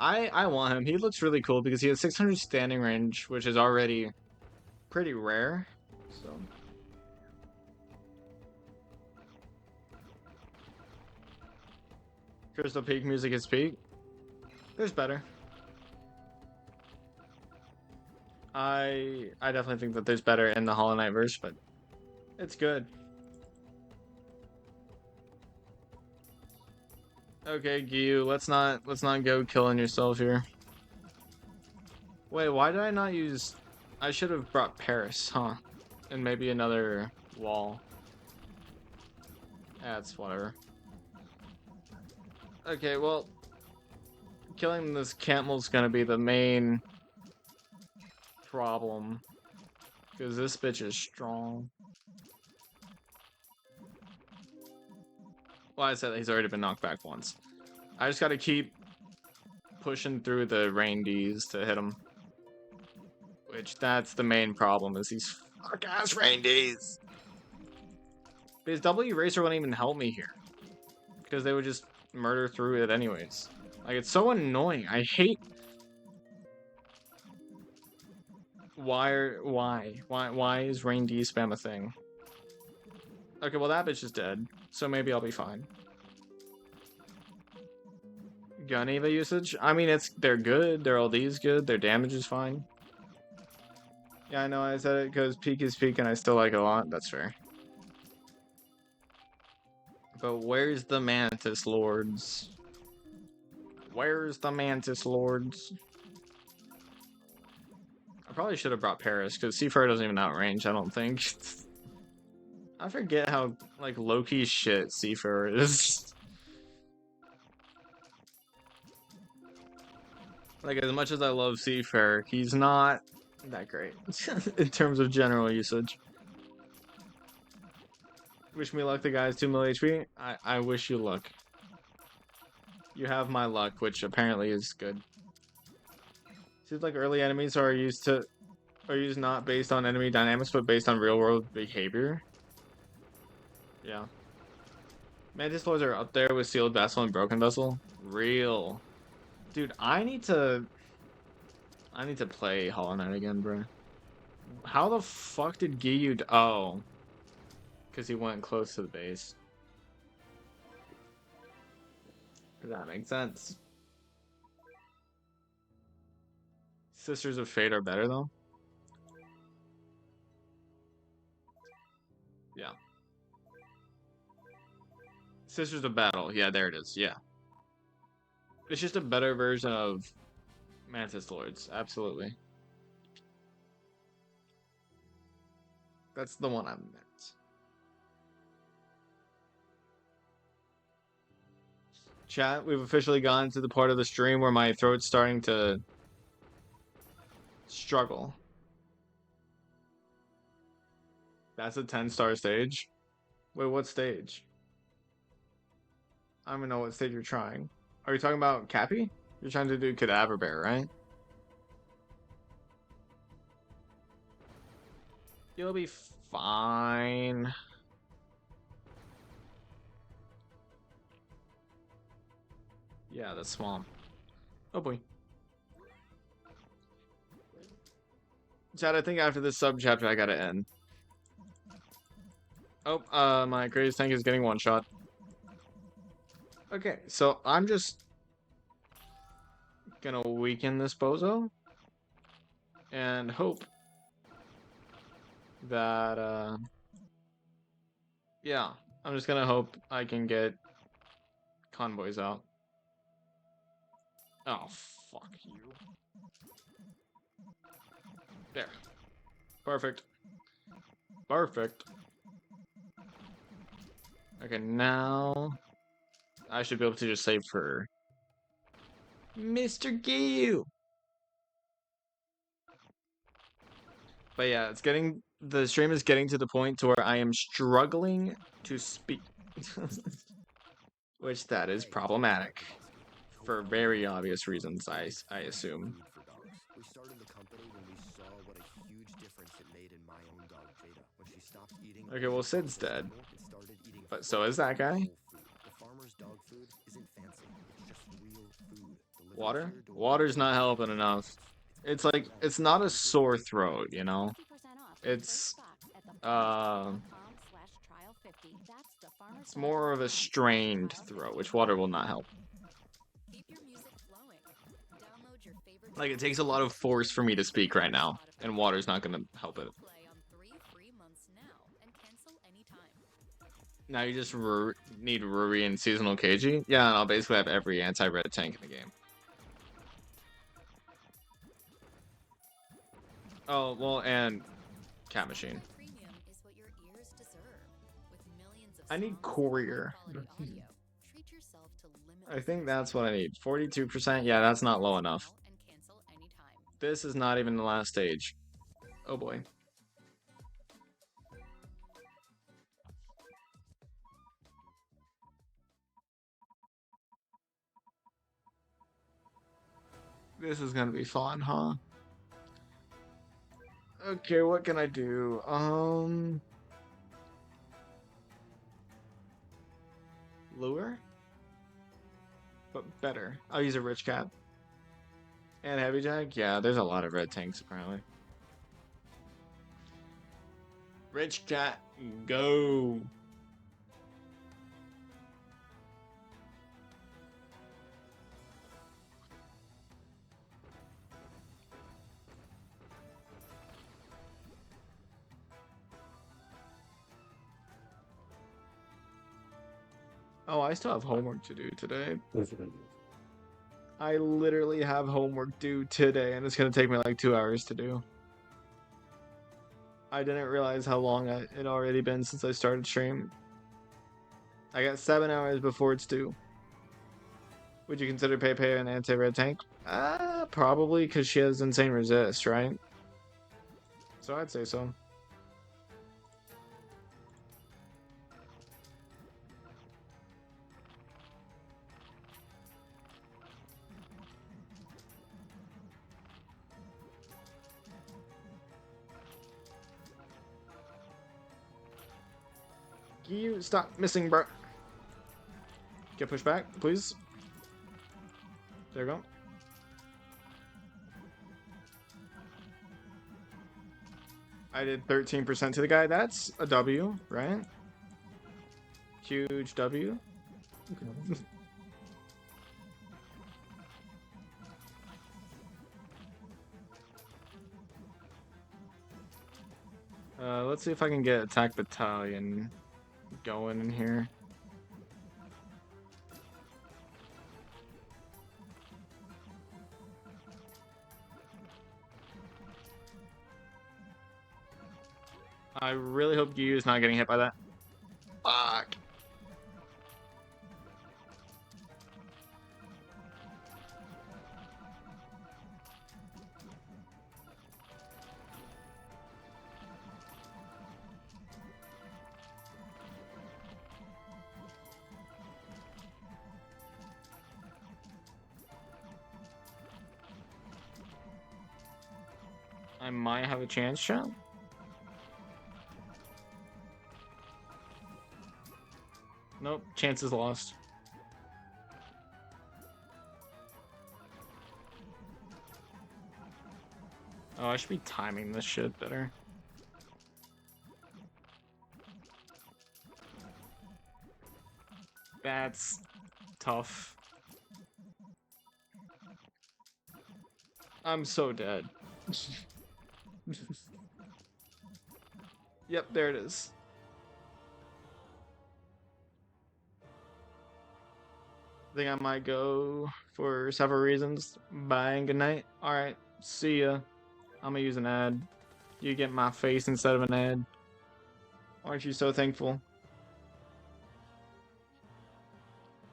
Speaker 1: I want him. He looks really cool because he has 600 standing range, which is already pretty rare. So Crystal Peak music is peak. There's better. I definitely think that there's better in the Hollow Knight verse, but it's good. Okay, Gyu, let's not go killing yourself here. Wait, why did I not use? I should have brought Paris, huh? And maybe another wall. That's whatever. Okay, well, killing this Camel's gonna be the main problem. Because this bitch is strong. Well, I said he's already been knocked back once. I just gotta keep pushing through the rain Ds to hit him. Which, that's the main problem, is these fuck-ass rain Ds. Because double eraser wouldn't even help me here. Because they would just murder through it anyways. Like, it's so annoying. I hate... Why is rain D spam a thing? Okay, well that bitch is dead. So maybe I'll be fine. Gun Eva usage? I mean, they're good. Their LD's good. Their damage is fine. Yeah, I know I said it because peak is peak and I still like it a lot. That's fair. But where's the Mantis Lords? Where's the Mantis Lords? I probably should have brought Paris because Seafarer doesn't even outrange, I don't think. I forget how, like, low-key shit Seafarer is. Like, as much as I love Seafarer, he's not that great in terms of general usage. Wish me luck, the guy's 2 mil HP. I wish you luck. You have my luck, which apparently is good. Seems like early enemies are used not based on enemy dynamics, but based on real-world behavior. Yeah. Mantis Lords are up there with Sealed Vessel and Broken Vessel. Real. Dude, I need to play Hollow Knight again, bro. How the fuck did Giyu... Oh. Because he went close to the base. That makes sense. Sisters of Fate are better, though? Yeah. Sisters of Battle. Yeah, there it is. Yeah. It's just a better version of Mantis Lords. Absolutely. That's the one I meant. Chat, we've officially gotten to the part of the stream where my throat's starting to struggle. That's a 10-star stage? Wait, what stage? I don't even know what stage you're trying. Are you talking about Cappy? You're trying to do Cadaver Bear, right? You'll be fine. Yeah, the swamp. Oh boy. Chad, I think after this sub-chapter I gotta end. Oh, my greatest tank is getting one shot. Okay, so I'm just gonna weaken this bozo and hope that yeah, I'm just gonna hope I can get convoys out. Oh, fuck you. There. Perfect. Perfect. Okay, now I should be able to just save for Mr. Giyu. But yeah, the stream is getting to the point to where I am struggling to speak. Which that is problematic. For very obvious reasons, I assume.
Speaker 5: We started the company when we saw what a huge difference it made in my own dog Jada. When she stopped eating,
Speaker 1: Okay, well Sid's dead.
Speaker 5: and started eating
Speaker 1: But so is that guy.
Speaker 5: whole food. The farmer's dog food isn't fancy. It's just real food
Speaker 1: Water? Water's not helping enough. It's like, it's not a sore throat, you know? It's, uh, it's more of a strained throat, which water will not help.
Speaker 2: Keep your music flowing. Download your favorite
Speaker 1: Like, it takes a lot of force for me to speak right now, and water's not gonna help it.
Speaker 2: play on 3 free months now and cancel anytime.
Speaker 1: Now you just need Ruri and Seasonal KG? Yeah, and I'll basically have every anti-red tank in the game. Oh, well, and Cat Machine.
Speaker 2: Premium is what your ears deserve. With millions of
Speaker 1: I need
Speaker 2: songs,
Speaker 1: Courier.
Speaker 2: high-quality audio, treat yourself to
Speaker 1: I
Speaker 2: limitless
Speaker 1: think that's
Speaker 2: music.
Speaker 1: what I need. 42%? Yeah, that's not low enough.
Speaker 2: And cancel anytime.
Speaker 1: This is not even the last stage. Oh boy. This is gonna be fun, huh? Okay, what can I do? Lure? But better. I'll use a Rich Cat. And Heavy Jack? Yeah, there's a lot of red tanks apparently. Rich Cat, go! Oh, I still have homework to do today. I literally have homework due today, and it's gonna take me like 2 hours to do. I didn't realize how long it had already been since I started stream. I got 7 hours before it's due. Would you consider Pepe an anti-red tank? Probably, because she has insane resist, right? So I'd say so. You stop missing, bro. Get pushed back, please. There you go. I did 13% to the guy. That's a W, right? Huge W. Let's see if I can get Attack Battalion going in here. I really hope Gyu's not getting hit by that. Fuck. I might have a chance, chat. Nope, chance is lost. Oh, I should be timing this shit better. That's tough. I'm so dead. Yep, there it is. I think I might go for several reasons. Bye and good night. Alright, see ya. I'm gonna use an ad. You get my face instead of an ad. Aren't you so thankful?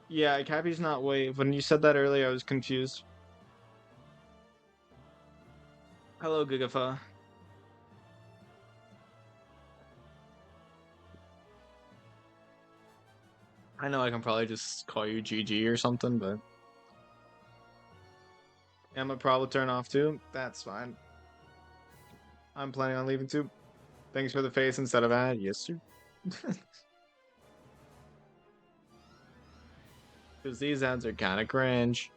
Speaker 1: Yeah, Cappy's not wave. When you said that earlier, I was confused. Hello, Gigafa. I know I can probably just call you GG or something, but Emma probably turn off too. That's fine. I'm planning on leaving too. Thanks for the face instead of ad. Yes, sir. Because these ads are kind of cringe.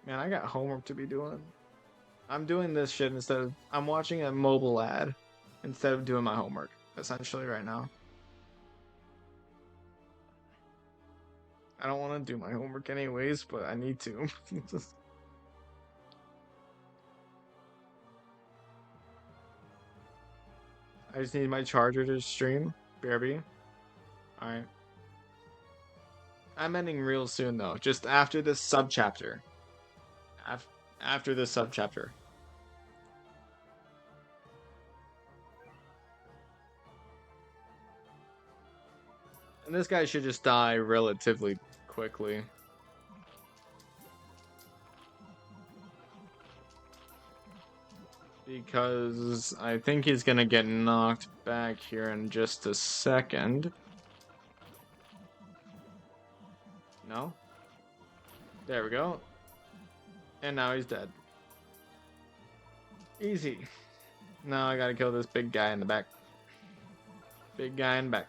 Speaker 1: Man, I got homework to be doing. I'm doing this shit instead of I'm watching a mobile ad instead of doing my homework, essentially right now. I don't want to do my homework anyways, but I need to. I just need my charger to stream. BRB. Alright. I'm ending real soon though, just after this subchapter. After this subchapter. And this guy should just die relatively quickly. Because I think he's gonna get knocked back here in just a second. No? There we go. And now he's dead. Easy. Now I gotta kill this big guy in the back. Big guy in the back.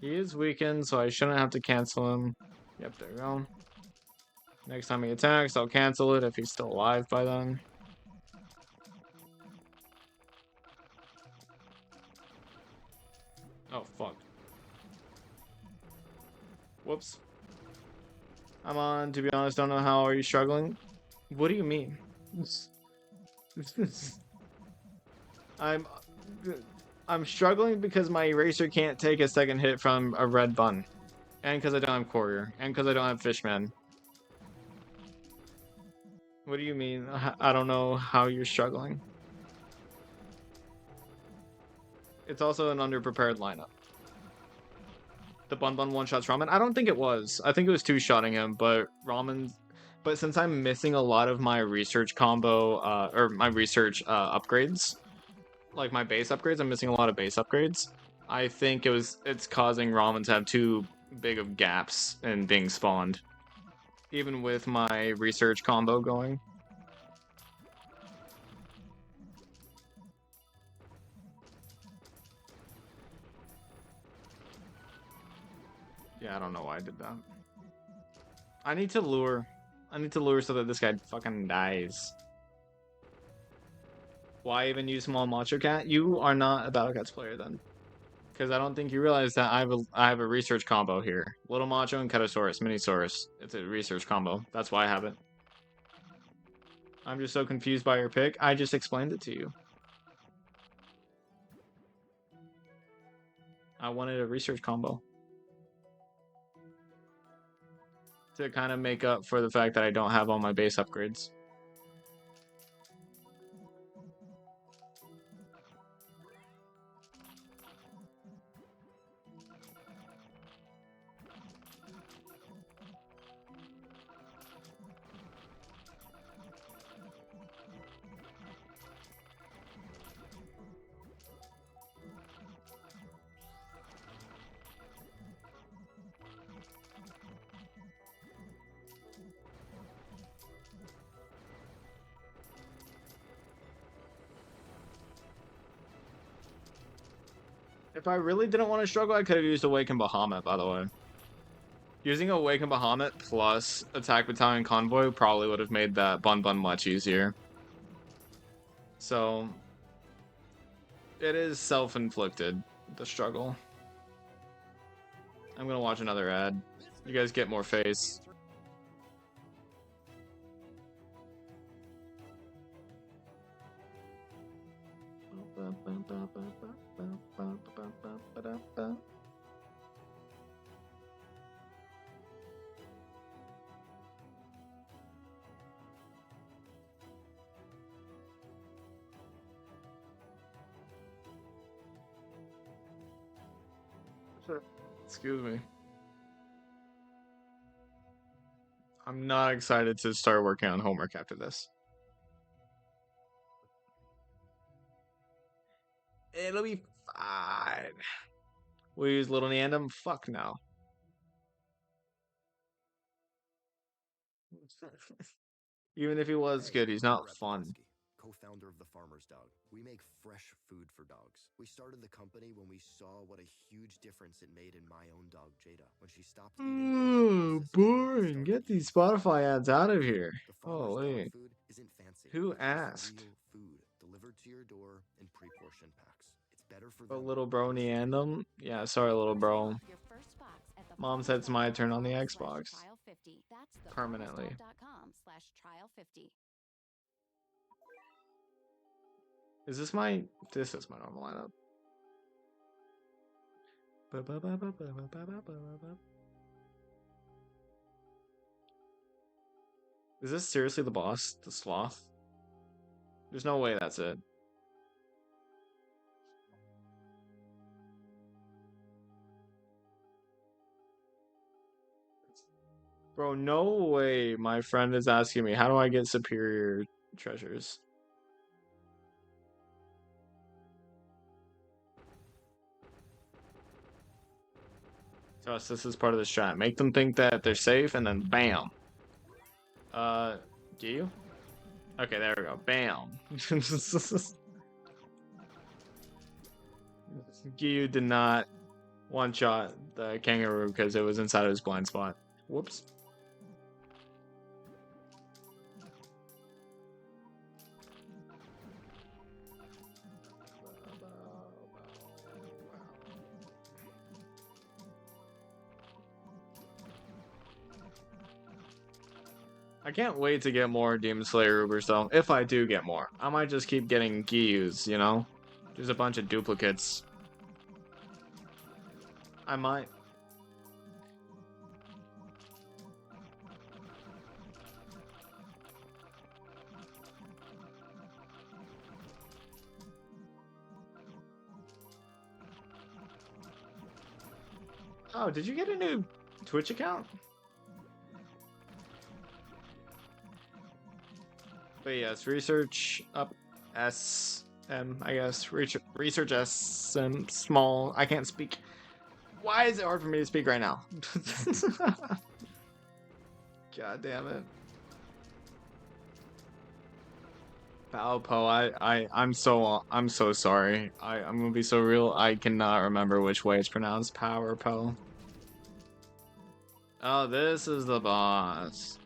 Speaker 1: He is weakened, so I shouldn't have to cancel him. Yep, there we go. Next time he attacks, I'll cancel it if he's still alive by then. Oh, fuck. Whoops. I'm on, to be honest, don't know how are you struggling? What do you mean? I'm struggling because my eraser can't take a second hit from a red bun. And because I don't have courier. And because I don't have fishman. What do you mean? I don't know how you're struggling. It's also an underprepared lineup. The Bun Bun one-shots Ramen? I don't think it was. I think it was two-shotting him, but Ramen's... But since I'm missing a lot of my research combo, or my research upgrades, like my base upgrades, I'm missing a lot of base upgrades. I think it's causing Ramen to have too big of gaps in being spawned. Even with my research combo going. Yeah, I don't know why I did that. I need to lure. I need to lure so that this guy fucking dies. Why even use small Macho Cat? You are not a Battle Cats player then. Because I don't think you realize that I have a research combo here. Little Macho and Ketosaurus, Minisaurus. It's a research combo. That's why I have it. I'm just so confused by your pick. I just explained it to you. I wanted a research combo. To kind of make up for the fact that I don't have all my base upgrades. If I really didn't want to struggle, I could have used Awaken Bahamut, by the way. Using Awaken Bahamut plus Attack Battalion Convoy probably would have made that Bun Bun much easier. So, it is self-inflicted, the struggle. I'm gonna watch another ad. You guys get more face. Excuse me. I'm not excited to start working on homework after this. It'll be fine. We use Little Neandum? Fuck no. Even if he was good, he's not fun.
Speaker 5: co-founder of the Farmer's Dog. We make fresh food for dogs. We started the company when we saw what a huge difference it made in my own dog, Jada. When she stopped eating
Speaker 1: Oh,
Speaker 5: processed food and
Speaker 1: boring.
Speaker 5: started
Speaker 1: Get these
Speaker 5: eating
Speaker 1: Spotify ads out of here.
Speaker 5: the Farmer's
Speaker 1: Holy.
Speaker 5: Dog food isn't fancy.
Speaker 1: Who
Speaker 5: It's
Speaker 1: asked?
Speaker 5: real food delivered to your door in pre-portioned packs. It's better for
Speaker 1: A
Speaker 5: them.
Speaker 1: little bro Neandum? Yeah, sorry, little bro.
Speaker 2: Your first box at the
Speaker 1: Mom said it's my turn on the
Speaker 2: farmersdog.com/trial
Speaker 1: Xbox.
Speaker 2: 50. That's the
Speaker 1: Permanently.
Speaker 2: farmersdog.com/trial 50.
Speaker 1: Is this my... This is my normal lineup. Is this seriously the boss? The sloth? There's no way that's it. Bro, no way my friend is asking me, how do I get superior treasures? Tell us this is part of the strat. Make them think that they're safe, and then BAM! Do you? Okay, there we go. BAM! Giyu did not one-shot the kangaroo because it was inside of his blind spot. Whoops. I can't wait to get more Demon Slayer Ubers though. If I do get more, I might just keep getting Giyus, you know? There's a bunch of duplicates. I might. Oh, did you get a new Twitch account? But yes, research up SM, I guess. Research SM small. I can't speak. Why is it hard for me to speak right now? God damn it. Valpo, I'm so sorry. I'm gonna be so real. I cannot remember which way it's pronounced. Power Po. Oh, this is the boss.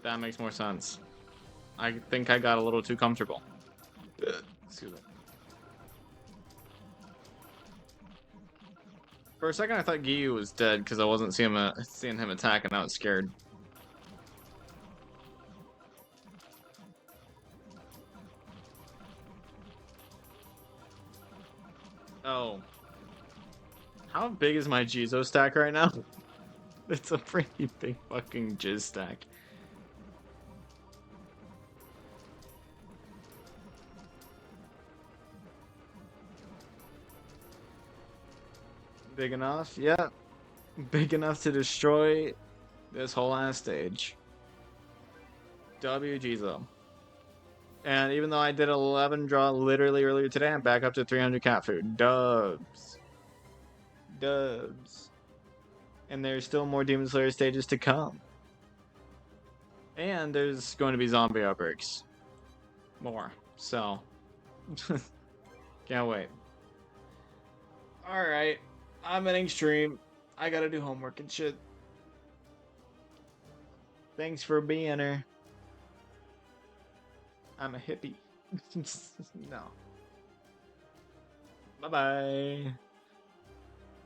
Speaker 1: That makes more sense. I think I got a little too comfortable. Excuse me. For a second, I thought Giyu was dead because I wasn't seeing him attack, and I was scared. Oh. How big is my Jizo stack right now? It's a pretty big fucking Jiz stack. Big enough? Yeah. Big enough to destroy this whole ass stage. WGzo. And even though I did 11 draw literally earlier today, I'm back up to 300 cat food. Dubs. Dubs. And there's still more Demon Slayer stages to come. And there's going to be zombie outbreaks. More. So. Can't wait. Alright. I'm ending stream. I gotta do homework and shit. Thanks for being here. I'm a hippie. No. Bye-bye.